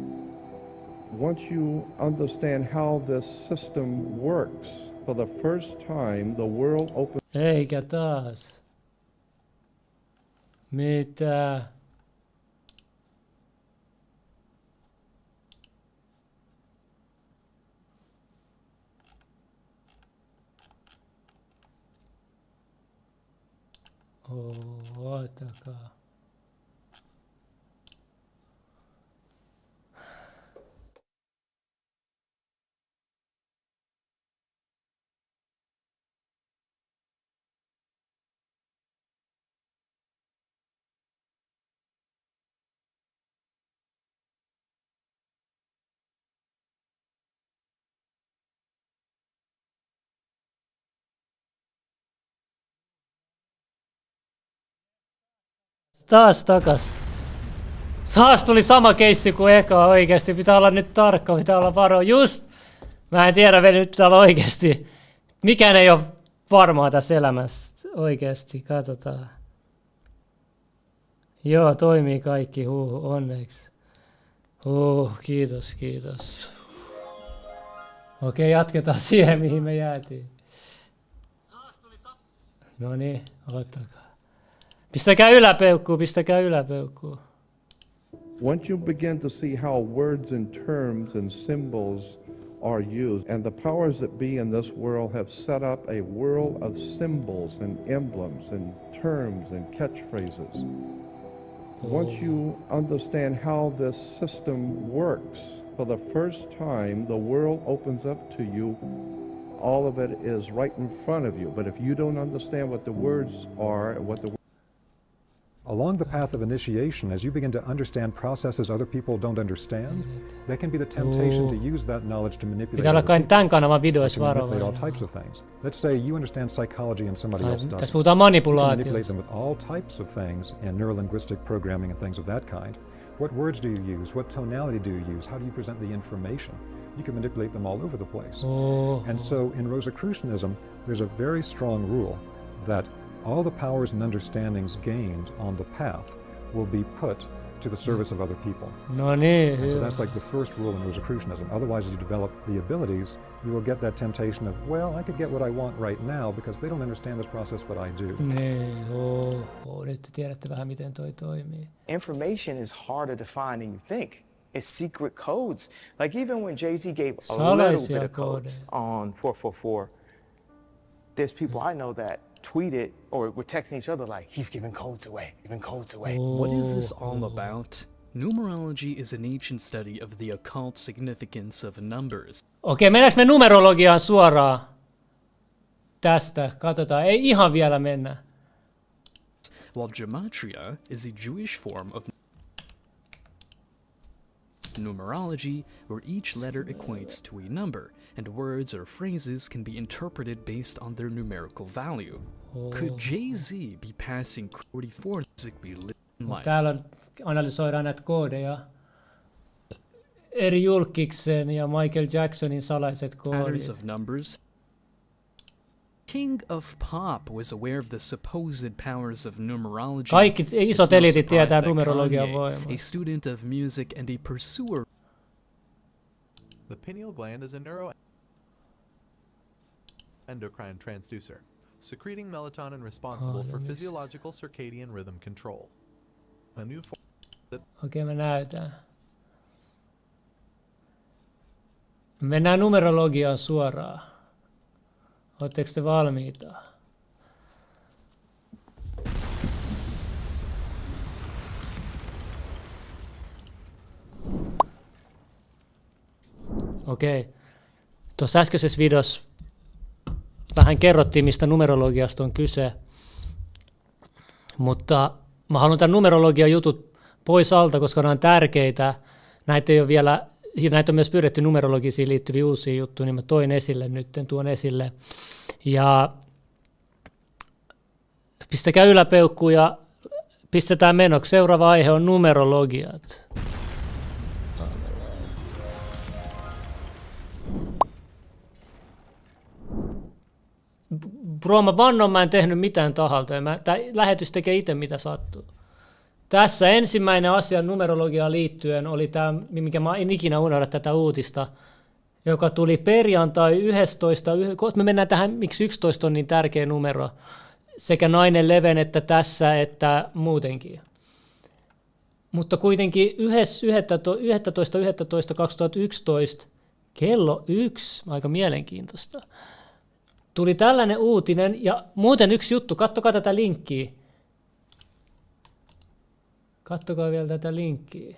Once you understand how this system works, for the first time the world opens. Eikä taas. Mitä? Otakaa. Taas takas. Taas tuli sama keissi kuin eka oikeesti. Pitää olla nyt tarkka, pitää olla varo. Just! Mä en tiedä vielä, nyt pitää olla oikeesti. Mikään ei ole varmaa tässä elämässä. Oikeesti, katsotaan. Joo, toimii kaikki. Onneksi. Kiitos, kiitos. Okei, jatketaan siihen, mihin me jäätiin. No niin, ottakaa. Pistäkää yläpeukkuu. Once you begin to see how words and terms and symbols are used, and the powers that be in this world have set up a world of symbols and emblems and terms and catchphrases. Once you understand how this system works, for the first time the world opens up to you. All of it is right in front of you, but if you don't understand what the words are, along the path of initiation, as you begin to understand processes other people don't understand, there can be the temptation to use that knowledge to manipulate other people, all types of things. Let's say you understand psychology and somebody else doesn't. Tässä puhutaan manipulaatiosta. You can manipulate them with all types of things in neurolinguistic programming and things of that kind. What words do you use? What tonality do you use? How do you present the information? You can manipulate them all over the place. And so in Rosicrucianism, there's a very strong rule that all the powers and understandings gained on the path will be put to the service of other people. No niin. So that's like the first rule in Rosicrucianism. Otherwise, as you develop the abilities, you will get that temptation of, well, I could get what I want right now because they don't understand this process, but I do. Niin, nyt tiedätte vähän miten toi toimii. Information is harder to find than you think. It's secret codes. Like even when Jay-Z gave a little bit of codes on 444, there's people I know that tweeted or were texting each other like, he's giving codes away. What is this all about? Numerology is an ancient study of the occult significance of numbers. Okei, mennäänkö me numerologiaan suoraan? Tästä, katsotaan. Ei ihan vielä mennä. While gematria is a Jewish form of numerology, where each letter equates to a number, and words or phrases can be interpreted based on their numerical value. Could Jay-Z be passing 44 musically lit life? Täällä analysoidaan näitä koodeja. Eri Julkiksen ja Michael Jacksonin salaiset koodit. Patterns of numbers. King of Pop was aware of the supposed powers of numerology. Kaikki isot eliitit tietää numerologian voimaa. A student of music and a pursuer. The pineal gland is a neuroendocrine transducer, secreting melatonin responsible for physiological circadian rhythm control. A new form that... Okei, mä näytän. Mennään numerologiaan suoraan. Oletteko te valmiita? Okei. Tuossa äskeisessä videossa vähän kerrottiin, mistä numerologiasta on kyse. Mutta mä haluan tämän numerologian jutut pois alta, koska ne on tärkeitä. Näitä ei ole vielä, näitä on myös pyydetty numerologisiin liittyviä uusia juttuja, niin mä tuon esille. Ja pistäkää yläpeukku ja pistetään menoksi. Seuraava aihe on numerologiat. Bro, mä vannon, mä en tehnyt mitään tahalta. Tämä lähetys tekee itse mitä sattuu. Tässä ensimmäinen asia numerologiaan liittyen oli tämä, mikä mä en ikinä unohda tätä uutista, joka tuli perjantai 11. Me mennään tähän, miksi 11 on niin tärkeä numero. Sekä 9/11 että tässä, että muutenkin. Mutta kuitenkin 11.11.2011 kello 1, aika mielenkiintoista, tuli tällainen uutinen, ja muuten yksi juttu, kattokaa tätä linkkiä. Kattokaa vielä tätä linkkiä.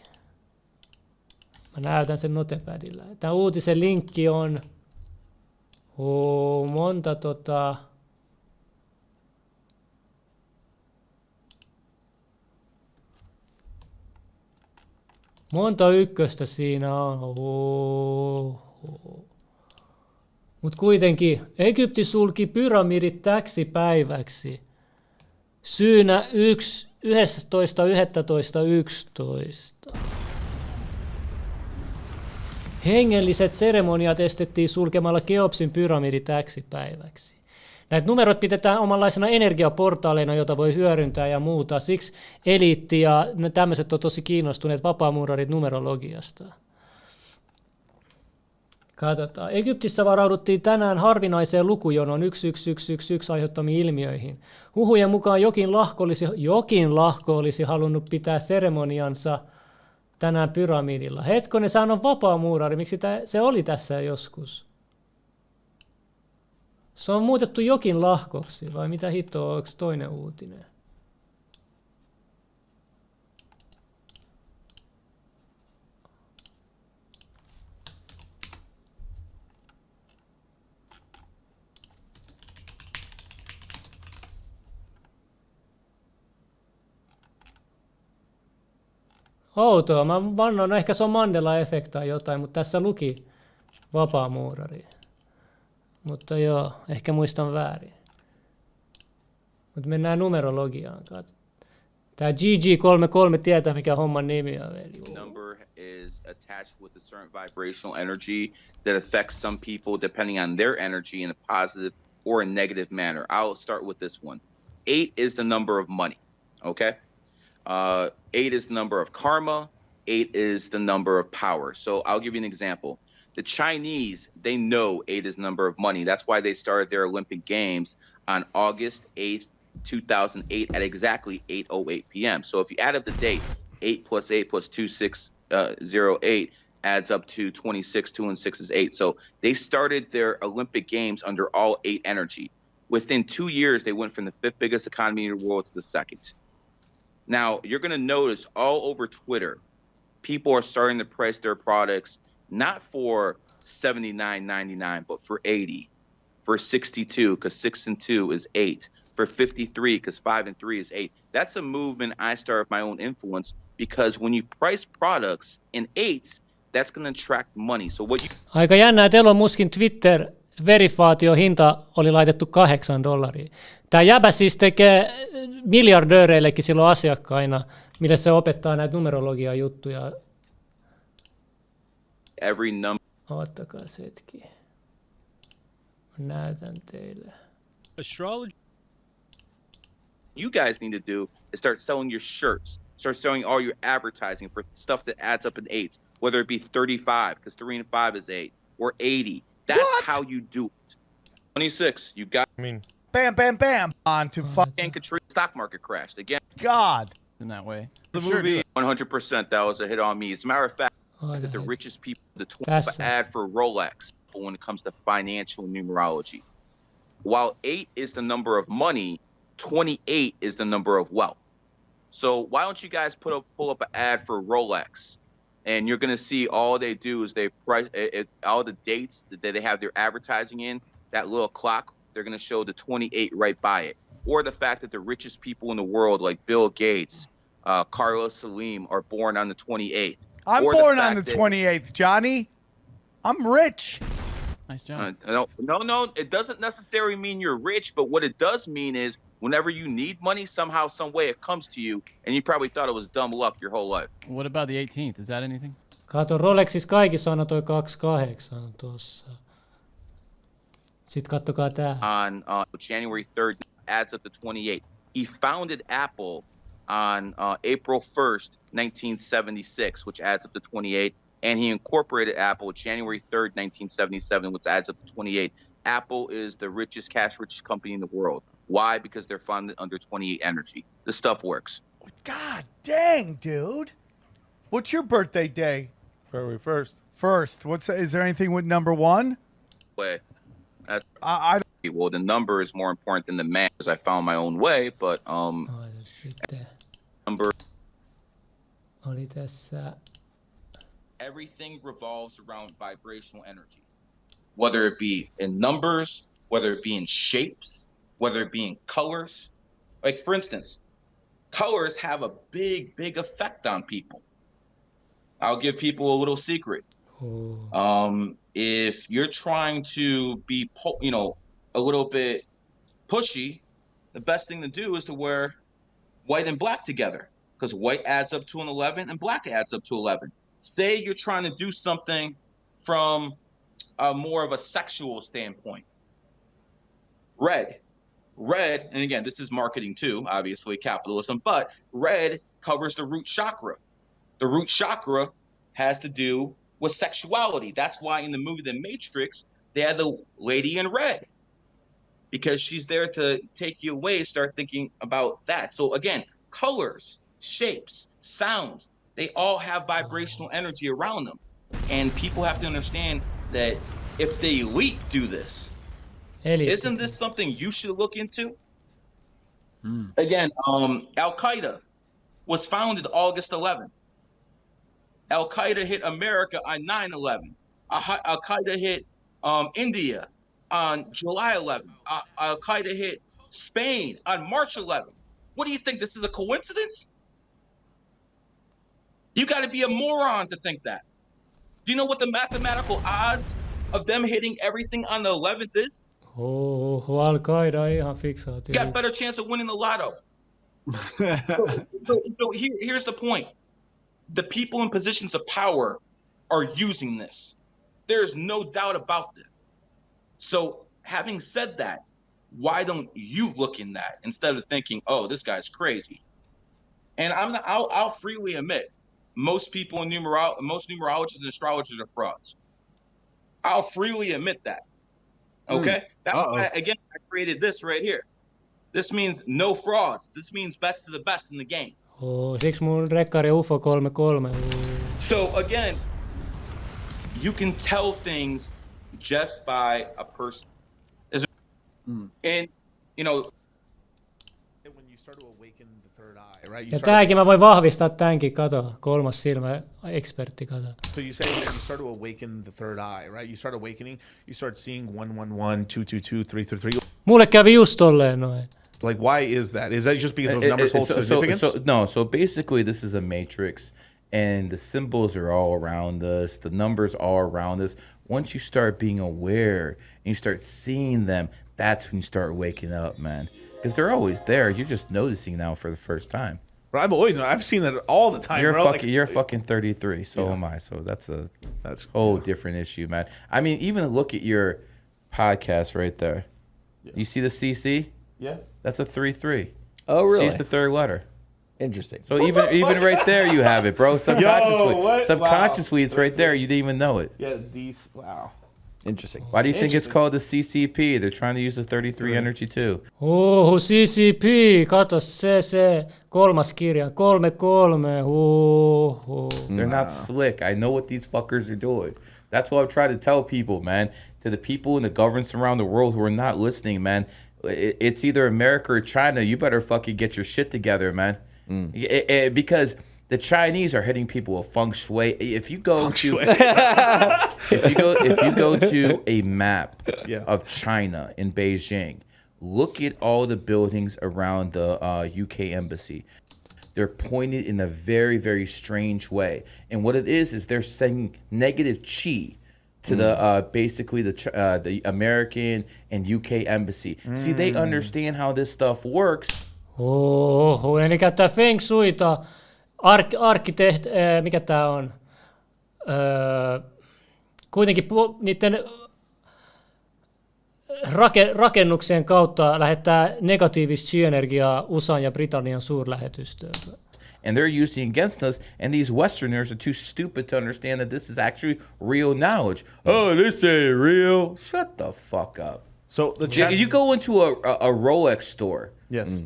Mä näytän sen notepadilla. Tämä uutisen linkki on monta ykköstä siinä on. Mutta kuitenkin Egypti sulki pyramidit täksi päiväksi. Syynä 11.11.11. Hengelliset seremoniat estettiin sulkemalla Keopsin pyramidi täksi päiväksi. Näitä numerot pidetään omanlaisena energiaportaaleina, jota voi hyödyntää ja muuta. Siksi eliitti ja tämmöiset on tosi kiinnostuneet vapaamuurarit numerologiasta. Katsotaan. Egyptissä varauduttiin tänään harvinaiseen lukujonon 11111 aiheuttamiin ilmiöihin. Huhujen mukaan jokin lahko olisi halunnut pitää seremoniansa tänään pyramidilla. Hetkonen, sehän on vapaamuurari. Miksi se oli tässä joskus? Se on muutettu jokin lahkoksi, vai mitä hittoa, onko toinen uutinen? Outoa, mä vannon, ehkä se on Mandela-efekti tai jotain, mutta tässä luki vapaamuurari. Mutta joo, ehkä muistan väärin. Mutta mennään numerologiaan. Tää GG33 tietää, mikä homman nimi on. Number is attached with a certain vibrational energy that affects some people depending on their energy in a positive or a negative manner. I'll start with this one. 8 is the number of money, okay? 8 is the number of karma. 8 is the number of power. So I'll give you an example. The Chinese, they know 8 is the number of money. That's why they started their Olympic Games on August 8th, 2008 at exactly 8:08 p.m. So if you add up the date, 8 plus 8 plus 2608 adds up to 26. 2 and 6 is 8. So they started their Olympic Games under all 8 energy. Within 2 years, they went from the 5th biggest economy in the world to the 2nd. Now, you're going to notice all over Twitter, people are starting to price their products not for $79.99, but for $80, for $62, because 6 and 2 is 8, for $53, because 5 and 3 is 8. That's a movement I started my own influence, because when you price products in 8s, that's going to attract money. So what you... Aika jännä, että Elon Muskin Twitter-verifaatio-hinta oli laitettu $8. Tämä jäbä siis tekee miljardööreillekin silloin asiakkaina, millä se opettaa näitä numerologia-juttuja. Every number. Ottakaa se hetki. Mä näytän teille. Astrology. You guys need to do is start selling your shirts. Start selling all your advertising for stuff that adds up in 8s, whether it be 35, because 3 and 5 is 8, or 80. That's how you do it. 26, you got... I mean, bam, bam, bam. On to and Katrina stock market crashed again. God. In that way. The movie. 100%, that was a hit on me. As a matter of fact, that the richest people, the 20 ad for Rolex when it comes to financial numerology. while 8 is the number of money, 28 is the number of wealth. So why don't you guys pull up an ad for Rolex, and you're gonna see all they do is they price all the dates that they have their advertising in, that little clock, they're gonna show the 28 right by it. Or the fact that the richest people in the world, like Bill Gates, Carlos Slim, are born on the 28th. I'm or born on the 28th, Johnny. I'm rich. Nice job. No, it doesn't necessarily mean you're rich, but what it does mean is whenever you need money, somehow, some way it comes to you, and you probably thought it was dumb luck your whole life. What about the 18th? Is that anything? Kato, Rolexissa kaikissa on toi 28 tuossa. Sitten kattokaa tää. On January 3rd, adds up to 28. He founded Apple on April 1st, 1976, which adds up to 28. And he incorporated Apple January 3rd, 1977, which adds up to 28. Apple is the richest, richest company in the world. Why? Because they're funded under 28 energy. This stuff works. God dang, dude. What's your birthday day? February 1st. Is there anything with number 1? Well, the number is more important than the man, because I found my own way, but number. Oli tässä. Everything revolves around vibrational energy, whether it be in numbers, whether it be in shapes, whether it be in colors. Like, for instance, colors have a big effect on people. I'll give people a little secret. If you're trying to be, a little bit pushy, the best thing to do is to wear white and black together, because white adds up to an 11 and black adds up to 11. Say you're trying to do something from a more of a sexual standpoint. Red, and again, this is marketing too, obviously capitalism, but red covers the root chakra. The root chakra has to do with sexuality. That's why in the movie The Matrix, they had the lady in red, because she's there to take you away, start thinking about that. So again, colors, shapes, sounds, they all have vibrational energy around them. And people have to understand that if the elite do this, isn't this something you should look into? Again, Al-Qaeda was founded August 11th. Al-Qaeda hit America on 9/11. Al-Qaeda hit India on July 11th. Al-Qaeda hit Spain on March 11th. What do you think? This is a coincidence? You got to be a moron to think that. Do you know what the mathematical odds of them hitting everything on the 11th is? Al-Qaeda ihan fiksaat. You got a better chance of winning the lotto. so here's the point. The people in positions of power are using this. There's no doubt about this. So having said that, why don't you look in that instead of thinking, oh, this guy's crazy? And I'll freely admit, most people in most numerologists and astrologers are frauds. I'll freely admit that. Okay? That's why, again, I created this right here. This means no frauds. This means best of the best in the game. Siksi mun rekkari UFO 33. So again, you can tell things just by a person. And, when you start to awaken the third eye, right? Ja tääkin mä voin vahvistaa tämänkin, kato. 3. silmä, ekspertti, kato. So you say that you start to awaken the third eye, right? You start awakening, you start seeing 111, 222, 333. Mulle kävi just tolleen noin. Like, why is that? Is that just because those numbers hold significance? So basically this is a matrix, and the symbols are all around us, the numbers all around us. Once you start being aware and you start seeing them, that's when you start waking up, man. Because they're always there. You're just noticing now for the first time. But I've seen that all the time. You're fucking 33, so am I. So that's a whole different issue, man. I mean, even look at your podcast right there. Yeah. You see the CC? Yeah. That's a 3-3. Oh, really? C's the third letter. Interesting. So even right there you have it, bro. Subconsciously, it's right there. You didn't even know it. Yeah, wow. Interesting. Why do you think it's called the CCP? They're trying to use the 33 energy too. CCP. Kato se kolmas kirja. 3-3. They're not slick. I know what these fuckers are doing. That's what I'm trying to tell people, man. to the people in the governments around the world who are not listening, man. It's either America or China. You better fucking get your shit together, man. Because the Chinese are hitting people with feng shui. If you go to a map of China in Beijing, look at all the buildings around the UK embassy. They're pointed in a very, very strange way. And what it is they're sending negative chi to the basically the American and UK embassy. See, they understand how this stuff works. Ne käyttää feng shuita. Mikä tää on? Kuitenkin niiden rakennuksien kautta lähettää negatiivista chi-energiaa USAn ja Britannian suurlähetystöön. And they're using against us, and these Westerners are too stupid to understand that this is actually real knowledge. Oh, this ain't real. Shut the fuck up. So you go into a Rolex store. Yes.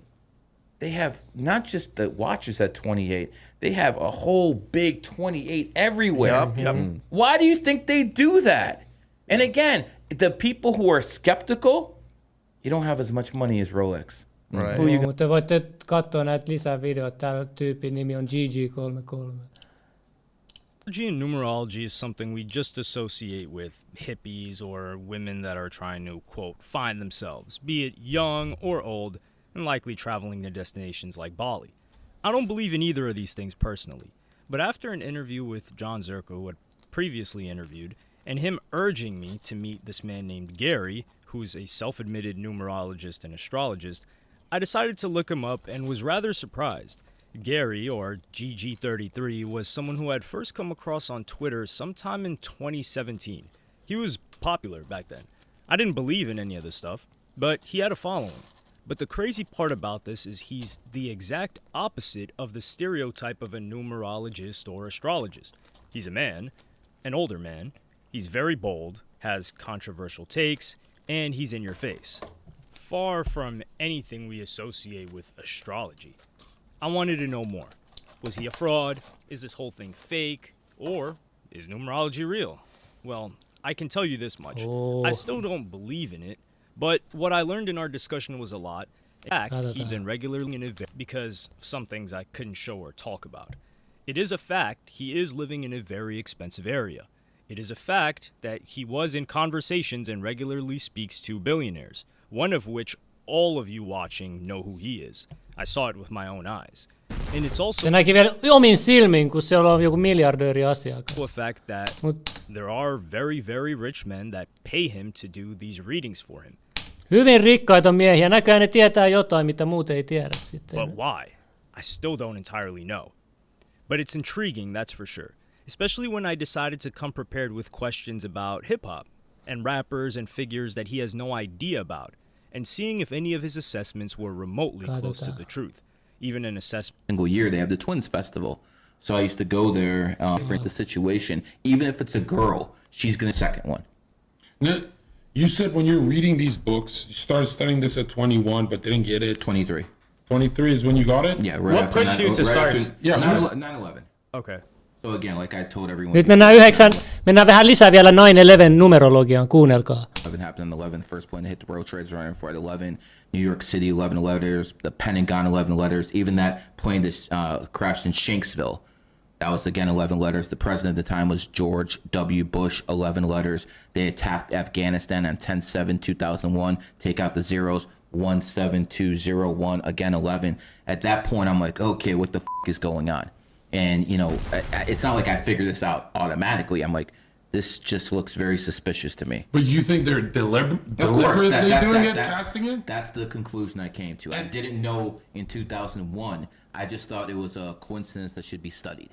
They have not just the watches at 28. They have a whole big 28 everywhere. Yep. Why do you think they do that? And again, the people who are skeptical, you don't have as much money as Rolex. Right. Mutta voitte katsoa näitä lisää videoita. Täällä tyypin nimi on GG33. Astrology and numerology is something we just associate with hippies or women that are trying to, quote, find themselves, be it young or old, and likely traveling to destinations like Bali. I don't believe in either of these things personally, but after an interview with John Zerko, who had previously interviewed, and him urging me to meet this man named Gary, who's a self-admitted numerologist and astrologist, I decided to look him up and was rather surprised. Gary, or GG33, was someone who I had first come across on Twitter sometime in 2017. He was popular back then. I didn't believe in any of this stuff, but he had a following. But the crazy part about this is he's the exact opposite of the stereotype of a numerologist or astrologist. He's a man, an older man, he's very bold, has controversial takes, and he's in your face. Far from anything we associate with astrology. I wanted to know more. Was he a fraud? Is this whole thing fake? Or is numerology real? Well, I can tell you this much. I still don't believe in it, but what I learned in our discussion was a lot. In fact, he's been regularly in events because of some things I couldn't show or talk about. It is a fact he is living in a very expensive area. It is a fact that he was in conversations and regularly speaks to billionaires, one of which all of you watching know who he is. I saw it with my own eyes. And it's also se näki vielä omin silmin, kun siellä on joku miljardööri asiakas. the fact that there are very, very rich men that pay him to do these readings for him. Hyvin rikkaita miehiä. Näköjään ne tietää jotain, mitä muut ei tiedä sitten. But why? I still don't entirely know. But it's intriguing, that's for sure. Especially when I decided to come prepared with questions about hip-hop and rappers and figures that he has no idea about, and seeing if any of his assessments were remotely close to the truth. Even an assessment. Single year, they have the Twins Festival. So I used to go there for the situation. Even if it's a girl, she's going to second one. Now, you said when you're reading these books, you started studying this at 21, but didn't get it. 23. 23 is when you got it? Yeah, What pushed you to start? 9/11. Okay. So again, like I told everyone. Nyt mennään vähän lisää vielä 9/11 numerologiaan, kuunnelkaa. 11 happened on the 11th, first plane to hit the World Trade Center for at 11. New York City, 11 letters. The Pentagon, 11 letters. Even that plane that crashed in Shanksville, that was again 11 letters. The president at the time was George W. Bush, 11 letters. They attacked Afghanistan on 10/7/2001. Take out the zeros, 17201, again 11. At that point, I'm like, okay, what the is going on? And, you know, it's not like I figured this out automatically. I'm like, this just looks very suspicious to me. But you think they're deliberately doing it, casting it? That's the conclusion I came to. I didn't know in 2001. I just thought it was a coincidence that should be studied.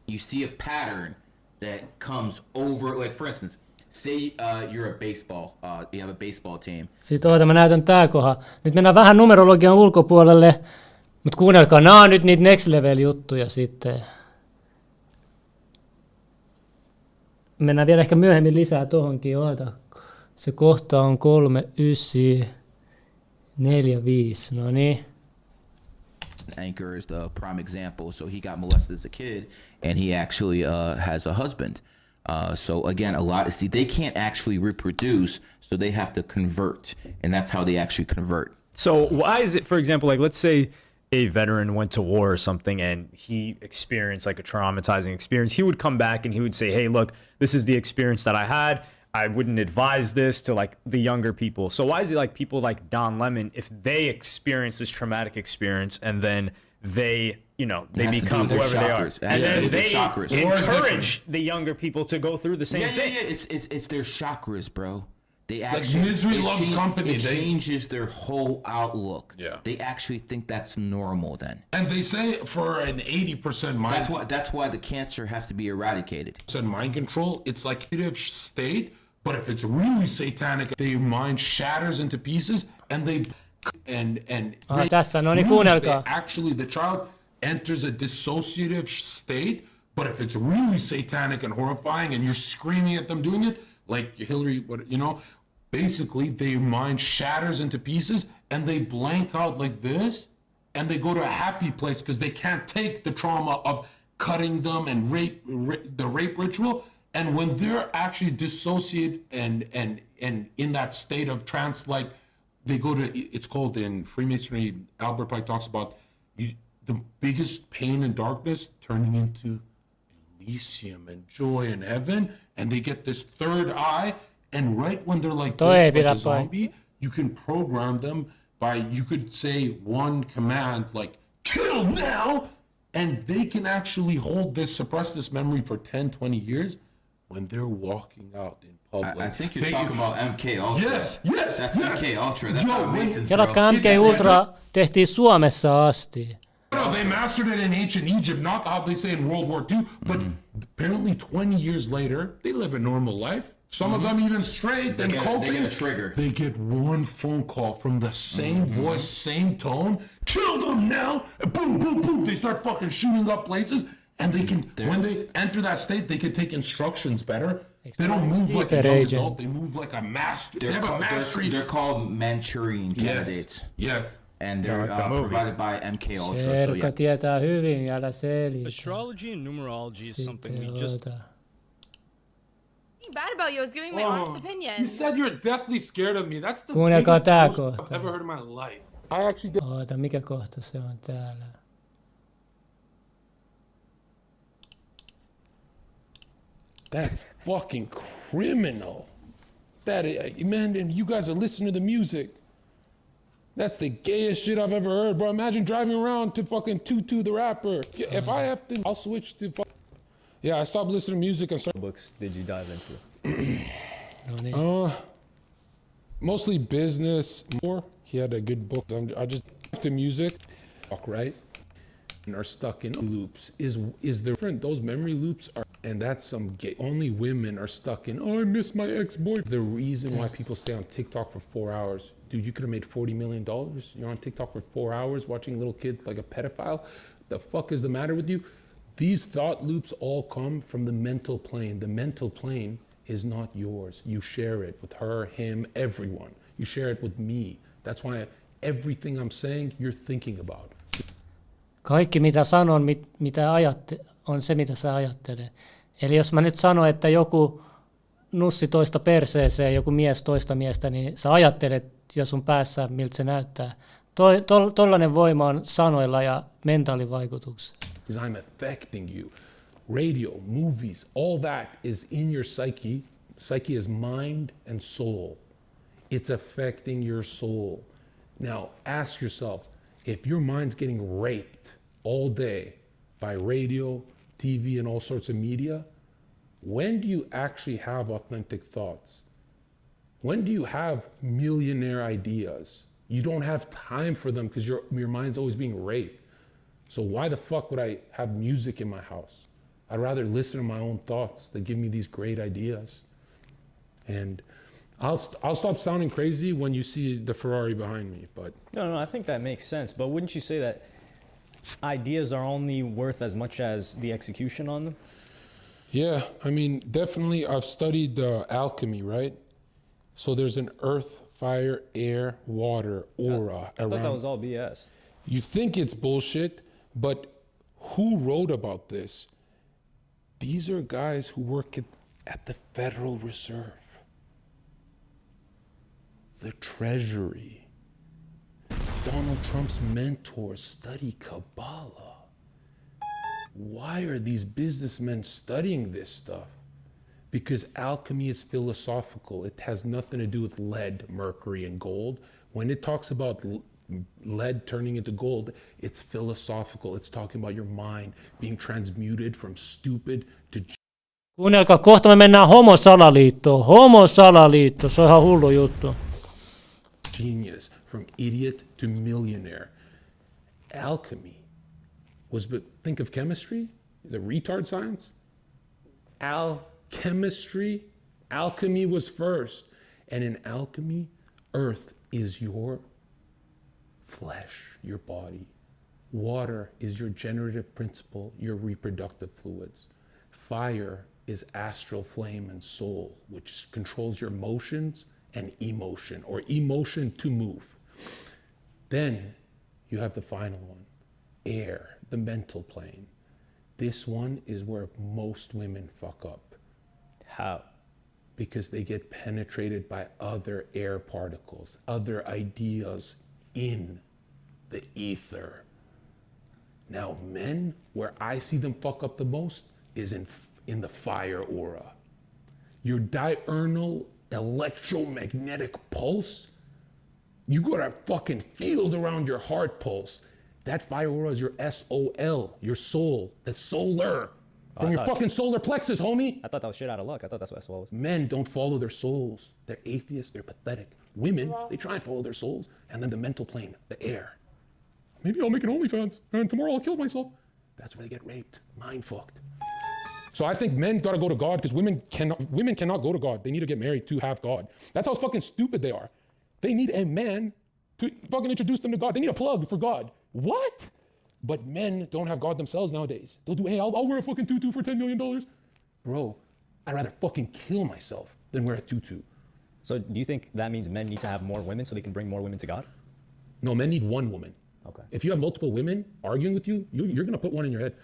You see a pattern that comes over, like for instance, say you're a baseball, you have a baseball team. Sitten mä näytän tää kohan. Nyt mennään vähän numerologian ulkopuolelle. Mutta kuunnelkaa, nämä on nyt niitä next level juttuja sitten. Mennään vielä ehkä myöhemmin lisää tohonkin. Oota. Se kohta on 3945. No niin. Anchor is the prime example. So he got molested as a kid, and he actually has a husband. So again, they can't actually reproduce, so they have to convert, and that's how they actually convert. So why is it, for example, like let's say a veteran went to war or something and he experienced like a traumatizing experience, he would come back and he would say, hey, look, this is the experience that I had. I wouldn't advise this to like the younger people. So why is it like people like Don Lemon, if they experience this traumatic experience and then they, they become whoever they are, and then they encourage the younger people to go through the same thing? Yeah, it's their chakras, bro. They actually, like misery loves company. It changes their whole outlook. Yeah. They actually think that's normal then. And they say for an 80% mind. That's why the cancer has to be eradicated. Mind control. It's like a state, but if it's really satanic, their mind shatters into pieces, and actually the child enters a dissociative state. But if it's really satanic and horrifying, and you're screaming at them doing it, like Hillary, basically their mind shatters into pieces and they blank out like this, and they go to a happy place because they can't take the trauma of cutting them and the rape ritual. And when they're actually dissociated and in that state of trance, like they go to, it's called in Freemasonry, Albert Pike talks about the biggest pain and darkness turning into Elysium and joy and heaven, and they get this third eye, and right when they're like this, like a zombie, you can program them by, you could say one command like kill now, and they can actually suppress this memory for 10, 20 years when they're walking out in public. I think you're talking about MK Ultra. Yes. That's MK Ultra. That's how Masons, Kelatkaa MK Ultra tehtiin Suomessa asti. No, they mastered it in ancient Egypt, not how they say in World War II, but apparently 20 years later, they live a normal life. Some of them even straight and coping. They get a trigger. They get one phone call from the same voice, same tone. Kill them now! And boom, boom, boom. They start fucking shooting up places, and they can, when they enter that state, they can take instructions better. They don't move like a young adult. They move like a master. They have a mastery. They're called Manchurian candidates. Yes. And they're provided by MK Ultra. Serkka tietää hyvin, älä selitä. Astrology and numerology is something we just... Bad about you. I was giving my honest opinion. You said you're deathly scared of me. That's the Kuunnelkaa biggest tää bullshit kohta. I've ever heard in my life. I actually did. Oota, mikä kohta se on täällä? That's fucking criminal. That man, and you guys are listening to the music. That's the gayest shit I've ever heard, bro. Imagine driving around to fucking Tutu the rapper. If I have to, I'll switch to. Yeah, I stopped listening to music and started. Books did you dive into? Mostly business. More. He had a good book. I just after music, right? And are stuck in loops. Is different. Those memory loops are, and that's some gay. Only women are stuck in. Oh, I miss my ex-boyfriend. The reason why people stay on TikTok for 4 hours. Dude, you could have made $40 million. You're on TikTok for 4 hours watching little kids like a pedophile. The fuck is the matter with you? These thought loops all come from the mental plane. The mental plane is not yours. You share it with her, him, everyone. You share it with me. That's why everything I'm saying, you're thinking about. Kaikki mitä sanon, mitä on se mitä sä ajattelet. Eli jos mä nyt sanon, että joku nussi toista perseeseen, joku mies toista miestä, niin sä ajattelet jo sun päässä, miltä se näyttää. Tollainen voima on sanoilla ja mentaalivaikutuksessa. Because I'm affecting you. Radio, movies, all that is in your psyche. Psyche is mind and soul. It's affecting your soul. Now ask yourself, if your mind's getting raped all day by radio, TV, and all sorts of media, when do you actually have authentic thoughts? When do you have millionaire ideas? You don't have time for them because your mind's always being raped. So why the fuck would I have music in my house? I'd rather listen to my own thoughts that give me these great ideas. And I'll stop sounding crazy when you see the Ferrari behind me, but... No, I think that makes sense. But wouldn't you say that ideas are only worth as much as the execution on them? Yeah, I mean, definitely I've studied alchemy, right? So there's an earth, fire, air, water, aura I thought that was all BS. You think it's bullshit, but who wrote about this? These are guys who work at at the Federal Reserve, the Treasury. Donald Trump's mentors study Kabbalah. Why are these businessmen studying this stuff? Because alchemy is philosophical. It has nothing to do with lead, mercury, and gold. When it talks about lead turning into gold, it's philosophical. It's talking about your mind being transmuted from stupid to... Kuunnelkaa, kohta me mennään homosalaliittoon. Homosalaliitto, se on ihan hullu juttu. Genius, from idiot to millionaire. Alchemy was, but think of chemistry, the retard science. Alchemy was first. And in alchemy, earth is your flesh, your body. Water is your generative principle, your reproductive fluids. Fire is astral flame and soul, which controls your motions and emotion, or emotion to move. Then you have the final one, air, the mental plane. This one is where most women fuck up. How? Because they get penetrated by other air particles, other ideas in the ether. Now, men, where I see them fuck up the most is in the fire aura. Your diurnal electromagnetic pulse, you got a fucking field around your heart pulse. That fire aura is your SOL, your soul, the solar. From your fucking solar plexus, homie. I thought that was shit out of luck. I thought that's what SOL was. Men don't follow their souls. They're atheists, they're pathetic. Women, they try and follow their souls. And then the mental plane, the air. Maybe I'll make an OnlyFans, and tomorrow I'll kill myself. That's where they get raped, mind fucked. So I think men gotta go to God, because women cannot go to God. They need to get married to have God. That's how fucking stupid they are. They need a man to fucking introduce them to God. They need a plug for God. What? But men don't have God themselves nowadays. They'll do, hey, I'll wear a fucking tutu for $10 million. Bro, I'd rather fucking kill myself than wear a tutu. So do you think that means men need to have more women so they can bring more women to God? No, men need one woman. Okay. If you have multiple women arguing with you, you're gonna put one in your head.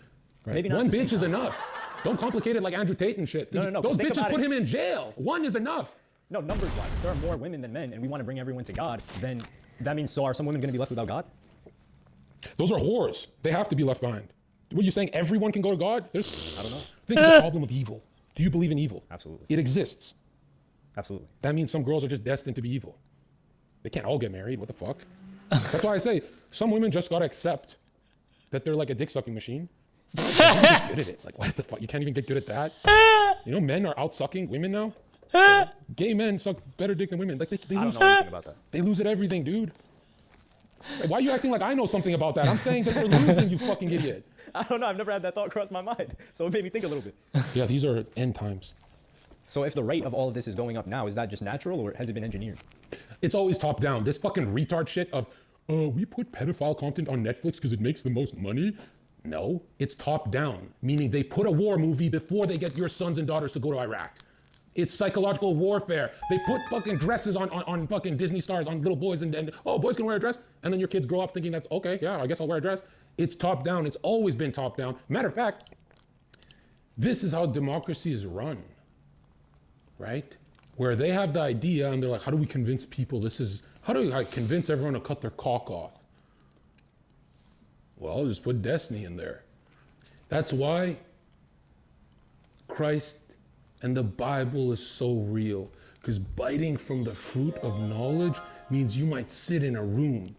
Right? Maybe not One at the same bitch is time. enough. Don't complicate it like Andrew Tate and shit. No. Those Think bitches about put it. him in jail. One is enough. No, numbers-wise, if there are more women than men and we want to bring everyone to God, then that means so are some women going to be left without God? Those are whores. They have to be left behind. What are you saying? Everyone can go to God? I don't know. Think of the problem of evil. Do you believe in evil? Absolutely. It exists. Absolutely. That means some girls are just destined to be evil. They can't all get married. What the fuck? That's why I say some women just gotta accept that they're like a dick sucking machine. Like, get good at it. Like, what the fuck? You can't even get good at that. You know, men are out sucking women now. Gay men suck better dick than women. Like they I lose. don't know anything about that. They lose at everything, dude. Like, why are you acting like I know something about that? I'm saying that they're losing, you fucking idiot. I don't know. I've never had that thought cross my mind. So it made me think a little bit. Yeah, these are end times. So if the rate of all of this is going up now, is that just natural or has it been engineered? It's always top down. This fucking retard shit of, we put pedophile content on Netflix because it makes the most money. No, it's top down, meaning they put a war movie before they get your sons and daughters to go to Iraq. It's psychological warfare. They put fucking dresses on fucking Disney stars, on little boys, and boys can wear a dress, and then your kids grow up thinking that's okay, yeah, I guess I'll wear a dress. It's top down. It's always been top down. Matter of fact, this is how democracy is run, right? Where they have the idea and they're like, how do we convince people how do I convince everyone to cut their cock off? Well, just put destiny in there. That's why Christ and the Bible is so real, because biting from the fruit of knowledge means you might sit in a room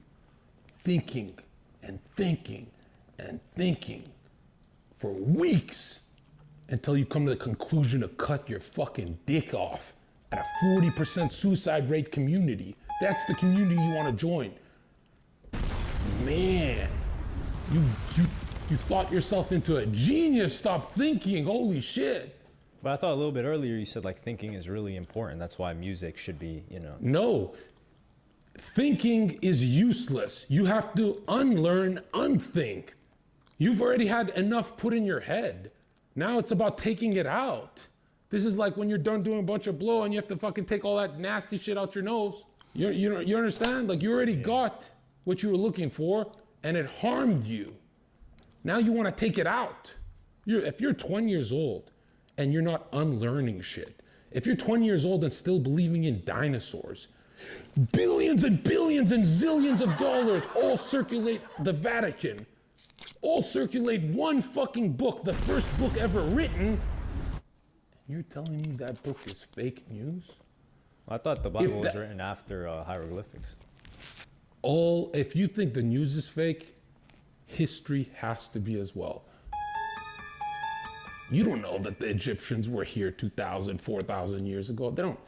thinking and thinking and thinking for weeks until you come to the conclusion to cut your fucking dick off at a 40% suicide rate community. That's the community you want to join. Man, you thought yourself into a genius. Stop thinking, holy shit. But I thought a little bit earlier you said like thinking is really important. That's why music should be, No, thinking is useless. You have to unlearn, unthink. You've already had enough put in your head. Now it's about taking it out. This is like when you're done doing a bunch of blow and you have to fucking take all that nasty shit out your nose. You understand? Like you already got what you were looking for and it harmed you. Now you want to take it out. If you're 20 years old and you're not unlearning shit. If you're 20 years old and still believing in dinosaurs, billions and billions and zillions of dollars all circulate the Vatican, all circulate one fucking book, the first book ever written. You're telling me that book is fake news? I thought the Bible was written after hieroglyphics. If you think the news is fake, history has to be as well. You don't know that the Egyptians were here 2,000, 4,000 years ago. They don't.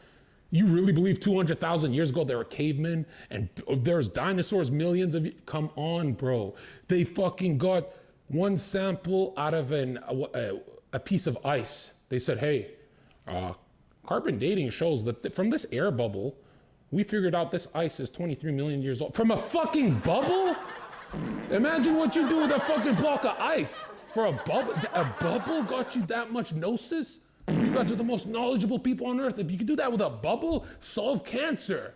You really believe 200,000 years ago there were cavemen and there's dinosaurs millions of years? Come on, bro. They fucking got one sample out of a piece of ice. They said, hey, carbon dating shows that from this air bubble, we figured out this ice is 23 million years old. From a fucking bubble? Imagine what you do with a fucking block of ice. For a bubble got you that much gnosis? You guys are the most knowledgeable people on earth. If you could do that with a bubble, solve cancer.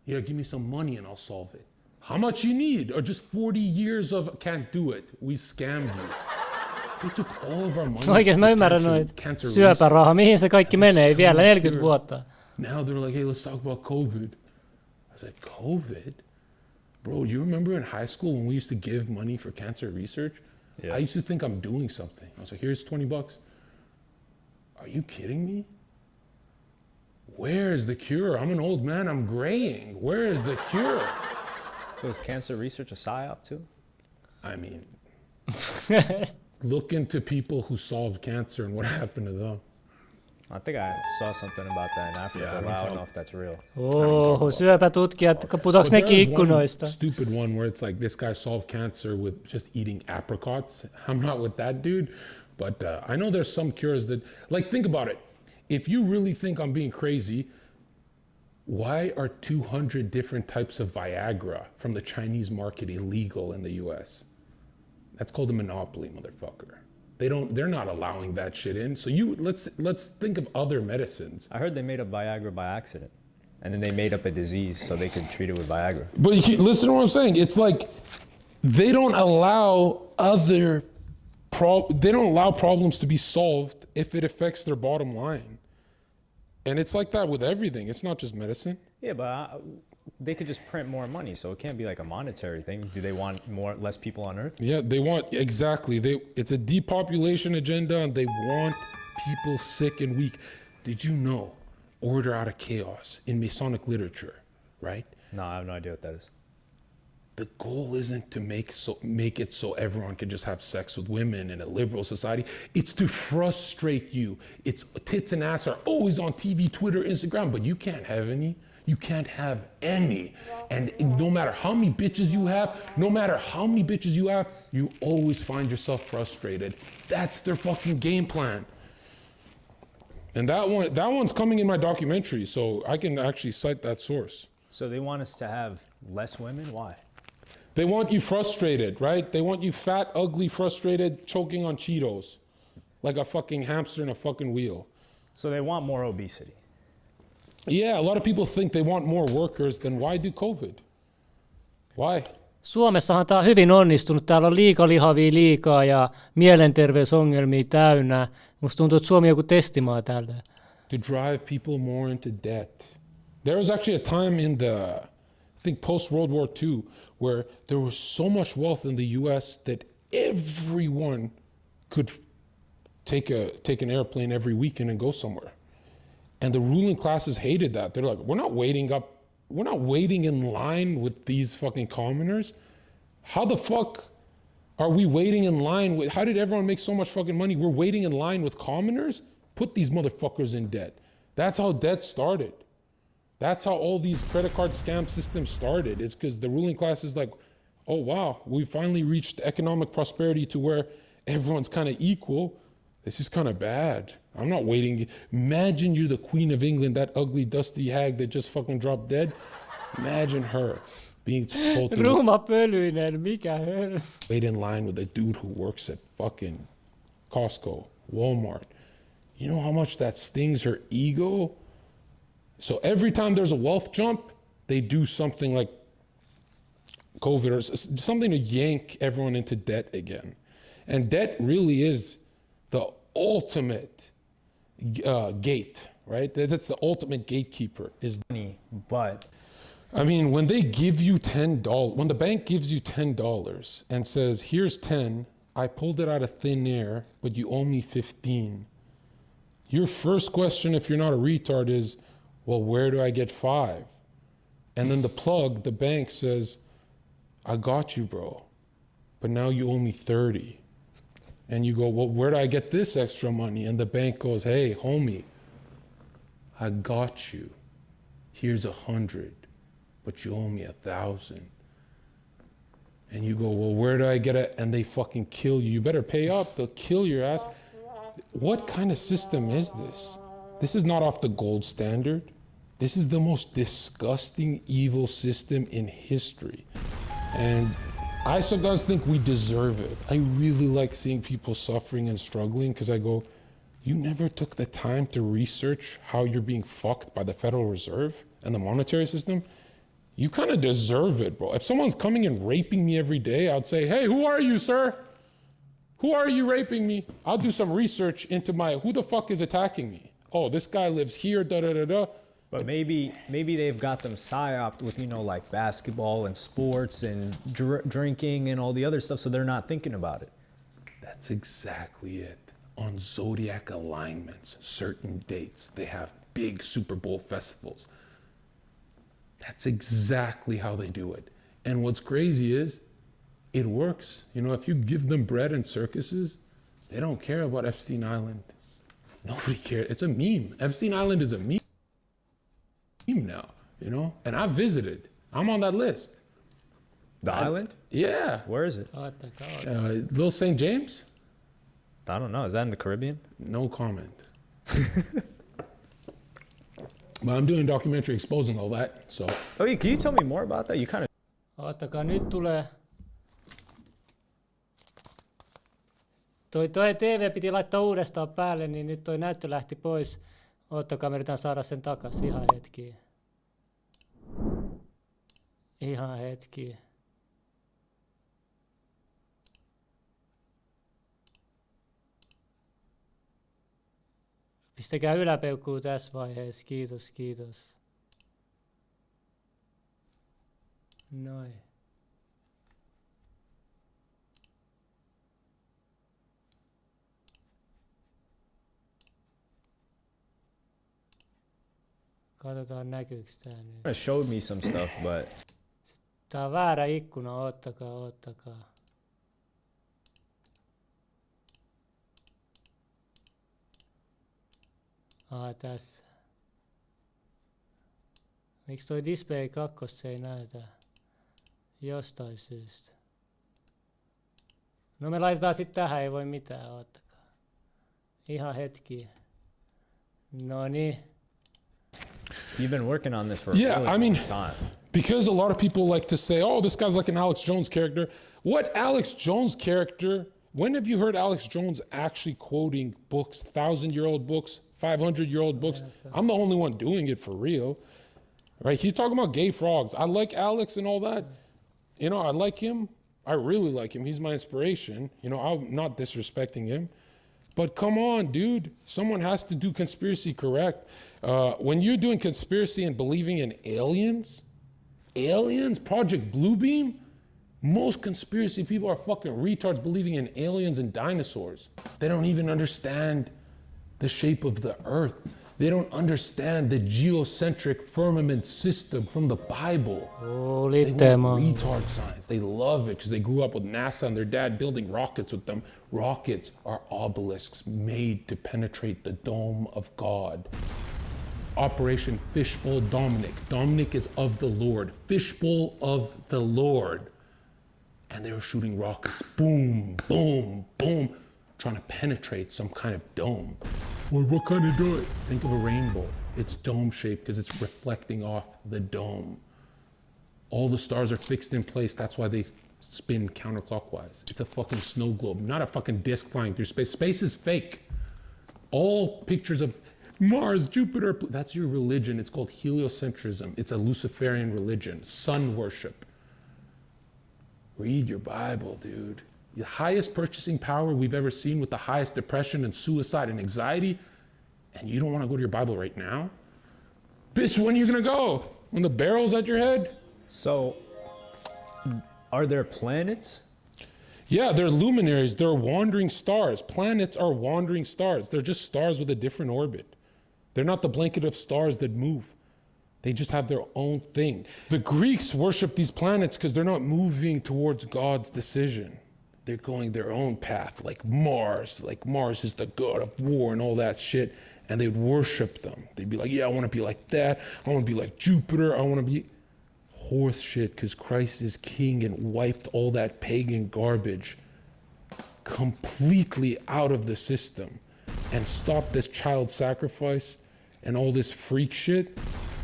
Yeah, give me some money and I'll solve it. How much you need? Or just 40 years of can't do it. We scammed you. We took all of our money. Oikeesti mä ymmärrän noit syöpäraha. Mihin se kaikki menee vielä 40 vuotta? Now they're like, hey, let's talk about COVID. I was like, COVID? Bro, you remember in high school when we used to give money for cancer research? Yeah. I used to think I'm doing something. I was like, here's $20. Are you kidding me? Where is the cure? I'm an old man, I'm graying. Where is the cure? So is cancer research a psyop too? I mean, look into people who solved cancer and what happened to them. I think I saw something about that in Africa, but I don't know if that's real. Syöpätutkijat, putoaks nekin ikkunoista? Stupid one where it's like this guy solved cancer with just eating apricots. I'm not with that dude, but I know there's some cures that, like, think about it. If you really think I'm being crazy, why are 200 different types of Viagra from the Chinese market illegal in the US? That's called a monopoly, motherfucker. They're not allowing that shit in. So let's think of other medicines. I heard they made up Viagra by accident. And then they made up a disease so they could treat it with Viagra. But listen to what I'm saying. It's like they don't allow problems to be solved if it affects their bottom line. And it's like that with everything. It's not just medicine. Yeah, but they could just print more money, so it can't be like a monetary thing. Do they want less people on Earth? Yeah, they want, exactly. It's a depopulation agenda, and they want people sick and weak. Did you know order out of chaos in Masonic literature, right? No, I have no idea what that is. The goal isn't to make it so everyone can just have sex with women in a liberal society. It's to frustrate you. It's tits and ass are always on TV, Twitter, Instagram, but you can't have any. You can't have any. And no matter how many bitches you have, you always find yourself frustrated. That's their fucking game plan. And that one's coming in my documentary, so I can actually cite that source. So they want us to have less women? Why? They want you frustrated, right? They want you fat, ugly, frustrated, choking on Cheetos. Like a fucking hamster in a fucking wheel. So they want more obesity. Yeah, a lot of people think they want more workers, then why do COVID? Why? Suomessahan tämä on hyvin onnistunut. Täällä on liikalihavia liikaa ja mielenterveysongelmia täynnä. Musta tuntuu, että Suomi on joku testimaa täältä. To drive people more into debt. There was actually a time in I think post-World War II, where there was so much wealth in the US that everyone could take an airplane every weekend and go somewhere. And the ruling classes hated that. They're like, we're not waiting in line with these fucking commoners. How the fuck are we waiting in line with, how did everyone make so much fucking money? We're waiting in line with commoners? Put these motherfuckers in debt. That's how debt started. That's how all these credit card scam systems started. It's because the ruling class is like, oh wow, we finally reached economic prosperity to where everyone's kind of equal. This is kind of bad. I'm not waiting. Imagine you're the Queen of England, that ugly, dusty hag that just fucking dropped dead. Imagine her being told to wait in line with a dude who works at fucking Costco, Walmart. You know how much that stings her ego? So every time there's a wealth jump, they do something like COVID or something to yank everyone into debt again. And debt really is the ultimate gate, right? That's the ultimate gatekeeper is money. But I mean, when they give you $10, when the bank gives you $10 and says, here's 10, I pulled it out of thin air, but you owe me 15. Your first question, if you're not a retard, is, well, where do I get 5? And then the bank says, I got you, bro, but now you owe me 30. And you go, well, where do I get this extra money? And the bank goes, hey, homie, I got you. Here's 100, but you owe me 1,000. And you go, well, where do I get it? And they fucking kill you. You better pay up. They'll kill your ass. What kind of system is this? This is not off the gold standard. This is the most disgusting, evil system in history. And I sometimes think we deserve it. I really like seeing people suffering and struggling because I go, you never took the time to research how you're being fucked by the Federal Reserve and the monetary system. You kind of deserve it, bro. If someone's coming and raping me every day, I'd say, hey, who are you, sir? Who are you raping me? I'll do some research into who the fuck is attacking me? Oh, this guy lives here, da-da-da-da. But maybe they've got them psyoped with, like basketball and sports and drinking and all the other stuff, so they're not thinking about it. That's exactly it. On zodiac alignments, certain dates, they have big Super Bowl festivals. That's exactly how they do it. And what's crazy is, it works. If you give them bread and circuses, they don't care about Epstein Island. Nobody cares. It's a meme. Epstein Island is a meme now, and I visited. I'm on that list. The island? Yeah. Where is it? Little St. James? I don't know. Is that in the Caribbean? No comment. But I'm doing a documentary exposing all that, so. Oh, yeah, can you tell me more about that? You kind of. Ottakaa, nyt tulee. Toi TV piti laittaa uudestaan päälle, niin nyt toi näyttö lähti pois. Ottakaa, me yritän saada sen takas. Ihan hetki. Ihan hetki. Pistäkää yläpeukkuu tässä vaiheessa. Kiitos, kiitos. Noin. Katsotaan näkyykö tää nyt. It showed me some stuff, but. Tää on väärä ikkuna, ottakaa. Tässä. Miksi toi Display 2 ei näytä? Jostain syystä. No me laitetaan sit tähän, ei voi mitään, ottakaa. Ihan hetki. Noniin. You've been working on this for Yeah, a really long time. Because a lot of people like to say, oh, this guy's like an Alex Jones character. What Alex Jones character, when have you heard Alex Jones actually quoting books, 1,000-year-old books, 500-year-old books? I'm the only one doing it for real, right? He's talking about gay frogs. I like Alex and all that. I like him. I really like him. He's my inspiration. I'm not disrespecting him. But come on, dude. Someone has to do conspiracy correct. When you're doing conspiracy and believing in aliens, Project Bluebeam, most conspiracy people are fucking retards believing in aliens and dinosaurs. They don't even understand the shape of the earth. They don't understand the geocentric firmament system from the Bible. They want retard science. They love it because they grew up with NASA and their dad building rockets with them. Rockets are obelisks made to penetrate the dome of God. Operation Fishbowl Dominic. Dominic is of the Lord. Fishbowl of the Lord. And they were shooting rockets. Boom, boom, boom. Trying to penetrate some kind of dome. Well, what kind of dome? Think of a rainbow. It's dome shaped because it's reflecting off the dome. All the stars are fixed in place. That's why they spin counterclockwise. It's a fucking snow globe, not a fucking disc flying through space. Space is fake. All pictures of Mars, Jupiter, that's your religion. It's called heliocentrism. It's a Luciferian religion, sun worship. Read your Bible, dude. The highest purchasing power we've ever seen with the highest depression and suicide and anxiety and you don't want to go to your Bible right now? Bitch, when are you gonna go? When the barrel's at your head? So, are there planets? Yeah, they're luminaries. They're wandering stars. Planets are wandering stars. They're just stars with a different orbit. They're not the blanket of stars that move. They just have their own thing. The Greeks worship these planets because they're not moving towards God's decision. They're going their own path, like Mars. Like Mars is the god of war and all that shit. And they'd worship them. They'd be like, yeah, I want to be like that. I want to be like Jupiter. I want to be horse shit, because Christ is king and wiped all that pagan garbage completely out of the system and stopped this child sacrifice and all this freak shit.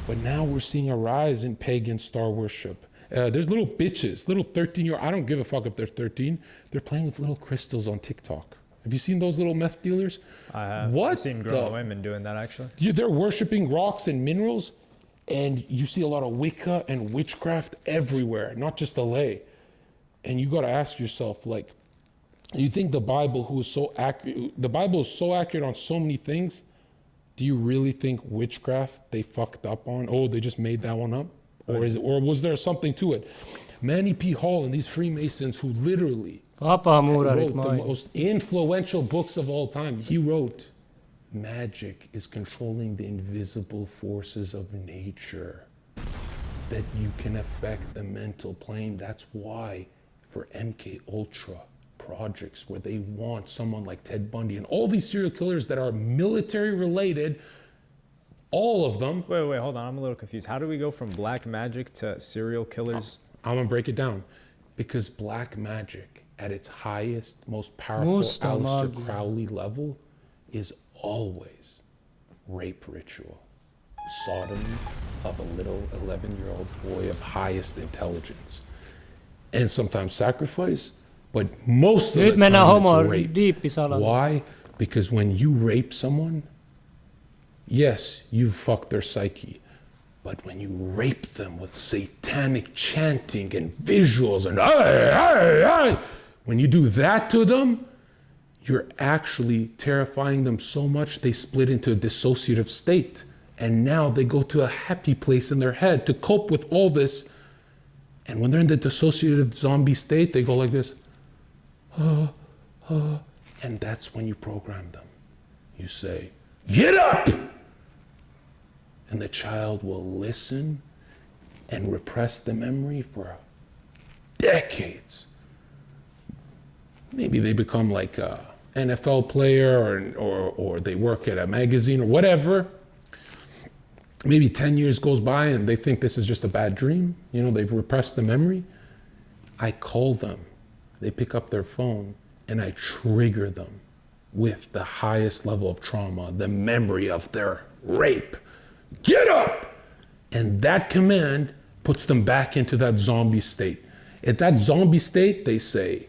But now we're seeing a rise in pagan star worship. There's little bitches, little 13-year-old, I don't give a fuck if they're 13. They're playing with little crystals on TikTok. Have you seen those little meth dealers? I have. What? I've seen grown women doing that, actually. They're worshiping rocks and minerals, and you see a lot of Wicca and witchcraft everywhere, not just LA. And you got to ask yourself, like, you think the Bible, who is so accurate, the Bible is so accurate on so many things. Do you really think witchcraft they fucked up on? Oh, they just made that one up? Or was there something to it? Manny P. Hall and these Freemasons who literally wrote the most influential books of all time. He wrote, magic is controlling the invisible forces of nature, that you can affect the mental plane. That's why for MK Ultra projects where they want someone like Ted Bundy and all these serial killers that are military related, all of them. Wait, hold on. I'm a little confused. How do we go from black magic to serial killers? I'm gonna break it down. Because black magic at its highest, most powerful Aleister Crowley level is always rape ritual, sodomy of a little 11-year-old boy of highest intelligence, and sometimes sacrifice, but most of the time it's rape. Why? Because when you rape someone, yes, you fuck their psyche, but when you rape them with satanic chanting and visuals and when you do that to them, you're actually terrifying them so much they split into a dissociative state. And now they go to a happy place in their head to cope with all this. And when they're in the dissociative zombie state, they go like this. And that's when you program them. You say, get up! And the child will listen and repress the memory for decades. Maybe they become like a NFL player or they work at a magazine or whatever. Maybe 10 years goes by and they think this is just a bad dream. You know, they've repressed the memory. I call them. They pick up their phone and I trigger them with the highest level of trauma, the memory of their rape. Get up! And that command puts them back into that zombie state. At that zombie state, they say,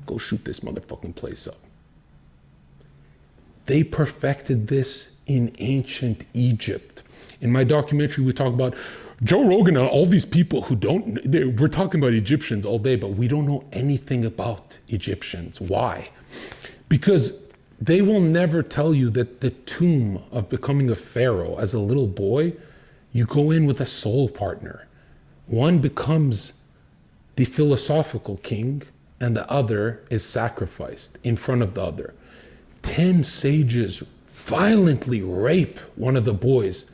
go shoot this motherfucking place up. They perfected this in ancient Egypt. In my documentary, we talk about Joe Rogan and all these people who we're talking about Egyptians all day, but we don't know anything about Egyptians. Why? Because they will never tell you that the tomb of becoming a pharaoh as a little boy, you go in with a soul partner. One becomes the philosophical king and the other is sacrificed in front of the other. 10 sages violently rape one of the boys.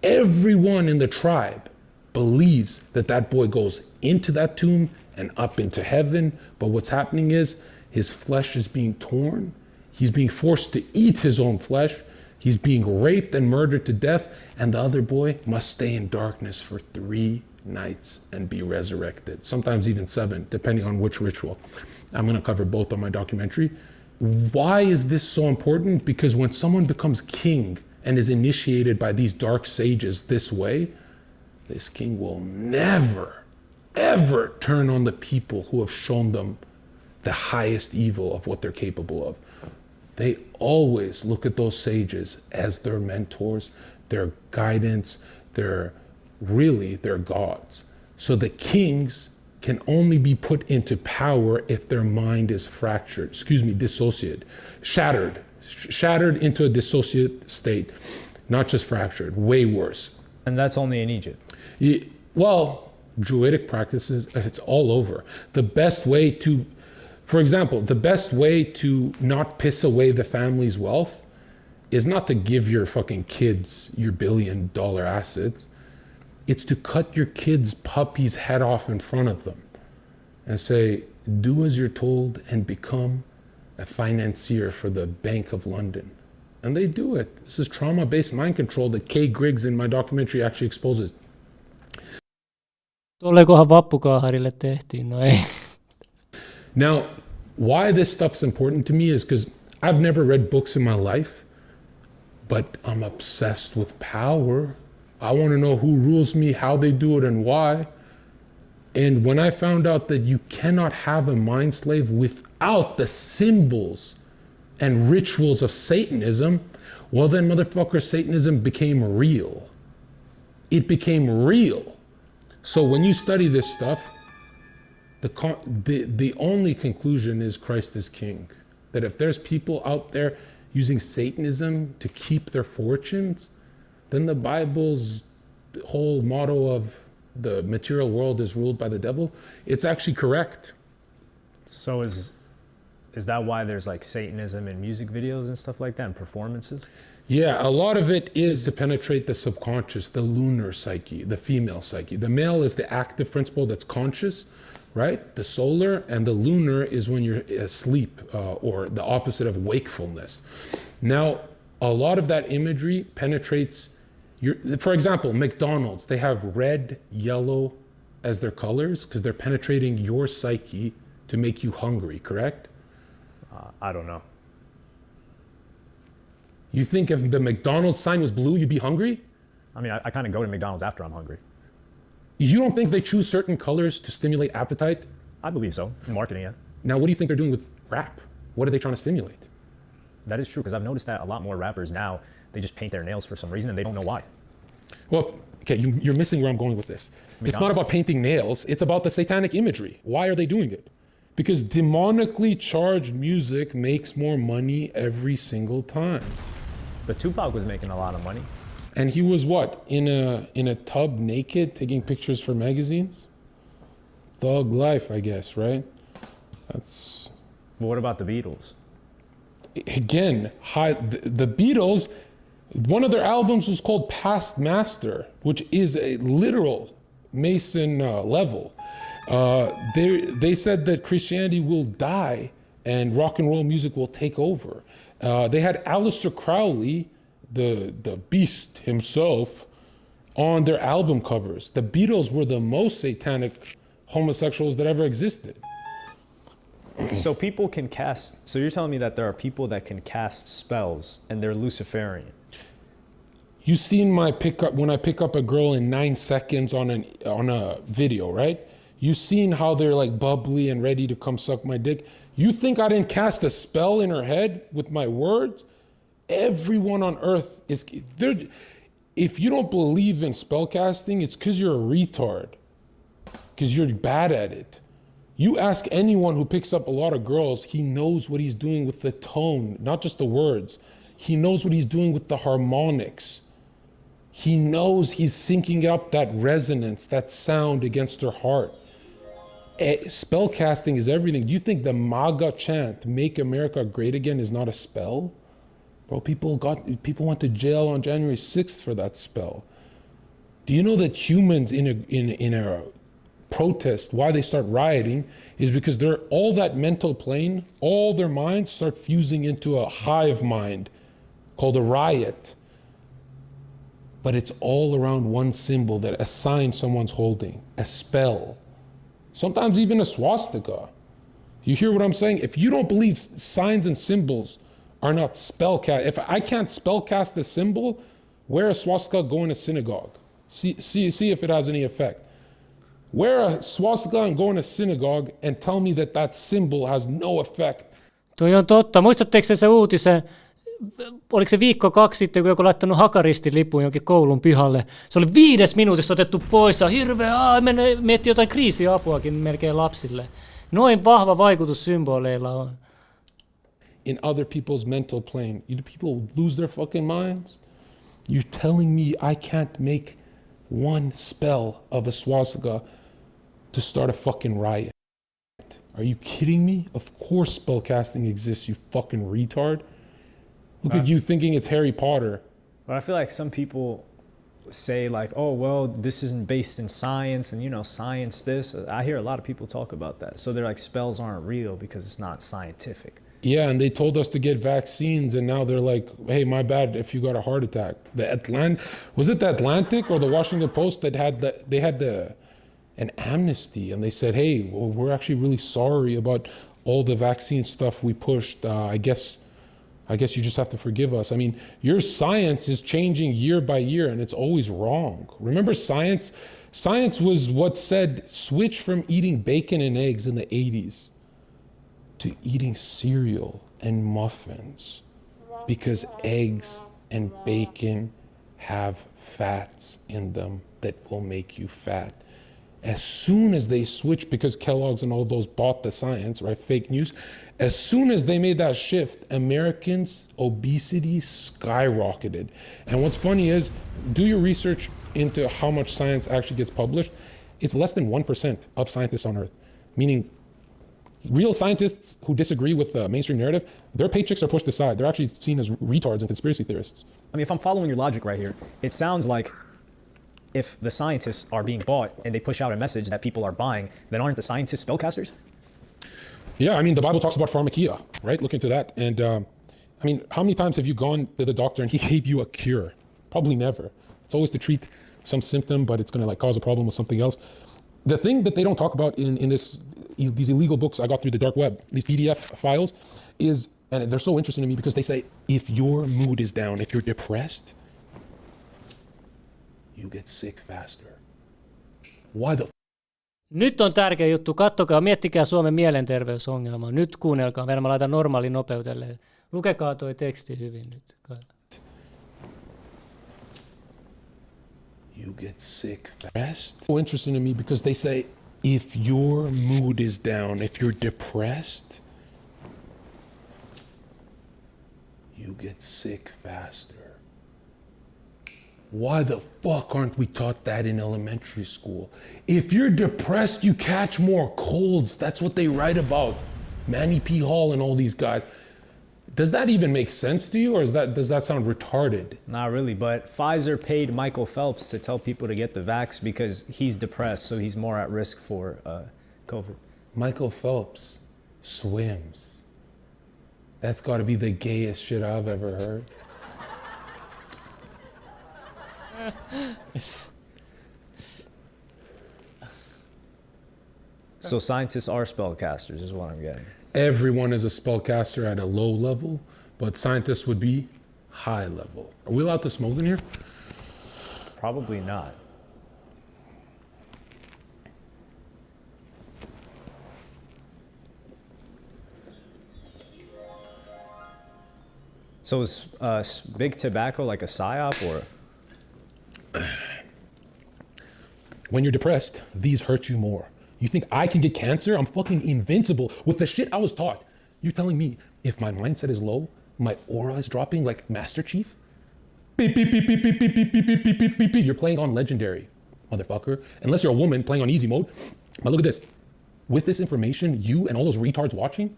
Everyone in the tribe believes that that boy goes into that tomb and up into heaven, but what's happening is his flesh is being torn. He's being forced to eat his own flesh. He's being raped and murdered to death, and the other boy must stay in darkness for 3 nights and be resurrected, sometimes even 7, depending on which ritual. I'm gonna cover both on my documentary. Why is this so important? Because when someone becomes king and is initiated by these dark sages this way, this king will never, ever turn on the people who have shown them the highest evil of what they're capable of. They always look at those sages as their mentors, their guidance, their gods. So the kings can only be put into power if their mind is shattered. shattered into a dissociative state, not just fractured, way worse. And that's only in Egypt? Well, Druidic practices, it's all over. The best way to, for example, the best way to not piss away the family's wealth is not to give your fucking kids your $1 billion assets. It's to cut your kid's puppy's head off in front of them and say, do as you're told and become a financier for the Bank of London. And they do it. This is trauma-based mind control that Kay Griggs in my documentary actually exposes. Tollekohan Vappukaaharille tehtiin? No ei. Now, why this stuff's important to me is because I've never read books in my life, but I'm obsessed with power. I want to know who rules me, how they do it, and why. And when I found out that you cannot have a mind slave without the symbols and rituals of Satanism, well then motherfucker, Satanism became real. It became real. So when you study this stuff, the only conclusion is Christ is king. That if there's people out there using Satanism to keep their fortunes, then the Bible's whole motto of the material world is ruled by the devil, it's actually correct. So is that why there's like Satanism in music videos and stuff like that, and performances? Yeah, a lot of it is to penetrate the subconscious, the lunar psyche, the female psyche. The male is the active principle that's conscious, right? The solar, and the lunar is when you're asleep, or the opposite of wakefulness. Now, a lot of that imagery penetrates for example, McDonald's, they have red, yellow as their colors because they're penetrating your psyche to make you hungry, correct? I don't know. You think if the McDonald's sign was blue, you'd be hungry? I mean, I kind of go to McDonald's after I'm hungry. You don't think they choose certain colors to stimulate appetite? I believe so, in marketing, yeah. Now, what do you think they're doing with rap? What are they trying to stimulate? That is true, because I've noticed that a lot more rappers now, they just paint their nails for some reason and they don't know why. Well, okay, you're missing where I'm going with this. It's not about painting nails, it's about the satanic imagery. Why are they doing it? Because demonically charged music makes more money every single time. But Tupac was making a lot of money. And he was what? In a tub naked, taking pictures for magazines? Thug life, I guess, right? That's... But what about the Beatles? Again, the Beatles, one of their albums was called Past Master, which is a literal Mason level. They said that Christianity will die and rock and roll music will take over. They had Aleister Crowley, the beast himself, on their album covers. The Beatles were the most satanic homosexuals that ever existed. So people can cast, so you're telling me that there are people that can cast spells and they're Luciferian? You seen my pickup, when I pick up a girl in 9 seconds on a video, right? You seen how they're like bubbly and ready to come suck my dick? You think I didn't cast a spell in her head with my words? Everyone on earth is, if you don't believe in spell casting, it's because you're a retard, because you're bad at it. You ask anyone who picks up a lot of girls, he knows what he's doing with the tone, not just the words. He knows what he's doing with the harmonics. He knows he's syncing up that resonance, that sound against her heart. Spell casting is everything. Do you think the MAGA chant, Make America Great Again, is not a spell? Bro, people went to jail on January 6th for that spell. Do you know that humans in a protest, why they start rioting, is because they're all that mental plane, all their minds start fusing into a hive mind called a riot. But it's all around one symbol that a sign someone's holding, a spell. Sometimes even a swastika. You hear what I'm saying? If you don't believe signs and symbols are not spellcast, if I can't spellcast a symbol, wear a swastika, go in a synagogue. See if it has any effect. Wear a swastika and go in a synagogue and tell me that symbol has no effect. Toi on totta. Muistatteko se uutisen, oliko se 1-2 viikkoa sitten, kun joku laittanut hakaristin lipun jonkin koulun pihalle? Se oli 5 minuutissa otettu pois ja hirveä, miettii jotain kriisiapuakin melkein lapsille. Noin vahva vaikutus symboleilla on. in other people's mental plane. Do people lose their fucking minds? You're telling me I can't make one spell of a swastika to start a fucking riot? Are you kidding me? Of course spellcasting exists, you fucking retard. Look at you thinking it's Harry Potter. But I feel like some people say like, oh, well, this isn't based in science and, you know, science this. I hear a lot of people talk about that. So they're like, spells aren't real because it's not scientific. Yeah, and they told us to get vaccines, and now they're like, hey, my bad if you got a heart attack. Was it the Atlantic or the Washington Post that had an amnesty, and they said, hey, well, we're actually really sorry about all the vaccine stuff we pushed. I guess you just have to forgive us. I mean, your science is changing year by year, and it's always wrong. Remember, science was what said switch from eating bacon and eggs in the 80s to eating cereal and muffins, because eggs and bacon have fats in them that will make you fat. As soon as they switched, because Kellogg's and all those bought the science, right? Fake news. As soon as they made that shift, Americans' obesity skyrocketed. And what's funny is, do your research into how much science actually gets published. It's less than 1% of scientists on Earth, meaning real scientists who disagree with the mainstream narrative, their paychecks are pushed aside. They're actually seen as retards and conspiracy theorists. I mean, if I'm following your logic right here, it sounds like if the scientists are being bought and they push out a message that people are buying, then aren't the scientists spellcasters? Yeah, I mean, the Bible talks about pharmakia, right? Look into that. And I mean, how many times have you gone to the doctor and he gave you a cure? Probably never. It's always to treat some symptom, but it's going to like cause a problem with something else. The thing that they don't talk about in these illegal books I got through the dark web, these PDF files, is, and they're so interesting to me because they say, if your mood is down, if you're depressed, you get sick faster. Why the Nyt on tärkeä juttu. Kattokaa, miettikää Suomen mielenterveysongelmaa. Nyt kuunnelkaa. Meillä mä laitan normaali nopeutelle. Lukekaa toi teksti hyvin nyt. You get sick fast. So interesting to me because they say, if your mood is down, if you're depressed, you get sick faster. Why the fuck aren't we taught that in elementary school? If you're depressed, you catch more colds. That's what they write about. Manny P. Hall and all these guys. Does that even make sense to you, or does that sound retarded? Not really, but Pfizer paid Michael Phelps to tell people to get the vax because he's depressed, so he's more at risk for COVID. Michael Phelps swims. That's got to be the gayest shit I've ever heard. So scientists are spellcasters is what I'm getting. Everyone is a spellcaster at a low level, but scientists would be high level. Are we allowed to smoke in here? Probably not. So is big tobacco like a psyop, or? When you're depressed, these hurt you more. You think I can get cancer? I'm fucking invincible with the shit I was taught. You're telling me if my mindset is low, my aura is dropping like Master Chief? Beep, beep, beep, beep, beep, beep, beep, beep, beep, beep, beep, beep. You're playing on Legendary, motherfucker. Unless you're a woman playing on easy mode. But look at this. With this information, you and all those retards watching,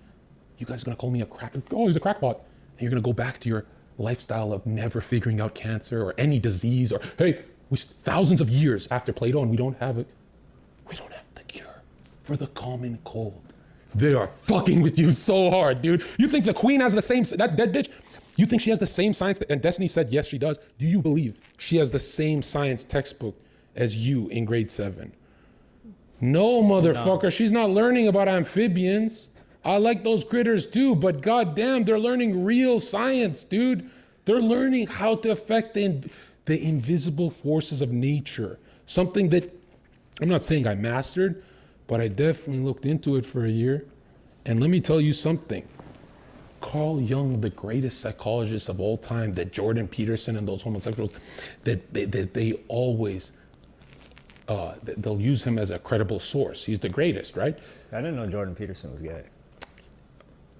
you guys are gonna call me he's a crackpot. And you're gonna go back to your lifestyle of never figuring out cancer or any disease, or hey, thousands of years after Plato and we don't have the cure for the common cold. They are fucking with you so hard, dude. You think the queen has the same, that dead bitch, you think she has the same science, and Destiny said yes she does. Do you believe she has the same science textbook as you in grade 7? No, motherfucker, no. She's not learning about amphibians. I like those critters too, but goddamn, they're learning real science, dude. They're learning how to affect the invisible forces of nature. Something that I'm not saying I mastered, but I definitely looked into it for a year. And let me tell you something. Carl Jung, the greatest psychologist of all time, that Jordan Peterson and those homosexuals, that they always, they'll use him as a credible source. He's the greatest, right? I didn't know Jordan Peterson was gay.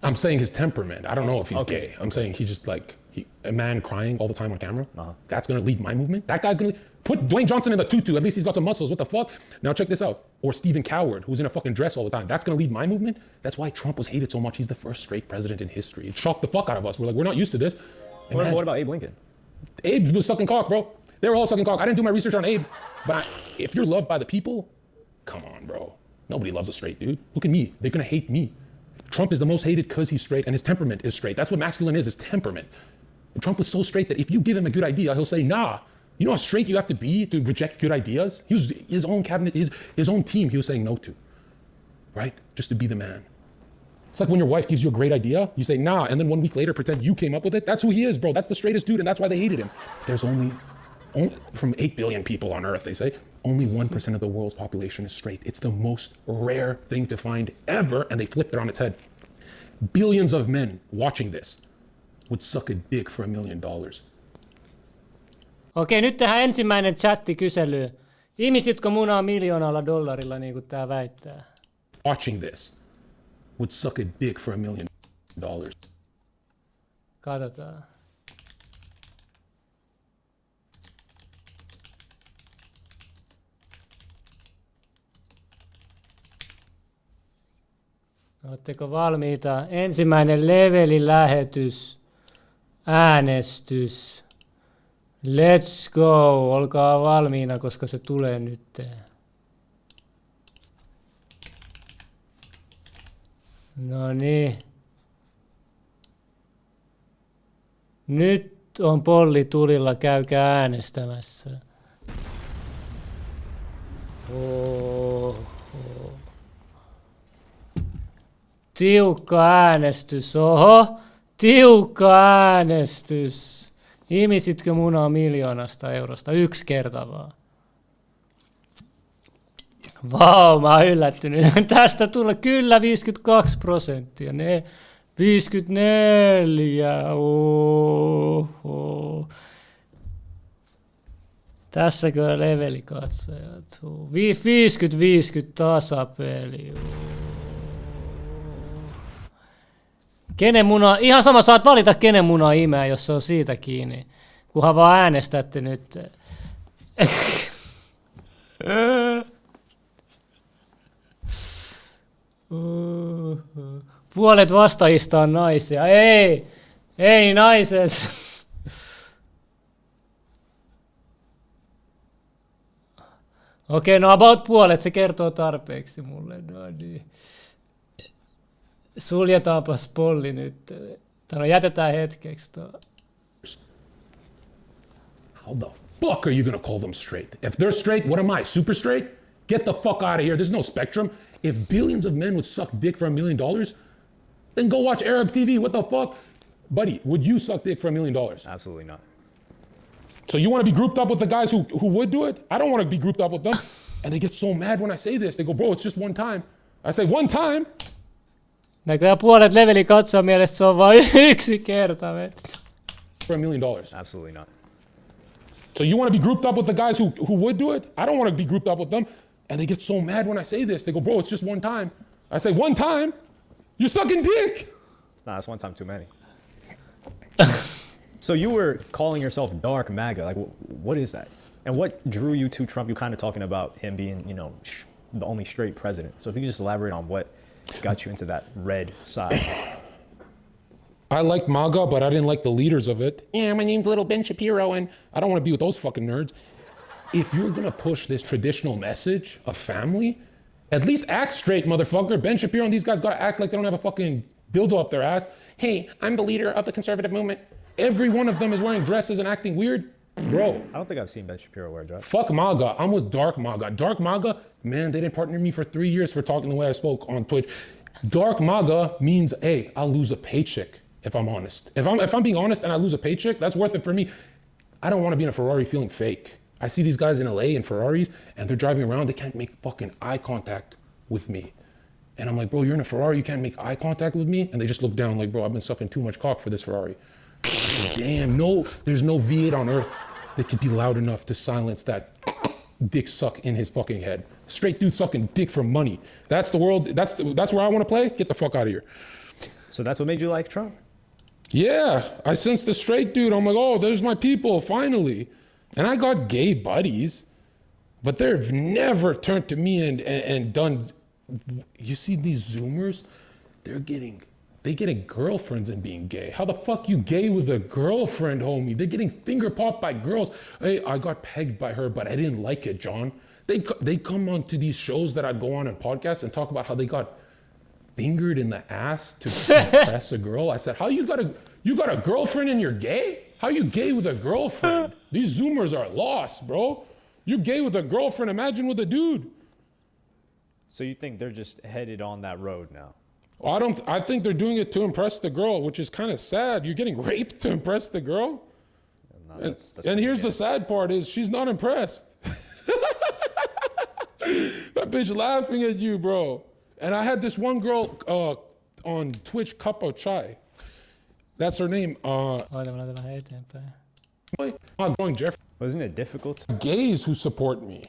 I'm saying his temperament. I don't know if he's gay. I'm saying he's just like a man crying all the time on camera. That's gonna lead my movement. That guy's gonna put Dwayne Johnson in the tutu. At least he's got some muscles. What the fuck? Now check this out. Or Stephen Coward, who's in a fucking dress all the time. That's gonna lead my movement. That's why Trump was hated so much. He's the first straight president in history. It shocked the fuck out of us. We're like, we're not used to this. What about Abe Lincoln? Abe was sucking cock, bro. They were all sucking cock. I didn't do my research on Abe, but if you're loved by the people, come on, bro. Nobody loves a straight dude. Look at me. They're gonna hate me. Trump is the most hated because he's straight and his temperament is straight. That's what masculine is temperament. And Trump was so straight that if you give him a good idea, he'll say, nah. You know how straight you have to be to reject good ideas? He was his own cabinet, his own team he was saying no to, right? Just to be the man. It's like when your wife gives you a great idea, you say, nah, and then 1 week later pretend you came up with it. That's who he is, bro. That's the straightest dude, and that's why they hated him. There's only from 8 billion people on Earth, they say, only 1% of the world's population is straight. It's the most rare thing to find ever, and they flipped it on its head. Billions of men watching this would suck a dick for $1 million. Okei, nyt tehdään ensimmäinen chattikysely. Ihmisitkö munaa $1,000,000, niin kuin tää väittää? Watching this would suck a dick for $1 million. Katsotaan. Oletteko valmiita? Ensimmäinen levelin lähetys. Äänestys. Let's go. Olkaa valmiina, koska se tulee nyt. No niin. Nyt on polli tulilla. Käykää äänestämässä. Tiukka äänestys. Oho. Tiukka äänestys. Ihmisitkö munaa €1,000,000? 1 kerta vaan. Vau, mä oon yllättynyt. Tästä tulee kyllä 52%. Ne 54. Oho. Tässäkö levelikatsojat? 50-50 tasapeli. Kenen munaa, ihan sama, saat valita kenen munaa imää, jos se on siitä kiinni. Kunhan vaan äänestätte nyt. Puolet vastaajista on naisia. Ei naiset. Okei, no about puolet, se kertoo tarpeeksi mulle. No niin. Suljetaanpas polli nyt. No jätetään hetkeksi tuo. How the fuck are you gonna call them straight? If they're straight, what am I? Super straight? Get the fuck out of here. There's no spectrum. If billions of men would suck dick for $1 million, then go watch Arab TV. What the fuck? Buddy, would you suck dick for $1 million? Absolutely not. So you want to be grouped up with the guys who would do it? I don't want to be grouped up with them. And they get so mad when I say this. They go, bro, it's just one time. I say, one time? Näköjään puolet leveli katsoa mielestä se on vain 1 kerta. For $1 million. Absolutely not. So you want to be grouped up with the guys who would do it? I don't want to be grouped up with them. And they get so mad when I say this. They go, bro, it's just one time. I say, one time? You're sucking dick! Nah, that's one time too many. So you were calling yourself Dark MAGA. Like, what is that? And what drew you to Trump? You kind of talking about him being, you know, the only straight president. So if you could just elaborate on what got you into that red side. I liked MAGA, but I didn't like the leaders of it. Yeah, my name's Little Ben Shapiro, and I don't want to be with those fucking nerds. If you're gonna push this traditional message of family, at least act straight, motherfucker. Ben Shapiro and these guys gotta act like they don't have a fucking dildo up their ass. Hey, I'm the leader of the conservative movement. Every one of them is wearing dresses and acting weird. Bro. I don't think I've seen Ben Shapiro wear a dress. Fuck MAGA. I'm with Dark MAGA. Dark MAGA, man, they didn't partner me for 3 years for talking the way I spoke on Twitch. Dark MAGA means, hey, I'll lose a paycheck if I'm honest. If I'm being honest and I lose a paycheck, that's worth it for me. I don't want to be in a Ferrari feeling fake. I see these guys in LA in Ferraris and they're driving around, they can't make fucking eye contact with me. And I'm like, bro, you're in a Ferrari, you can't make eye contact with me? And they just look down like, bro, I've been sucking too much cock for this Ferrari. Damn, no, there's no V8 on earth that could be loud enough to silence that dick suck in his fucking head. Straight dude sucking dick for money. That's the world, that's where I want to play? Get the fuck out of here. So that's what made you like Trump? Yeah, I sensed the straight dude. I'm like, oh, there's my people, finally. And I got gay buddies, but they've never turned to me and done. You see these Zoomers? They're getting girlfriends and being gay. How the fuck you gay with a girlfriend, homie? They're getting finger popped by girls. Hey, I got pegged by her, but I didn't like it, John. They come onto these shows that I'd go on and podcasts and talk about how they got fingered in the ass to impress a girl. I said, how you got a girlfriend and you're gay? How you gay with a girlfriend? These Zoomers are lost, bro. You gay with a girlfriend, imagine with a dude. So you think they're just headed on that road now? I think they're doing it to impress the girl, which is kind of sad. You're getting raped to impress the girl? No, that's and here's the sad part is she's not impressed. That bitch laughing at you, bro. And I had this one girl on Twitch, Cup of Chai. That's her name. Wasn't it difficult? Gays who support me.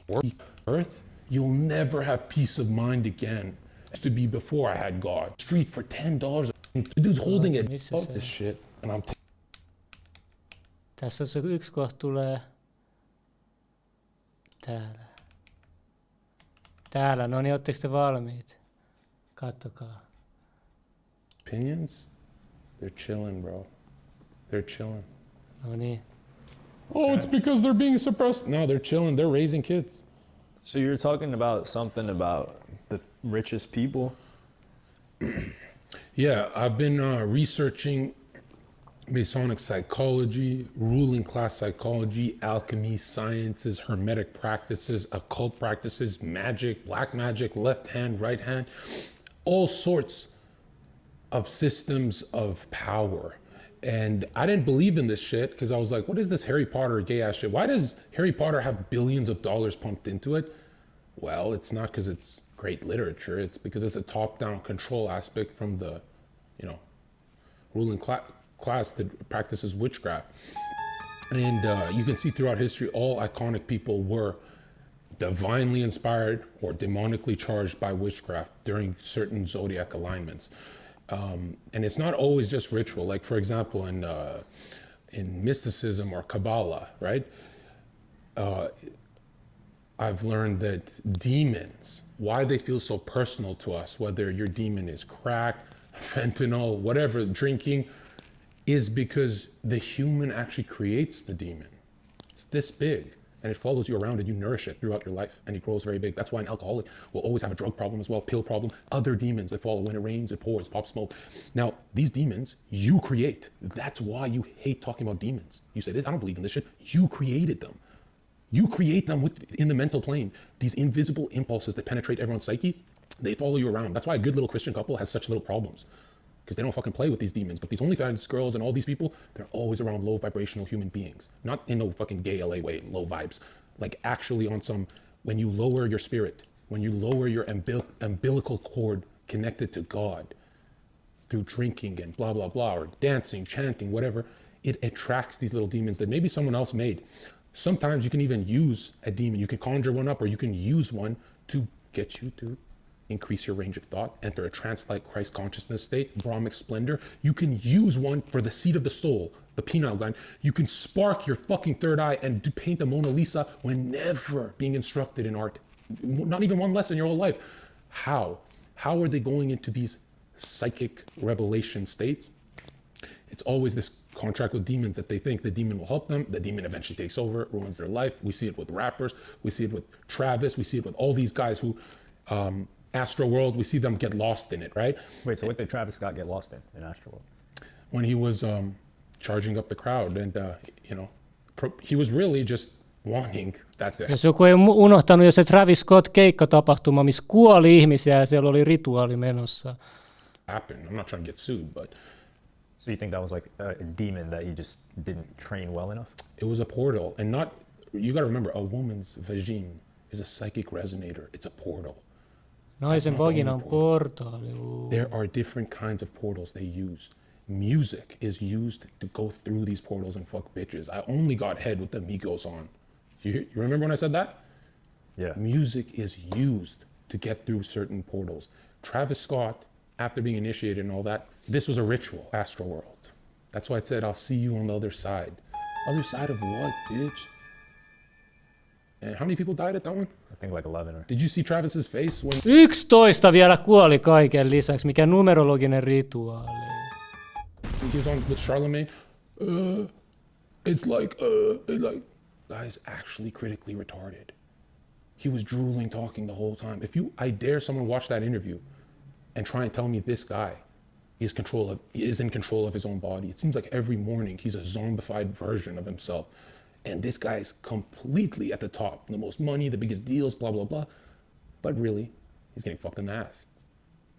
Earth, you'll never have peace of mind again. Used to be before I had God. Street for $10. The dude's holding it. This shit. And I'm Tässä se yksi kohta tulee täällä. No niin, ootteko te valmiit? Kattokaa. Opinions? They're chilling, bro. They're chilling. No niin. Oh, it's because they're being suppressed. No, they're chilling. They're raising kids. So you're talking about something about the richest people? Yeah, I've been researching Masonic psychology, ruling class psychology, alchemy, sciences, hermetic practices, occult practices, magic, black magic, left hand, right hand, all sorts of systems of power. And I didn't believe in this shit because I was like, what is this Harry Potter gay ass shit? Why does Harry Potter have billions of dollars pumped into it? Well, it's not because it's great literature. It's because it's a top-down control aspect from the, ruling class that practices witchcraft. And you can see throughout history, all iconic people were divinely inspired or demonically charged by witchcraft during certain zodiac alignments. And it's not always just ritual. Like, for example, in mysticism or Kabbalah, right? I've learned that demons, why they feel so personal to us, whether your demon is crack, fentanyl, whatever, drinking, is because the human actually creates the demon. It's this big. And it follows you around and you nourish it throughout your life and it grows very big. That's why an alcoholic will always have a drug problem as well, pill problem, other demons that follow. When it rains, it pours, pop smoke. Now, these demons, you create. That's why you hate talking about demons. You say, I don't believe in this shit. You created them. You create them in the mental plane. These invisible impulses that penetrate everyone's psyche, they follow you around. That's why a good little Christian couple has such little problems. Because they don't fucking play with these demons. But these OnlyFans girls and all these people, they're always around low vibrational human beings. Not in no fucking gay LA way, low vibes. Like actually on some, when you lower your spirit, when you lower your umbilical cord connected to God through drinking and blah, blah, blah, or dancing, chanting, whatever, it attracts these little demons that maybe someone else made. Sometimes you can even use a demon. You can conjure one up or you can use one to get you to increase your range of thought, enter a trance-like Christ consciousness state, Brahmic splendor. You can use one for the seat of the soul, the pineal gland. You can spark your fucking third eye and paint a Mona Lisa when never being instructed in art. Not even one lesson your whole life. How? How are they going into these psychic revelation states? It's always this contract with demons that they think the demon will help them. The demon eventually takes over, ruins their life. We see it with rappers. We see it with Travis. We see it with all these guys who, Astro World, we see them get lost in it, right? Wait, so what did Travis Scott get lost in Astro World? When he was charging up the crowd and, he was really just wanting that. Jos joku ei unohtanut jo se Travis Scott -keikkatapahtuma, missä kuoli ihmisiä ja siellä oli rituaali menossa. Happened. I'm not trying to get sued, but so you think that was like a demon that he just didn't train well enough? It was a portal, and you got to remember, a woman's vagine is a psychic resonator. It's a portal. Naisen vagina on portaali. There are different kinds of portals they use. Music is used to go through these portals and fuck bitches. I only got head with the Migos on. You remember when I said that? Yeah. Music is used to get through certain portals. Travis Scott, after being initiated and all that, This was a ritual, astral world. That's why I said, I'll see you on the other side. Other side of what, bitch? And how many people died at that one? I think like 11. Or... Did you see Travis's face when... 11 vielä kuoli kaiken lisäksi, mikä numerologinen rituaali. He was on with Charlemagne. It's like, guy's actually critically retarded. He was drooling, talking the whole time. I dare someone watch that interview and try and tell me this guy he is in control of his own body. It seems like every morning he's a zombified version of himself. And this guy is completely at the top. The most money, the biggest deals, blah, blah, blah. But really, he's getting fucked in the ass.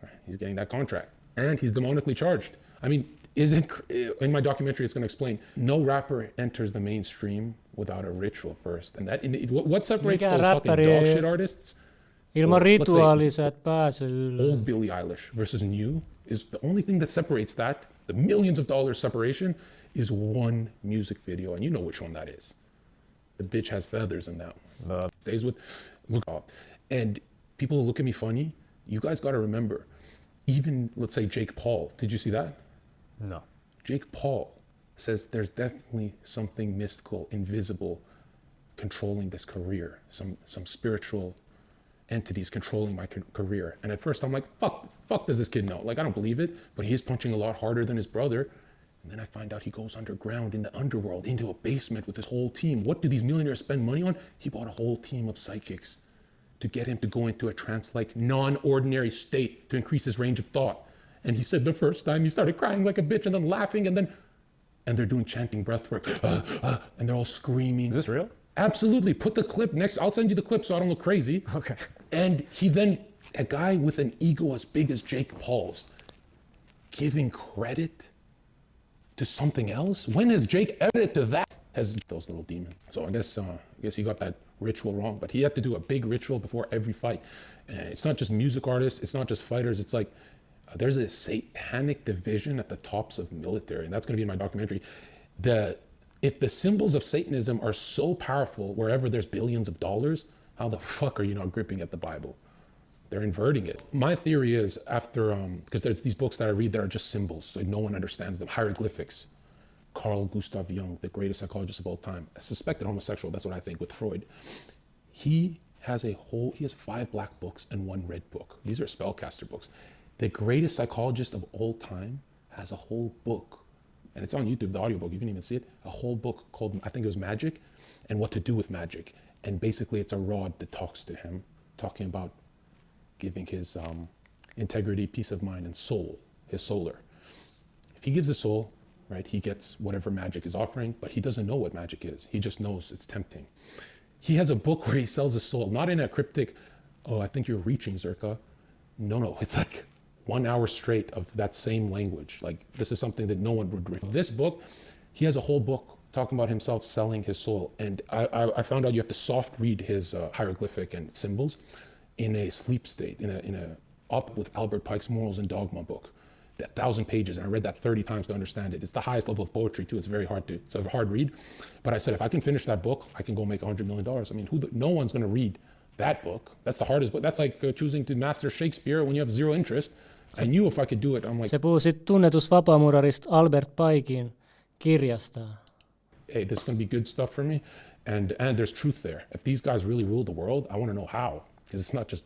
Right? He's getting that contract. And he's demonically charged. I mean, in my documentary, it's going to explain, no rapper enters the mainstream without a ritual first. And what separates those fucking dog shit artists? Ilman rituaalia sä et pääse ylös. Old Billie Eilish versus new is the only thing that separates that, the millions of dollars separation, is one music video, and you know which one that is. The bitch has feathers in that one. Stays with, look up. And people look at me funny. You guys got to remember, even, let's say, Jake Paul. Did you see that? No. Jake Paul says there's definitely something mystical, invisible, controlling this career. Some spiritual entities controlling my career. And at first I'm like, fuck does this kid know? Like, I don't believe it, but he is punching a lot harder than his brother. And then I find out he goes underground in the underworld, into a basement with his whole team. What do these millionaires spend money on? He bought a whole team of psychics to get him to go into a trance-like, non-ordinary state to increase his range of thought. And he said the first time he started crying like a bitch and then laughing and they're doing chanting breathwork. And they're all screaming. Is this real? Absolutely. Put the clip next. I'll send you the clip so I don't look crazy. Okay. And he then, a guy with an ego as big as Jake Paul's, giving credit to something else? When has Jake edited to that? Has those little demons. So I guess he got that ritual wrong, but he had to do a big ritual before every fight. It's not just music artists, it's not just fighters, it's like there's a satanic division at the tops of military, and that's going to be in my documentary. If the symbols of Satanism are so powerful wherever there's billions of dollars, how the fuck are you not gripping at the Bible? They're inverting it. My theory is after, because there's these books that I read that are just symbols, so no one understands them. Hieroglyphics. Carl Gustav Jung, the greatest psychologist of all time, a suspected homosexual, that's what I think, with Freud. He has 5 black books and 1 red book. These are spellcaster books. The greatest psychologist of all time has a whole book, and it's on YouTube, the audiobook, you can even see it, a whole book called, I think it was Magic, and what to do with magic. And basically it's a rod that talks to him, talking about giving his integrity, peace of mind, and soul, his solar. If he gives his soul, right, he gets whatever magic is offering, but he doesn't know what magic is. He just knows it's tempting. He has a book where he sells his soul, not in a cryptic, oh, I think you're reaching, Zerka. No, it's like 1 hour straight of that same language. Like, this is something that no one would read. This book, he has a whole book talking about himself selling his soul. And I found out you have to soft read his hieroglyphic and symbols in a sleep state, in a up with Albert Pike's Morals and Dogma book. 1,000 pages, and I read that 30 times to understand it. It's the highest level of poetry too. It's a hard read. But I said, if I can finish that book, I can go make $100 million. I mean, no one's going to read that book. That's the hardest book. That's like choosing to master Shakespeare when you have zero interest. I knew if I could do it, I'm like... Se puhuu sit tunnetus vapaamurarista Albert Pikein kirjasta. Hey, this is going to be good stuff for me. And there's truth there. If these guys really rule the world, I want to know how. Because it's not just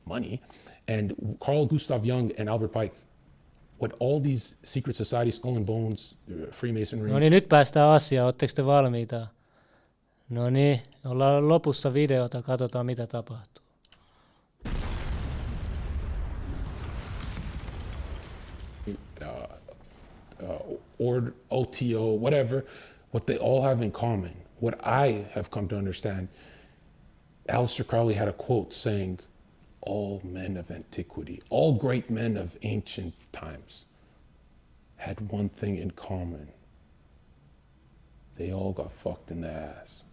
money. And Carl Gustav Jung and Albert Pike, what all these secret societies, Skull and Bones, Freemasonry... No niin, nyt päästään asiaan. Oletteko te valmiita? No niin, ollaan lopussa videota. Katsotaan, mitä tapahtuu. OTO, whatever, what they all have in common, what I have come to understand, Aleister Crowley had a quote saying, all men of antiquity, all great men of ancient times had one thing in common. They all got fucked in the ass.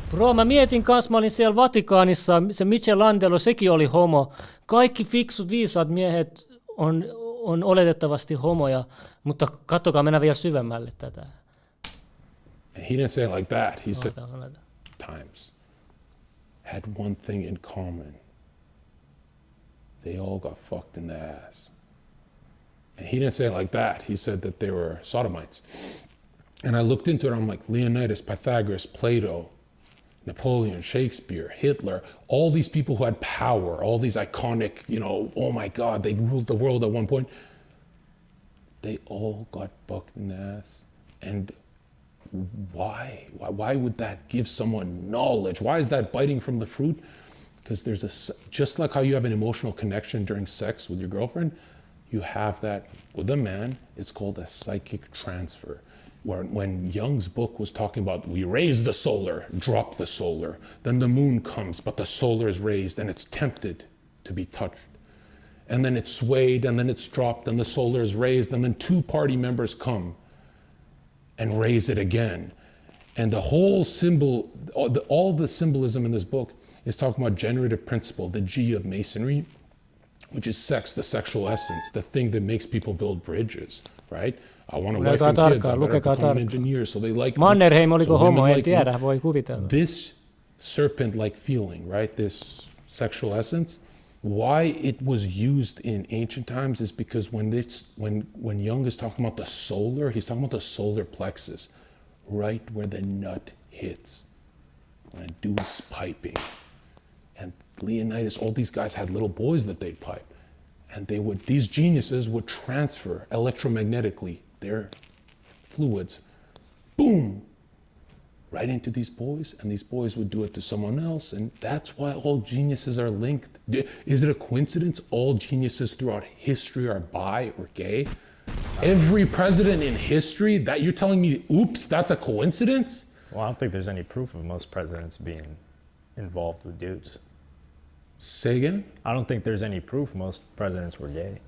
Bro, mä mietin kanssa, mä olin siellä Vatikaanissa, se Michelangelo, sekin oli homo. Kaikki fiksut, viisaat miehet on oletettavasti homoja, mutta katsokaa, mennään vielä syvemmälle tätä. He didn't say it like that. He said times had one thing in common. they all got fucked in the ass. And he didn't say it like that. He said that they were sodomites. And I looked into it, I'm like, Leonidas, Pythagoras, Plato, Napoleon, Shakespeare, Hitler, all these people who had power, all these iconic, you know, oh my God, they ruled the world at one point. They all got fucked in the ass. And why? Why would that give someone knowledge? Why is that biting from the fruit? Because there's just like how you have an emotional connection during sex with your girlfriend, you have that with a man. It's called a psychic transfer. When Jung's book was talking about we raise the solar, drop the solar, then the moon comes, but the solar is raised and it's tempted to be touched. And then it's swayed and then it's dropped and the solar is raised and then two party members come and raise it again. And the whole symbol, all the symbolism in this book is talking about generative principle, the G of masonry, which is sex, the sexual essence, the thing that makes people build bridges, right? I want a wife and kids, I better become an engineer, so they like Mannerheim oliko homo, en like tiedä, voi kuvitella. This serpent-like feeling, right? This sexual essence, why it was used in ancient times is because when Jung is talking about the solar, he's talking about the solar plexus, right where the nut hits, when a dude's piping. And Leonidas, all these guys had little boys that they'd pipe. And these geniuses would transfer electromagnetically their fluids, boom, right into these boys, and these boys would do it to someone else, and that's why all geniuses are linked. Is it a coincidence all geniuses throughout history are bi or gay? Every president in history, that you're telling me, oops, that's a coincidence? Well, I don't think there's any proof of most presidents being involved with dudes. Say again? I don't think there's any proof most presidents were gay.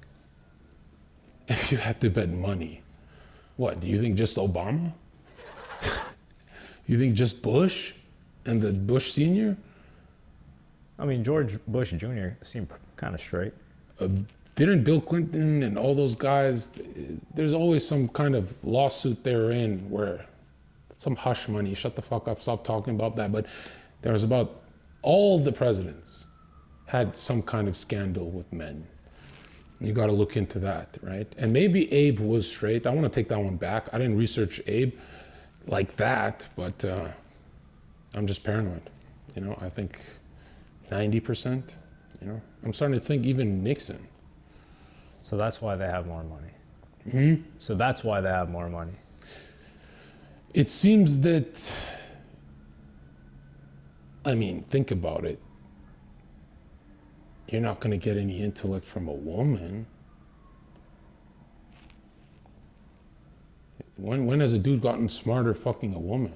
If you had to bet money, what, do you think just Obama? You think just Bush and the Bush Senior? I mean, George Bush Jr. seemed kind of straight. Didn't Bill Clinton and all those guys, there's always some kind of lawsuit they're in where some hush money, shut the fuck up, stop talking about that. But there was about all the presidents had some kind of scandal with men. You got to look into that, right? And maybe Abe was straight. I want to take that one back. I didn't research Abe like that, but I'm just paranoid. You know, I think 90%, you know. I'm starting to think even Nixon. So that's why they have more money. Mm-hmm. So that's why they have more money. It seems that, I mean, think about it. You're not going to get any intellect from a woman. When has a dude gotten smarter fucking a woman?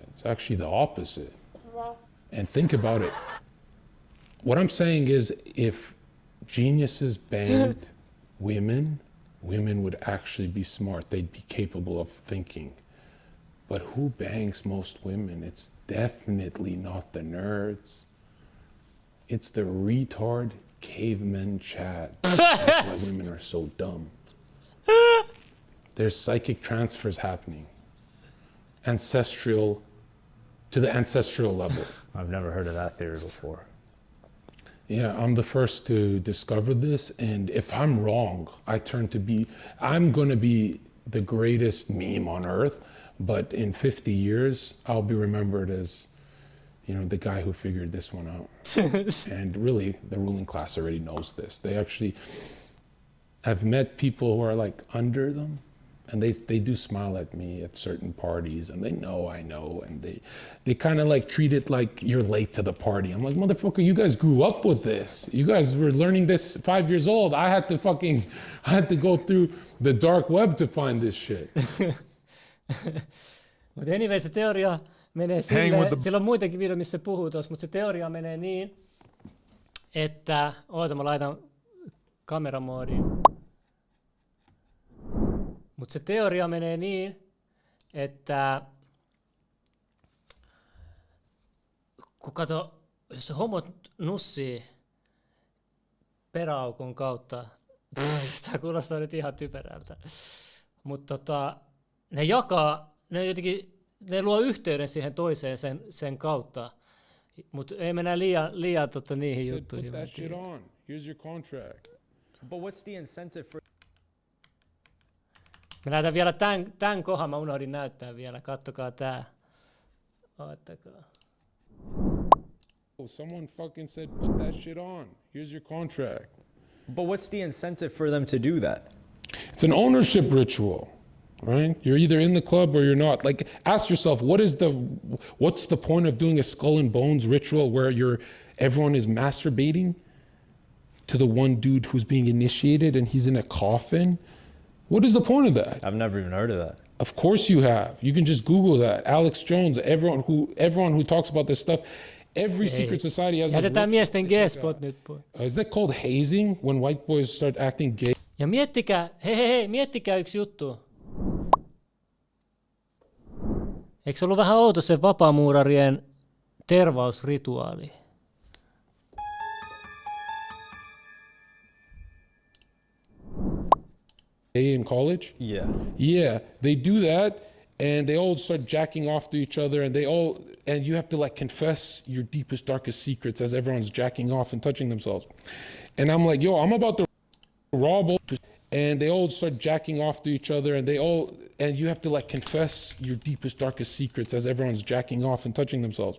It's actually the opposite. And think about it. What I'm saying is if geniuses banged women, women would actually be smart. They'd be capable of thinking. But who bangs most women? It's definitely not the nerds. It's the retard cavemen Chad. That's why women are so dumb. There's psychic transfers happening. To the ancestral level. I've never heard of that theory before. Yeah, I'm the first to discover this, and if I'm wrong, I'm gonna be the greatest meme on earth, but in 50 years, I'll be remembered as, you know, the guy who figured this one out. And really, the ruling class already knows this. I've met people who are like under them, and they do smile at me at certain parties, and they know I know, and they kind of like treat it like you're late to the party. I'm like, motherfucker, you guys grew up with this. You guys were learning this 5 years old. I had to go through the dark web to find this shit. Mutta anyway, se teoria menee silleen, sillä on muitakin videoita, missä puhuu tuossa, mutta se teoria menee niin, että, mä laitan kameramoodiin. Mutta se teoria menee niin, että kun jos se homot nussii peräaukon kautta, tämä kuulostaa nyt ihan typerältä, mutta ne luo yhteyden siihen toiseen sen kautta. Mutta ei mennä liian niihin juttuihin. Put that shit on. Here's your contract. But what's the incentive for... Mä näytän vielä tän kohan, mä unohdin näyttää vielä. Kattokaa tää. Ottakaa. Someone fucking said put that shit on. Here's your contract. But what's the incentive for them to do that? It's an ownership ritual, right? You're either in the club or you're not. Like, ask yourself, what's the point of doing a skull and bones ritual where everyone is masturbating to the one dude who's being initiated and he's in a coffin? What is the point of that? I've never even heard of that. Of course you have. You can just Google that. Alex Jones, everyone who talks about this stuff, every secret society has jätetään miesten G-spot nyt pois. Is that called hazing when white boys start acting gay? Ja miettikää yksi juttu. Eikö se ollut vähän outo se vapaamuurarien tervausrituaali? In college? Yeah, they do that and they all start jacking off to each other and you have to like confess your deepest, darkest secrets as everyone's jacking off and touching themselves. And I'm like, yo, I'm about to rob and they all start jacking off to each other and you have to like confess your deepest, darkest secrets as everyone's jacking off and touching themselves.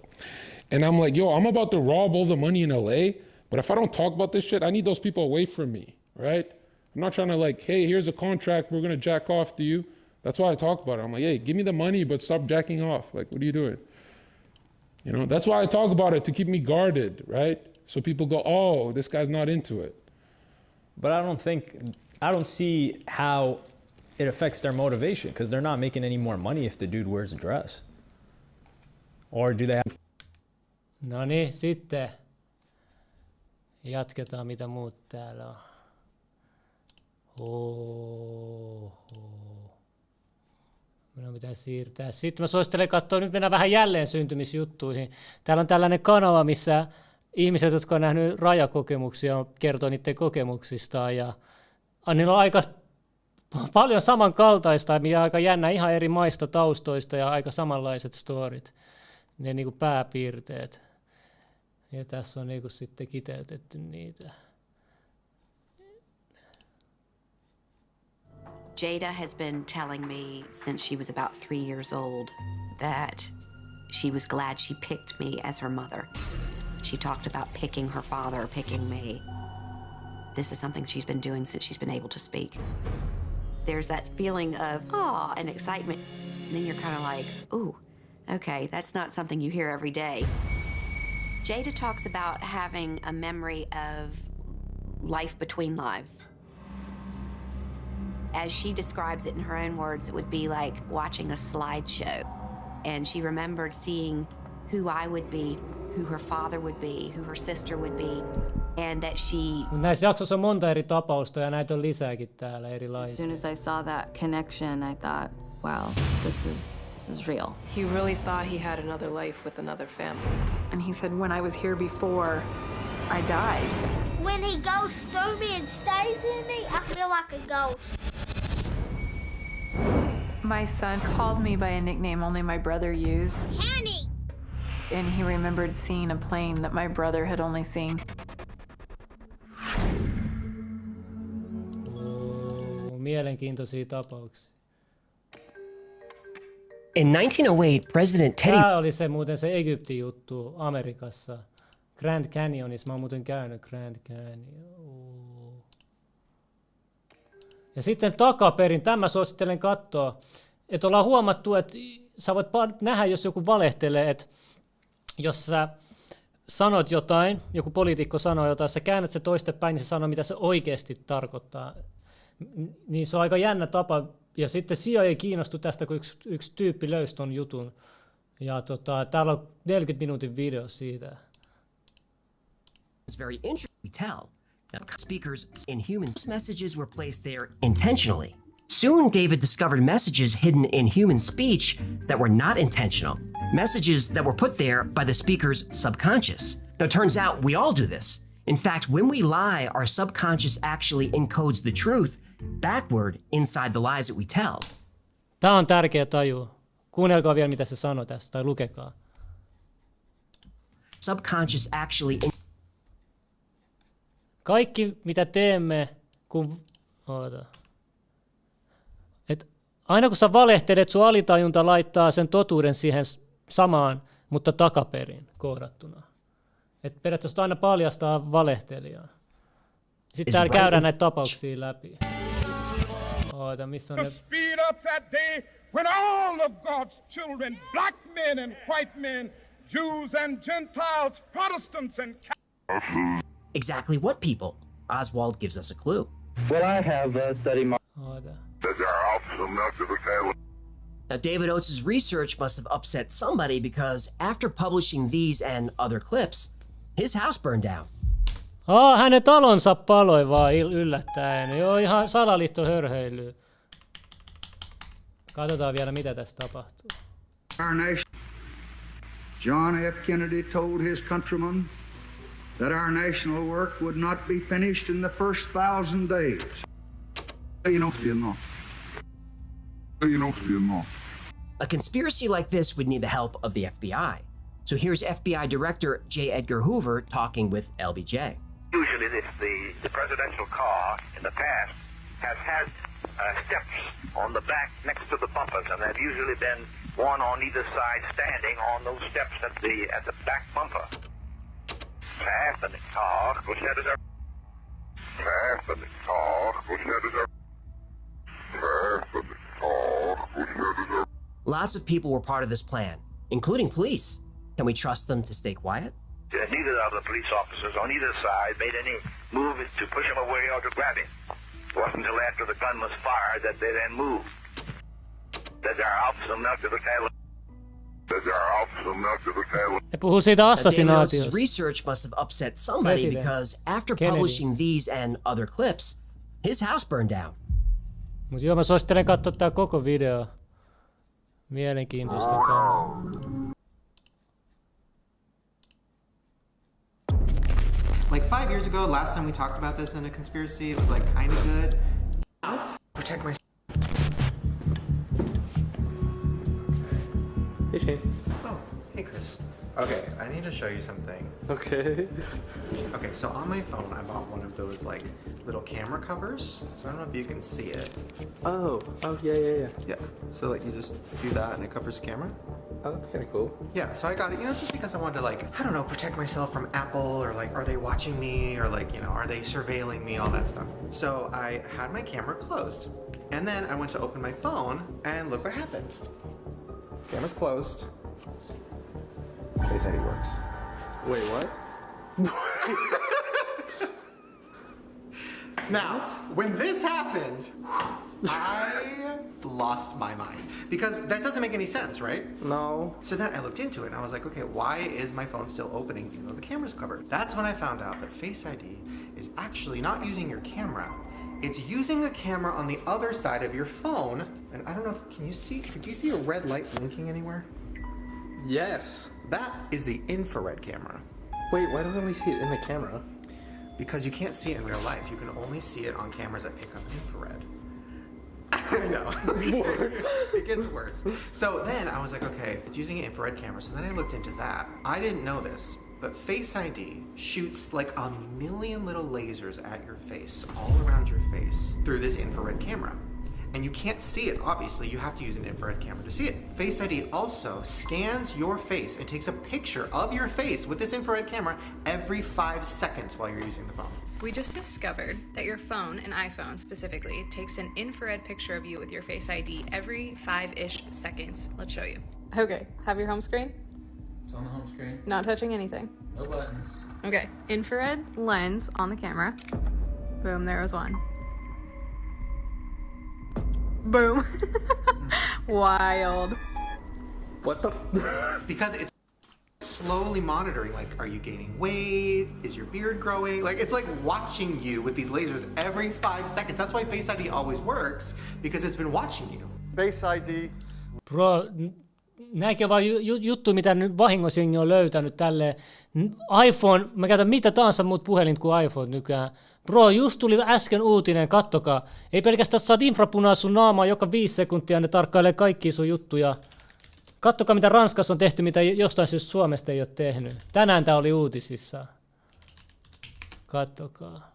And I'm like, yo, I'm about to rob all the money in LA, but if I don't talk about this shit, I need those people away from me, right? I'm not trying to like, hey, here's a contract, we're gonna jack off to you. That's why I talk about it. I'm like, hey, give me the money, but stop jacking off. Like, what are you doing? You know, that's why I talk about it, to keep me guarded, right? So people go, oh, this guy's not into it. But I don't see how it affects their motivation, because they're not making any more money if the dude wears a dress. Or do they have... No niin, sitten jatketaan, mitä muut täällä on. Minun pitää siirtää. Sitten mä suosittelen katsoa, nyt mennään vähän jälleen syntymisjuttuihin. Täällä on tällainen kanava, missä ihmiset, jotka on nähnyt rajakokemuksia, kertoo niiden kokemuksistaan. Ja niillä on aika paljon samankaltaista, mikä on aika jännä, ihan eri maista taustoista ja aika samanlaiset storit. Ne niin kuin pääpiirteet. Ja tässä on niin kuin sitten kiteytetty niitä. Jada has been telling me since she was about 3 years old that she was glad she picked me as her mother. She talked about picking her father, picking me. This is something she's been doing since she's been able to speak. There's that feeling of awe and excitement. And then you're kind of like, ooh, okay, that's not something you hear every day. Jada talks about having a memory of life between lives. As she describes it in her own words, it would be like watching a slideshow. And she remembered seeing who I would be, who her father would be, who her sister would be, and that she... Näissä jaksoissa on monta eri tapausta ja näitä on lisääkin täällä erilaisia. As soon as I saw that connection, I thought, wow, this is real. He really thought he had another life with another family. And he said, when I was here before, I died. When he goes through me and stays in me, I feel like a ghost. My son called me by a nickname only my brother used. Henny! And he remembered seeing a plane that my brother had only seen. Mielenkiintoisia tapauksia. In 1908, President Teddy... Tämä oli se muuten se Egyptin juttu Amerikassa. Grand Canyonissa. Mä oon muuten käynyt Grand Canyon. Ja sitten takaperin, tämä suosittelen katsoa, että ollaan huomattu, että sä voit nähdä, jos joku valehtelee, että jos sä sanot jotain, joku poliitikko sanoo jotain, sä käännät se toistepäin, niin se sanoo, mitä se oikeasti tarkoittaa. Niin se on aika jännä tapa. Ja sitten CIA ei kiinnostu tästä, kun yksi tyyppi löysi ton jutun. Ja täällä on 40 minuutin video siitä. It's very interesting to tell. Now, speakers in humans, messages were placed there intentionally. Soon, David discovered messages hidden in human speech that were not intentional. Messages that were put there by the speaker's subconscious. Now, it turns out we all do this. In fact, when we lie, our subconscious actually encodes the truth backward inside the lies that we tell. Tämä on tärkeä tajua. Kuunnelkaa vielä, mitä se sanoo tästä, tai lukekaa. subconscious actually... Kaikki mitä teemme, kun... Aina kun sä valehtelet, sun alitajunta laittaa sen totuuden siihen samaan, mutta takaperin kohdattuna. Et periaatteessa aina paljastaa valehtelijaa. Sitten täällä käydään näitä tapauksia läpi. Missä on ne... Speed up that day when all of God's children, black men and white men, Jews and Gentiles, Protestants and... Exactly what people? Oswald gives us a clue. Well, I have studied my... Now, David Oates' research must have upset somebody because after publishing these and other clips, his house burned down. Hänen talonsa paloi vaan yllättäen. Joo, ihan salaliittohörheilyä. Katsotaan vielä, mitä tässä tapahtuu. Our nation, John F. Kennedy told his countrymen that our national work would not be finished in the first 1,000 days. A conspiracy like this would need the help of the FBI. So here's FBI Director J. Edgar Hoover talking with LBJ. Usually the presidential car in the past has had steps on the back next to the bumpers, and there have usually been one on either side standing on those steps at the back bumper. Lots of people were part of this plan, including police. Can we trust them to stay quiet? Neither of the police officers on either side made any move to push him away or to grab him. It wasn't until after the gun was fired that they then moved. That there are officers enough to the tail. Ne puhuu siitä assassinaatiosta. Research must have upset somebody because after publishing these and other clips, his house burned down. Mut joo, mä suosittelen katsoa tää koko video. Mielenkiintoista kamaa. Like 5 years ago, last time we talked about this in a conspiracy, it was like kind of good. Protect myself. Hey, Shane. Oh, hey, Chris. Okay, I need to show you something. Okay. Okay, so on my phone, I bought one of those like little camera covers. So I don't know if you can see it. Oh, yeah. Yeah. So like you just do that and it covers the camera. Oh, that's kind of cool. Yeah, so I got it, just because I wanted to like, I don't know, protect myself from Apple or like, are they watching me or like, are they surveilling me, all that stuff. So I had my camera closed and then I went to open my phone and look what happened. Camera's closed. Face ID works. Wait, what? Now, when this happened, I lost my mind because that doesn't make any sense, right? No. So then I looked into it and I was like, okay, why is my phone still opening even though the camera's covered? That's when I found out that Face ID is actually not using your camera. It's using a camera on the other side of your phone. And I don't know if, do you see a red light blinking anywhere? Yes. That is the infrared camera. Wait, why don't we see it in the camera? Because you can't see it in real life. You can only see it on cameras that pick up infrared. I know. It gets worse. So then I was like, okay, it's using an infrared camera. So then I looked into that. I didn't know this, but Face ID shoots like 1 million little lasers at your face, all around your face, through this infrared camera. And you can't see it, obviously. You have to use an infrared camera to see it. Face ID also scans your face and takes a picture of your face with this infrared camera every 5 seconds while you're using the phone. We just discovered that your phone, an iPhone specifically, takes an infrared picture of you with your Face ID every 5-ish seconds. Let's show you. Okay, have your home screen. It's on the home screen. Not touching anything. No buttons. Okay, infrared lens on the camera. Boom, there was one. Boom. Wild. What the? Because it's slowly monitoring, like, are you gaining weight? Is your beard growing? Like, it's like watching you with these lasers every 5 seconds. That's why Face ID always works, because it's been watching you. Face ID. Bro, nämäkin on vaan juttu, mitä nyt vahingossa jengi on löytänyt tälleen. iPhone, mä käytän mitä tahansa muut puhelinta kuin iPhone nykyään. Bro, just tuli äsken uutinen, kattokaa. Ei pelkästään saat infrapunaa sun naamaa joka 5 sekuntia, ne tarkkailee kaikkia sun juttuja. Kattokaa, mitä Ranskassa on tehty, mitä jostain syystä Suomesta ei ole tehnyt. Tänään tämä oli uutisissa. Kattokaa.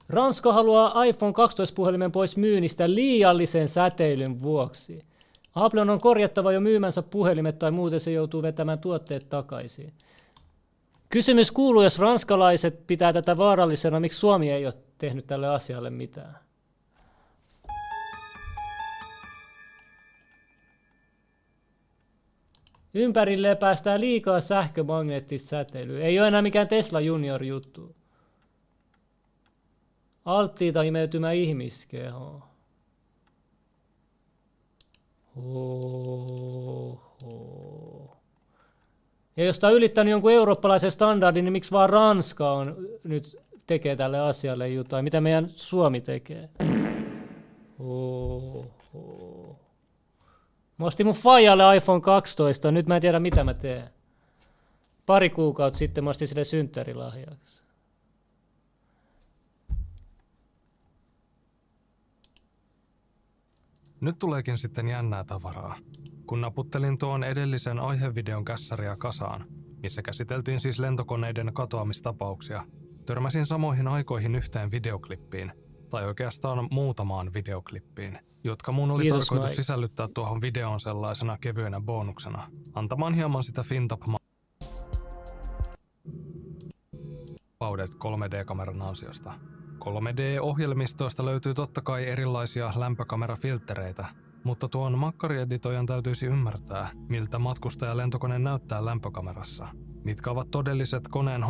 Ranska haluaa iPhone 12-puhelimen pois myynnistä liiallisen säteilyn vuoksi. Apple on korjattava jo myymänsä puhelimet tai muuten se joutuu vetämään tuotteet takaisin. Kysymys kuuluu, jos ranskalaiset pitää tätä vaarallisena, miksi Suomi ei ole tehnyt tälle asialle mitään? Ympärilleen päästään liikaa sähkömagneettista säteilyä. Ei ole enää mikään Tesla Junior juttu. Alttiita imeytymä ihmiskehoon. Ja jos tämä on ylittänyt jonkun eurooppalaisen standardin, niin miksi vaan Ranska on nyt tekee tälle asialle jotain? Mitä meidän Suomi tekee? Mä ostin mun faijalle iPhone 12, nyt mä en tiedä mitä mä teen. Pari kuukautta sitten mä ostin sille synttärilahjaksi. Nyt tuleekin sitten jännää tavaraa. Kun naputtelin tuon edellisen aihevideon kässäriä kasaan, missä käsiteltiin siis lentokoneiden katoamistapauksia, törmäsin samoihin aikoihin yhteen videoklippiin, tai oikeastaan muutamaan videoklippiin, jotka mun oli tarkoitus sisällyttää tuohon videoon sellaisena kevyenä bonuksena, antamaan hieman sitä vapaudet 3D-kameran ansiosta. 3D-ohjelmistoista löytyy totta kai erilaisia lämpökamerafilttereitä, mutta tuon makkarieditoijan täytyisi ymmärtää, miltä matkustajalentokone näyttää lämpökamerassa, mitkä ovat todelliset koneen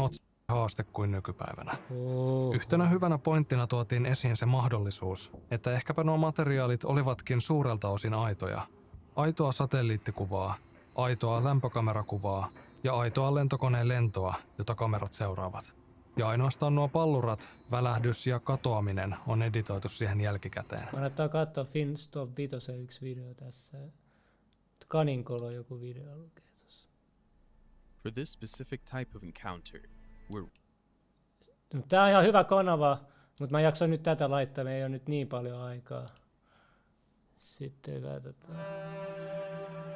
haaste kuin nykypäivänä. Yhtenä hyvänä pointtina tuotiin esiin se mahdollisuus, että ehkäpä nuo materiaalit olivatkin suurelta osin aitoja. Aitoa satelliittikuvaa, aitoa lämpökamerakuvaa ja aitoa lentokoneen lentoa, jota kamerat seuraavat. Ja ainoastaan nuo pallurat, välähdys ja katoaminen on editoitu siihen jälkikäteen. Kannattaa katsoa Finstop 5 yksi video tässä. Kaninkolo joku video lukee tuossa. For this specific type of encounter, Tää on ihan hyvä kanava, mutta mä jaksan nyt tätä laittaa, me ei ole nyt niin paljon aikaa. Sitten katsotaan.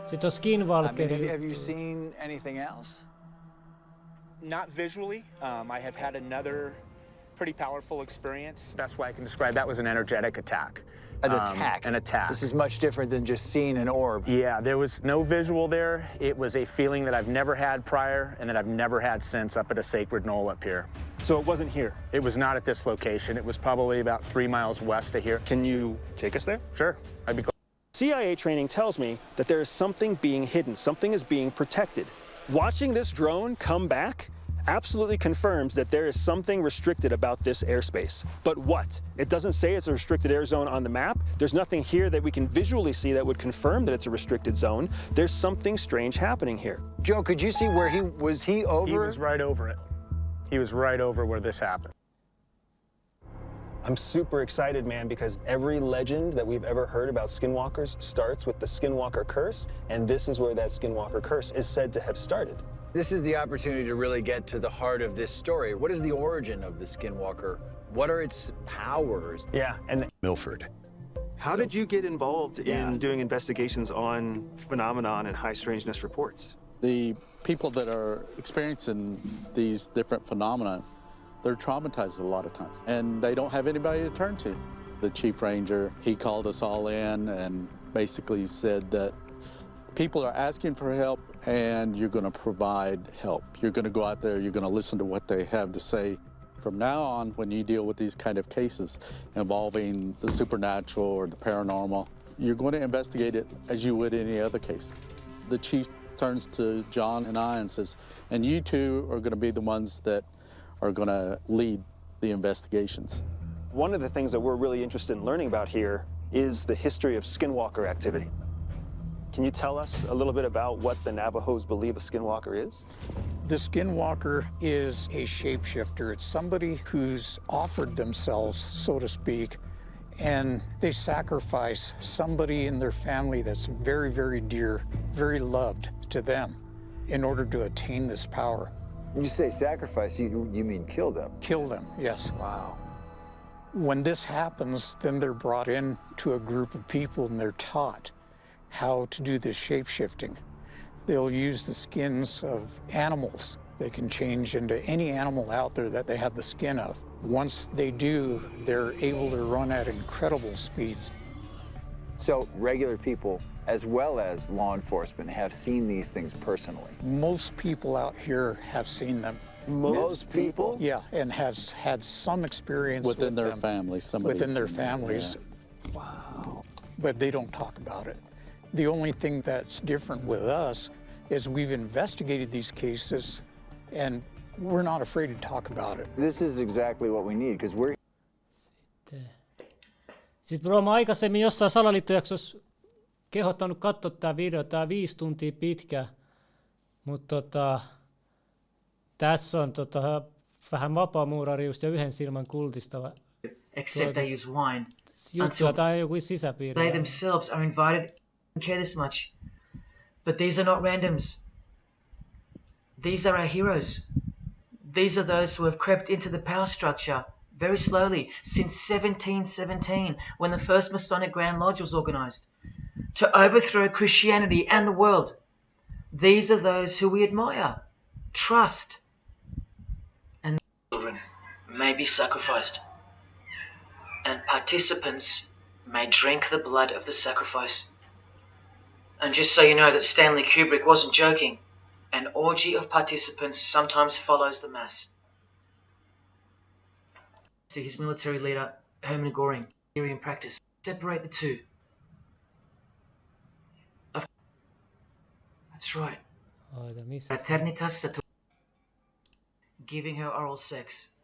Sitten on Skinwalkeri. Have you seen anything else? Not visually. I have had another pretty powerful experience. Best way I can describe that was an energetic attack. An attack? An attack. This is much different than just seeing an orb. Yeah, there was no visual there. It was a feeling that I've never had prior and that I've never had since up at a sacred knoll up here. So it wasn't here? It was not at this location. It was probably about 3 miles west of here. Can you take us there? Sure. I'd be glad. CIA training tells me that there is something being hidden. Something is being protected. Watching this drone come back absolutely confirms that there is something restricted about this airspace. But what? It doesn't say it's a restricted air zone on the map. There's nothing here that we can visually see that would confirm that it's a restricted zone. There's something strange happening here. Joe, could you see where he over? He was right over it. He was right over where this happened. I'm super excited, man, because every legend that we've ever heard about skinwalkers starts with the skinwalker curse, and this is where that skinwalker curse is said to have started. This is the opportunity to really get to the heart of this story. What is the origin of the skinwalker? What are its powers? Yeah, and Milford. How did you get involved in doing investigations on phenomenon and high strangeness reports? The people that are experiencing these different phenomena, they're traumatized a lot of times, and they don't have anybody to turn to. The chief ranger, he called us all in and basically said that people are asking for help and you're going to provide help. You're going to go out there, you're going to listen to what they have to say. From now on, when you deal with these kind of cases involving the supernatural or the paranormal, you're going to investigate it as you would any other case. The chief turns to John and I and says, and you two are going to be the ones that are going to lead the investigations. One of the things that we're really interested in learning about here is the history of skinwalker activity. Can you tell us a little bit about what the Navajos believe a skinwalker is? The skinwalker is a shapeshifter. It's somebody who's offered themselves, so to speak, and they sacrifice somebody in their family that's very, very dear, very loved to them in order to attain this power. When you say sacrifice, you mean kill them? Kill them, yes. Wow. When this happens, then they're brought in to a group of people and they're taught how to do this shape-shifting. They'll use the skins of animals. They can change into any animal out there that they have the skin of. Once they do, they're able to run at incredible speeds. So regular people, as well as law enforcement, have seen these things personally? Most people out here have seen them. Most people? Yeah, and have had some experience within with their them. families. Within their families. Yeah. Wow. But they don't talk about it. The only thing that's different with us is we've investigated these cases and we're not afraid to talk about it. This is exactly what we need, because we're... Sitten bro, mä aikaisemmin jossain salaliittojaksossa kehottanut katsoa tää video, tää 5 tuntia pitkä, mutta tässä on vähän vapaamuurarius ja yhden silmän kultistava. Except they use wine. Juttua, tää on joku sisäpiiri. They themselves are invited and care this much. But these are not randoms. These are our heroes. These are those who have crept into the power structure very slowly since 1717, when the first Masonic Grand Lodge was organized, to overthrow Christianity and the world. These are those who we admire, trust, and children may be sacrificed, and participants may drink the blood of the sacrifice. And just so you know that Stanley Kubrick wasn't joking, an orgy of participants sometimes follows the mass. To his military leader, Hermann Göring, theory and practice. Separate the two. That's right. Fraternitas Satur. Giving her oral sex.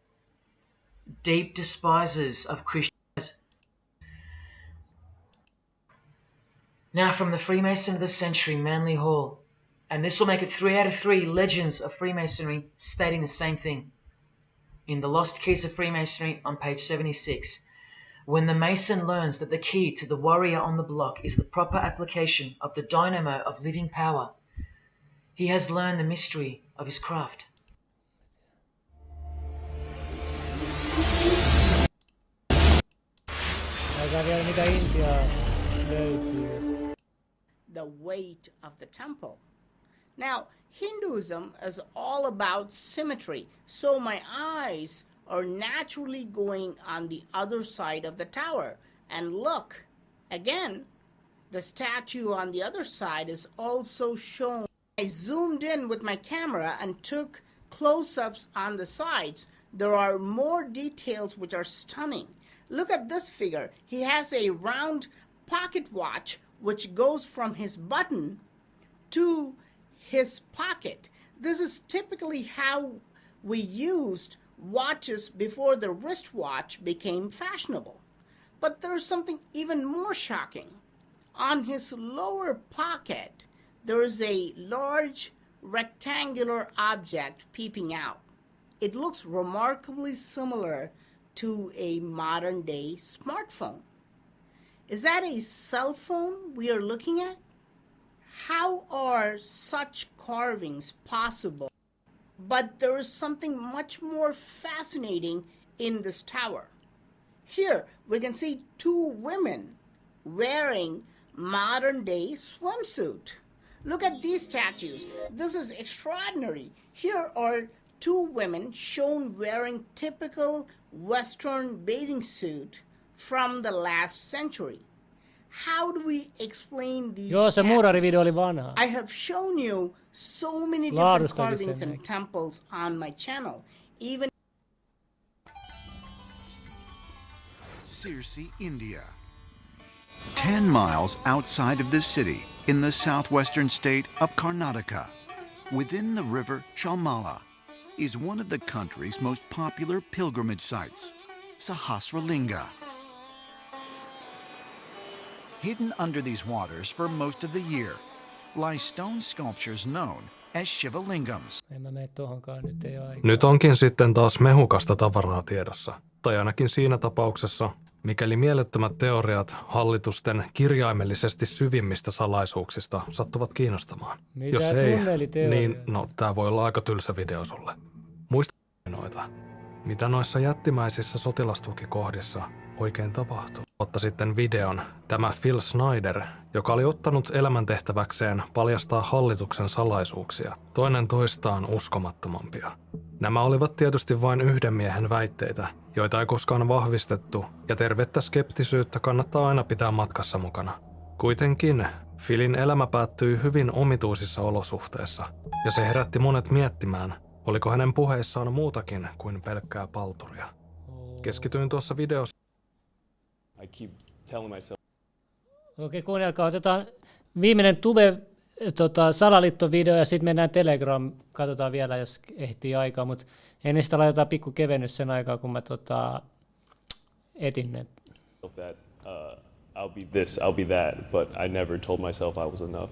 Deep despisers of Christians. Now from the Freemason of the Century, Manly Hall. And this will make it 3 out of 3 legends of Freemasonry stating the same thing. In The Lost Keys of Freemasonry on page 76, when the Mason learns that the key to the warrior on the block is the proper application of the dynamo of living power, he has learned the mystery of his craft. The weight of the temple. Now, Hinduism is all about symmetry, so my eyes are naturally going on the other side of the tower. And look, again, the statue on the other side is also shown. I zoomed in with my camera and took close-ups on the sides. There are more details which are stunning. Look at this figure. He has a round pocket watch which goes from his button to his pocket. This is typically how we used watches before the wristwatch became fashionable. But there's something even more shocking. On his lower pocket, there is a large rectangular object peeping out. It looks remarkably similar to a modern-day smartphone. Is that a cell phone we are looking at? How are such carvings possible? But there is something much more fascinating in this tower. Here we can see 2 women wearing modern-day swimsuit. Look at these statues. This is extraordinary. Here are 2 women shown wearing typical Western bathing suit from the last century. How do we explain these se muurarivideo oli vanha. I have shown you so many different carvings and temples on my channel. Even Sirsi, India. 10 miles outside of the city, in the southwestern state of Karnataka, within the river Chalmala, is one of the country's most popular pilgrimage sites, Sahasralinga. Hidden under these waters for most of the year lie stone sculptures known as Shivalingams. Nyt onkin sitten taas mehukasta tavaraa tiedossa. Tai ainakin siinä tapauksessa, mikäli mielettömät teoriat hallitusten kirjaimellisesti syvimmistä salaisuuksista sattuvat kiinnostamaan. Jos ei, niin tää voi olla aika tylsä video sulle. Muista noita. Mitä noissa jättimäisissä sotilastukikohdissa oikein tapahtuu? Otta sitten videon tämä Phil Snyder, joka oli ottanut elämäntehtäväkseen paljastaa hallituksen salaisuuksia, toinen toistaan uskomattomampia. Nämä olivat tietysti vain yhden miehen väitteitä, joita ei koskaan vahvistettu, ja tervettä skeptisyyttä kannattaa aina pitää matkassa mukana. Kuitenkin Philin elämä päättyi hyvin omituisissa olosuhteissa, ja se herätti monet miettimään, oliko hänen puheissaan muutakin kuin pelkkää palturia. Keskityin tuossa videossa. Okei, kuunnelkaa. Otetaan viimeinen Salaliitto-video ja sitten mennään Telegram. Katsotaan vielä, jos ehtii aikaa, mutta ennen sitä laitetaan pikku kevennys sen aikaa, kun mä etin ne. I'll be this, I'll be that, but I never told myself I was enough.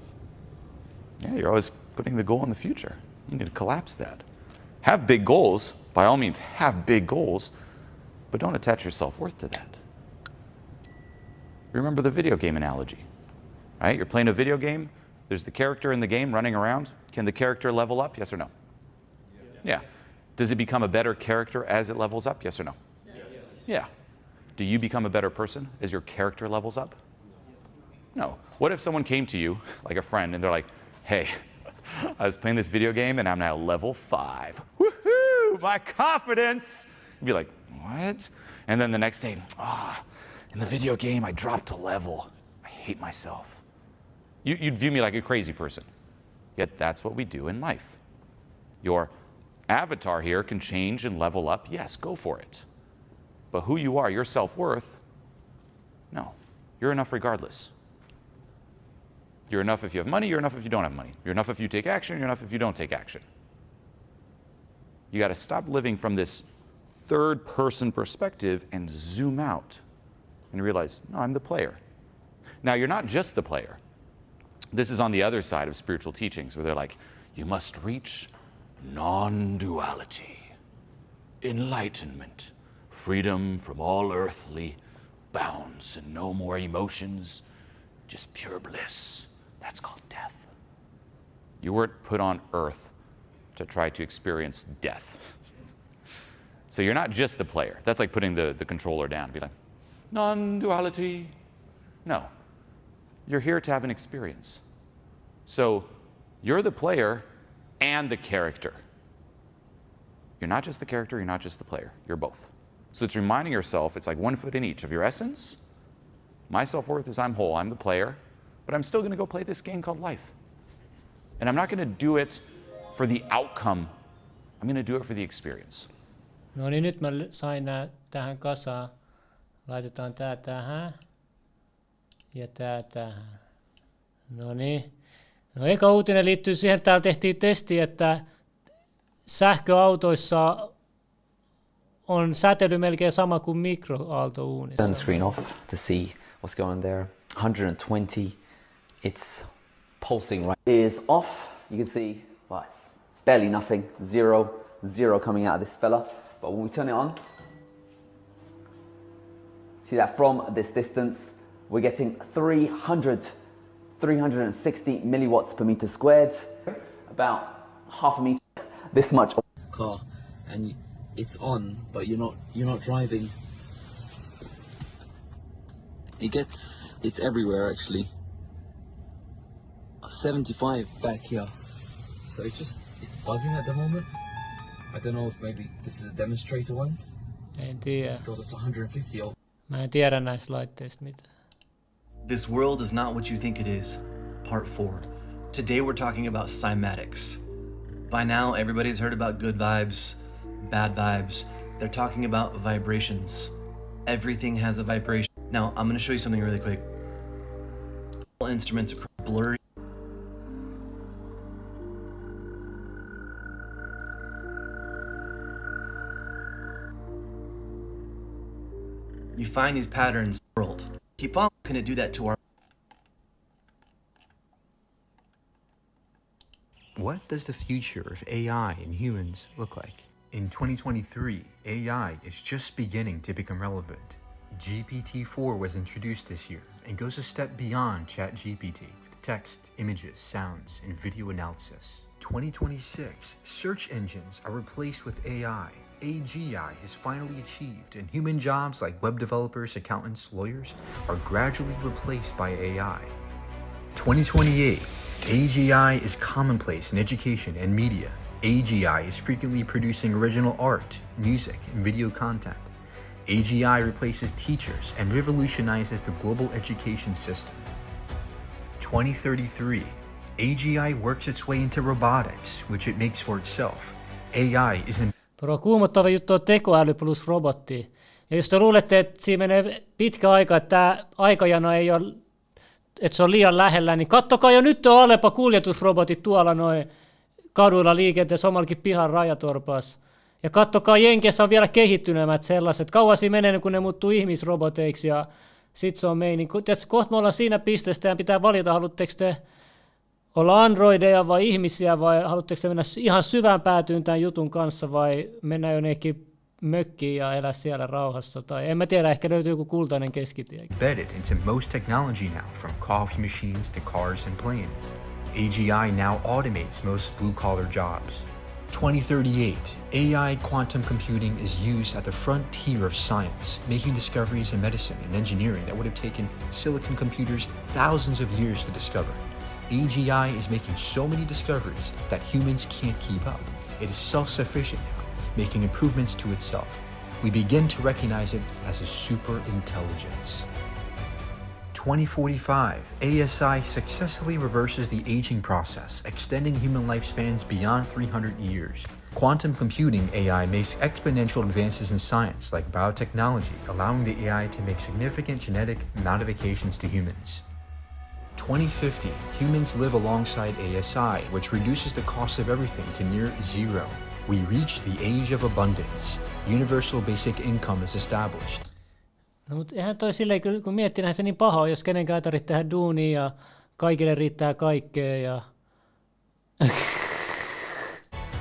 Yeah, you're always putting the goal in the future. You need to collapse that. Have big goals, by all means have big goals, but don't attach your self-worth to that. Remember the video game analogy, right? You're playing a video game, there's the character in the game running around. Can the character level up, yes or no? Yeah. Does it become a better character as it levels up, yes or no? Yeah. Do you become a better person as your character levels up? No. What if someone came to you, like a friend, and they're like, hey, I was playing this video game and I'm now level 5. Woohoo, my confidence! You'd be like, what? And then the next day, in the video game, I dropped a level. I hate myself. You'd view me like a crazy person. Yet that's what we do in life. Your avatar here can change and level up. Yes, go for it. But who you are, your self-worth, no. You're enough regardless. You're enough if you have money, you're enough if you don't have money. You're enough if you take action, you're enough if you don't take action. You got to stop living from this third-person perspective and zoom out and realize, no, I'm the player. Now, you're not just the player. This is on the other side of spiritual teachings where they're like, you must reach non-duality, enlightenment, freedom from all earthly bounds and no more emotions, just pure bliss. That's called death. You weren't put on earth to try to experience death. So you're not just the player. That's like putting the controller down. Be like, non-duality. No. You're here to have an experience. So you're the player and the character. You're not just the character, you're not just the player. You're both. So it's reminding yourself, it's like 1 foot in each of your essence. My self-worth is I'm whole, I'm the player, but I'm still going to go play this game called life. And I'm not going to do it for the outcome. I'm going to do it for the experience. No niin, nyt mä sain nää tähän kasaan. Laitetaan tää tähän. Ja tää tähän. No niin. No eka uutinen liittyy siihen, että täällä tehtiin testi, että sähköautoissa on säteily melkein sama kuin mikroaaltouunissa. Turn the screen off to see what's going on there. 120. It's pulsing right. Is off. You can see, well, it's barely nothing. Zero coming out of this fella. But when we turn it on, see that from this distance, we're getting 360 milliwatts per meter squared, about half a meter, this much. Car, and it's on, but you're not driving. It's everywhere actually. 75 back here, so it's buzzing at the moment. I don't know if maybe this is a demonstrator one. En tiedä. It goes up to 150. Mä en tiedä näistä laitteista mitään. This world is not what you think it is. Part 4. Today we're talking about cymatics. By now everybody's heard about good vibes, bad vibes. They're talking about vibrations. Everything has a vibration. Now I'm going to show you something really quick. All instruments are blurry. You find these patterns in the world. Keep on going to do that to our... What does the future of AI and humans look like? In 2023, AI is just beginning to become relevant. GPT-4 was introduced this year and goes a step beyond ChatGPT with text, images, sounds, and video analysis. 2026, search engines are replaced with AI, AGI is finally achieved, and human jobs like web developers, accountants, lawyers are gradually replaced by AI. 2028, AGI is commonplace in education and media. AGI is frequently producing original art, music, and video content. AGI replaces teachers and revolutionizes the global education system. 2033, AGI works its way into robotics, which it makes for itself. AI is in Kuumottava juttu on tekoäly plus robotti. Ja jos te luulette, että siinä menee pitkä aika, että tämä aikajano ei ole, että se on liian lähellä, niin kattokaa jo nyt on Alepa kuljetusrobotit tuolla noin kaduilla liikenteessä omallakin pihan rajatorpassa. Ja kattokaa, Jenkeissä on vielä kehittyneemmät sellaiset. Kauan siinä menee, kun ne muuttuu ihmisroboteiksi ja sitten se on meini. Kohta me ollaan siinä pisteessä ja pitää valita, haluatteko te olla androideja vai ihmisiä vai haluatteko te mennä ihan syvään päätyyn tämän jutun kanssa vai mennä jonnekin mökkiin ja elää siellä rauhassa. Tai en mä tiedä, ehkä löytyy joku kultainen keskitie. Embedded into most technology now, from coffee machines to cars and planes. AGI now automates most blue-collar jobs. 2038, AI quantum computing is used at the frontier of science, making discoveries in medicine and engineering that would have taken silicon computers thousands of years to discover. AGI is making so many discoveries that humans can't keep up. It is self-sufficient now, making improvements to itself. We begin to recognize it as a super intelligence. 2045, ASI successfully reverses the aging process, extending human lifespans beyond 300 years. Quantum computing AI makes exponential advances in science like biotechnology, allowing the AI to make significant genetic modifications to humans. 2050, humans live alongside ASI, which reduces the cost of everything to near zero. We reach the age of abundance. Universal basic income is established. No, mutta eihän toi silleen, kun miettii, näin se niin paha on, jos kenenkään ei tarvitse tehdä duunia ja kaikille riittää kaikkea. Ja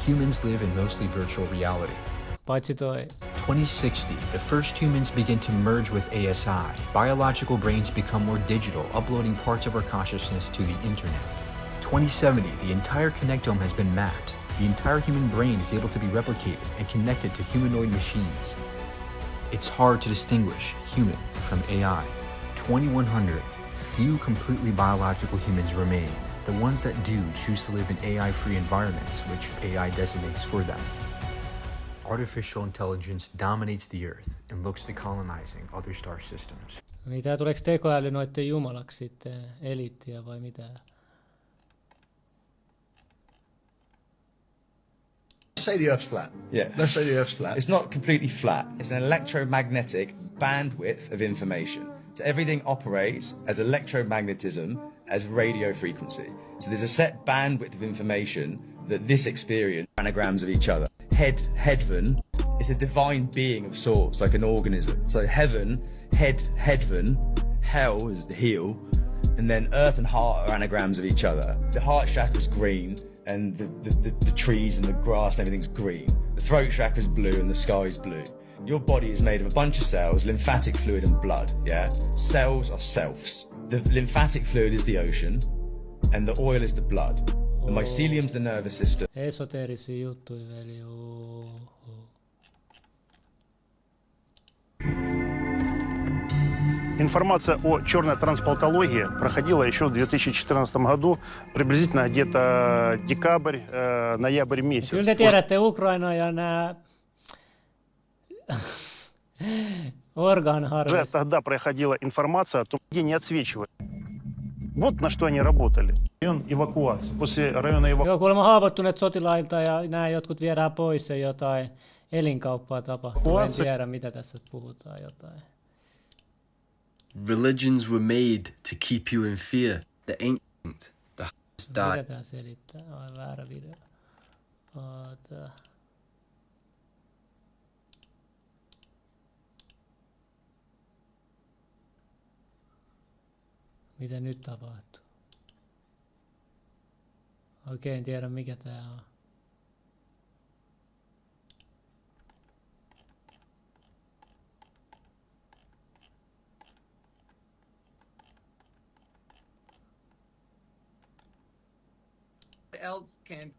Humans live in mostly virtual reality. paitsi toi. 2060, the first humans begin to merge with ASI. Biological brains become more digital, uploading parts of our consciousness to the internet. 2070, the entire connectome has been mapped. The entire human brain is able to be replicated and connected to humanoid machines. It's hard to distinguish human from AI. 2100, few completely biological humans remain. The ones that do choose to live in AI-free environments, which AI designates for them. Artificial intelligence dominates the Earth and looks to colonizing other star systems. Mitä tuleeko tekoäly noitten jumalaksi sitten, eliittiä vai mitä? Say the Earth's flat. Yeah. Let's say the Earth's flat. It's not completely flat. It's an electromagnetic bandwidth of information. So everything operates as electromagnetism as radio frequency. So there's a set bandwidth of information that this experience anagrams of each other. Heaven is a divine being of sorts, like an organism. So heaven, headven, hell is the heel, and then earth and heart are anagrams of each other. The heart chakra's green, and the trees and the grass and everything's green. The throat chakra's blue and the sky's blue. Your body is made of a bunch of cells, lymphatic fluid and blood, yeah? Cells are selves. The lymphatic fluid is the ocean, and the oil is the blood. The mycelium's the nervous system. Esoterisia juttuja, veli. Информация о черной трансплантологии проходила еще в 2014 году, приблизительно где-то декабрь, ноябрь месяц. Kyllä te tiedätte Ukraina ja nämä орган-harvest. Уже тогда проходила информация, то где не отсвечивает. Вот на что они работали. Район эвакуации. После района эвакуации. Joo, kuulemma haavoittuneet sotilailta ja nämä jotkut viedään pois ja jotain elinkauppaa tapahtuu. En tiedä, mitä tässä puhutaan jotain. Religions were made to keep you in fear. The ancient, the highest died. Mitä tää selittää? Ai, väärä video. Mitä nyt tapahtuu? Oikein tiedä mikä tää on. Else can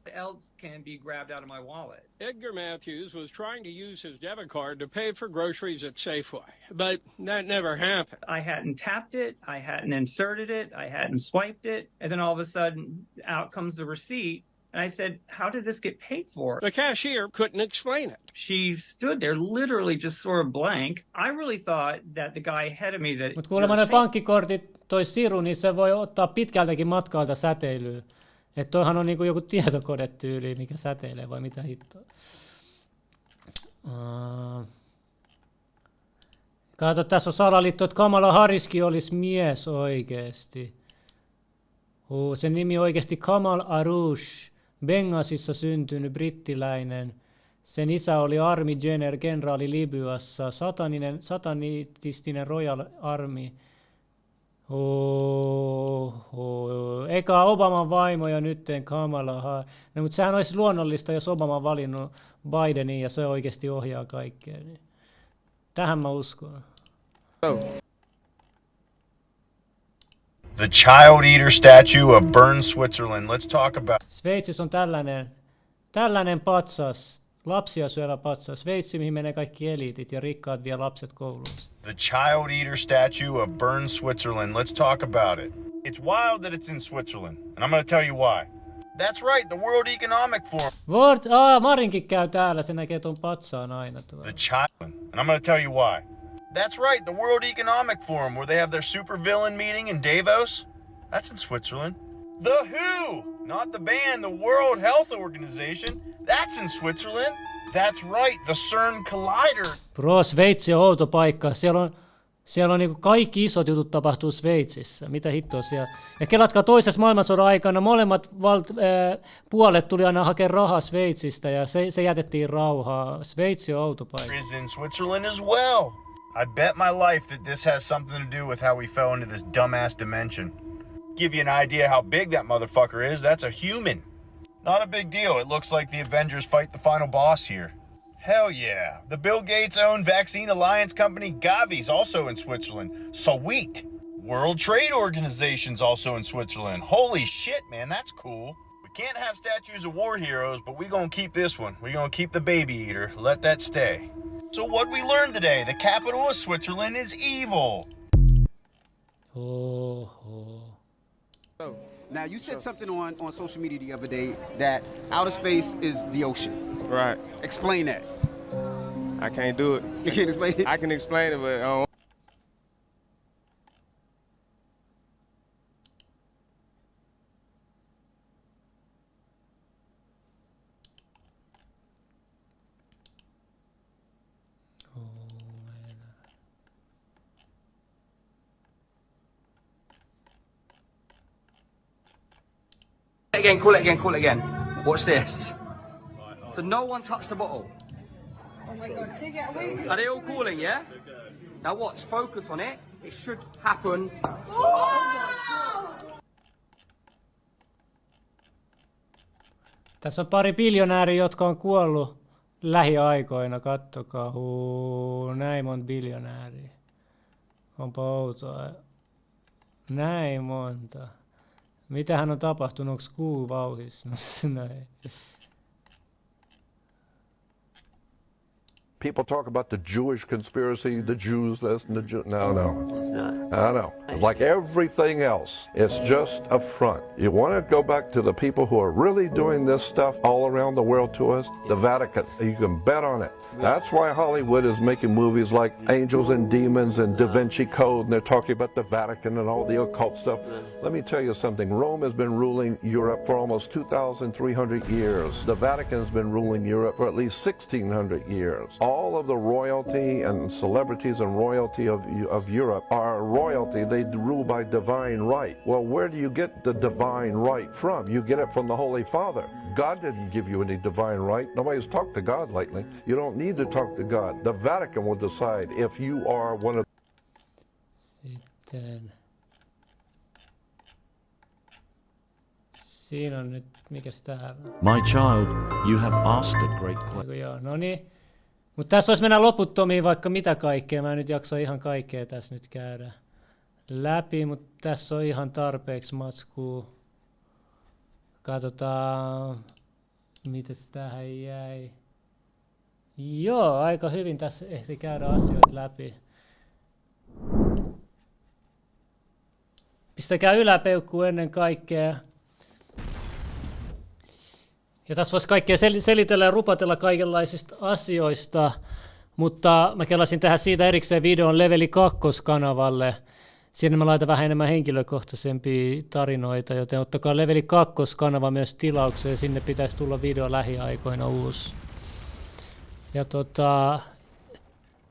else can be grabbed out of my wallet. Edgar Matthews was trying to use his debit card to pay for groceries at Safeway, but that never happened. I hadn't tapped it, I hadn't inserted it, I hadn't swiped it, and then all of a sudden out comes the receipt. And I said, how did this get paid for? The cashier couldn't explain it. She stood there literally just sort of blank. I really thought that the guy ahead of me that... Mutta kuulemma ne pankkikortit, toi siru, niin se voi ottaa pitkältäkin matkalta säteilyä. Että toihan on niinku joku tietokonetyyli, mikä säteilee vai mitä hittoa. Kato, tässä on salaliitto, että Kamala Harriskin olisi mies oikeesti. Sen nimi on oikeesti Kamal Aroush, Bengasissa syntynyt brittiläinen. Sen isä oli Army General, kenraali Libyassa, satanistinen Royal Army. Eka Obaman vaimo ja nytten Kamala Harris. No, mutta sehän olisi luonnollista, jos Obama on valinnut Bidenin ja se oikeasti ohjaa kaikkea. Niin. Tähän mä uskon. The child eater statue of Bern, Switzerland. Let's talk about... Sveitsissä on tällainen patsas, lapsia syövä patsas. Sveitsi, mihin menee kaikki eliitit ja rikkaat vie lapset kouluun. The child eater statue of Bern, Switzerland. Let's talk about it. It's wild that it's in Switzerland, and I'm going to tell you why. That's right, the World Economic Forum. Marinkin käy täällä, se näkee ton patsaan aina. The child, and I'm going to tell you why. That's right, the World Economic Forum, where they have their supervillain meeting in Davos. That's in Switzerland. The WHO, not the band, the World Health Organization. That's in Switzerland. That's right, the CERN Collider. Bro, Sveitsi on outo paikka. Siellä on niinku kaikki isot jutut tapahtuu Sveitsissä. Mitä hittoa siellä? Ja kelatkaa toisessa maailmansodan aikana molemmat puolet tuli aina hakemaan rahaa Sveitsistä ja se jätettiin rauhaa. Sveitsi on outo paikka. Is in Switzerland as well. I bet my life that this has something to do with how we fell into this dumbass dimension. Give you an idea how big that motherfucker is, that's a human. Not a big deal, it looks like the Avengers fight the final boss here. Hell yeah. The Bill Gates owned vaccine alliance company Gavi's also in Switzerland. Sweet. World Trade Organization's also in Switzerland. Holy shit, man, that's cool. We can't have statues of war heroes, but we're gonna keep this one. We're gonna keep the baby eater. Let that stay. So what we learned today, the capital of Switzerland is evil. So, now you said something on social media the other day that outer space is the ocean. Right. Explain that. I can't do it. You can't explain it? I can explain it, but Call it again. Watch this. So no one touched the bottle. Oh my god, take it away. Are they all calling, yeah? Now watch, focus on it. It should happen. Tässä on pari biljonääriä, jotka on kuollut lähiaikoina. Kattokaa, näin monta biljonääriä. Onpa outoa. Näin monta. Mitähän on tapahtunut? Onko kuu vauhissa? Näin. People talk about the Jewish conspiracy, the Jews, this and the Jews. No. I know. Like everything else, it's just a front. You want to go back to the people who are really doing this stuff all around the world to us? The Vatican. You can bet on it. That's why Hollywood is making movies like Angels and Demons and Da Vinci Code, and they're talking about the Vatican and all the occult stuff. Let me tell you something. Rome has been ruling Europe for almost 2,300 years. The Vatican has been ruling Europe for at least 1,600 years. All of the royalty and celebrities and royalty of Europe are royalty. They rule by divine right. Well, where do you get the divine right from? You get it from the Holy Father. God didn't give you any divine right. Nobody's talked to God lately. You don't need to talk to God. The Vatican will decide if you are one of... Sitten... Siinä on nyt, mikäs täällä? My child, you have asked a great question. No niin. Mutta tässä olisi mennä loputtomiin vaikka mitä kaikkea. Mä en nyt jaksa ihan kaikkea tässä nyt käydä läpi, mutta tässä on ihan tarpeeksi matskua. Katsotaan. Mites tähän jäi? Joo, aika hyvin tässä ehti käydä asioita läpi. Pistäkää yläpeukkuun ennen kaikkea. Ja tässä voisi kaikkea selitellä ja rupatella kaikenlaisista asioista, mutta mä kelasin tähän siitä erikseen videon Leveli 2-kanavalle. Siinä mä laitan vähän enemmän henkilökohtaisempia tarinoita, joten ottakaa Leveli 2-kanava myös tilaukseen. Sinne pitäisi tulla video lähiaikoina uusi. Ja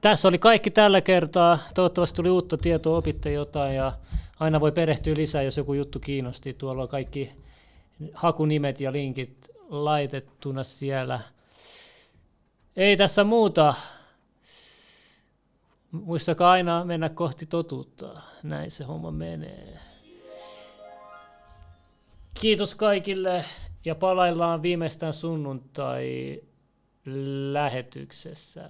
tässä oli kaikki tällä kertaa. Toivottavasti tuli uutta tietoa, opitte jotain ja aina voi perehtyä lisää, jos joku juttu kiinnosti. Tuolla on kaikki hakunimet ja linkit laitettuna siellä. Ei tässä muuta. Muistakaa aina mennä kohti totuutta. Näin se homma menee. Kiitos kaikille ja palaillaan viimeistään sunnuntai lähetyksessä.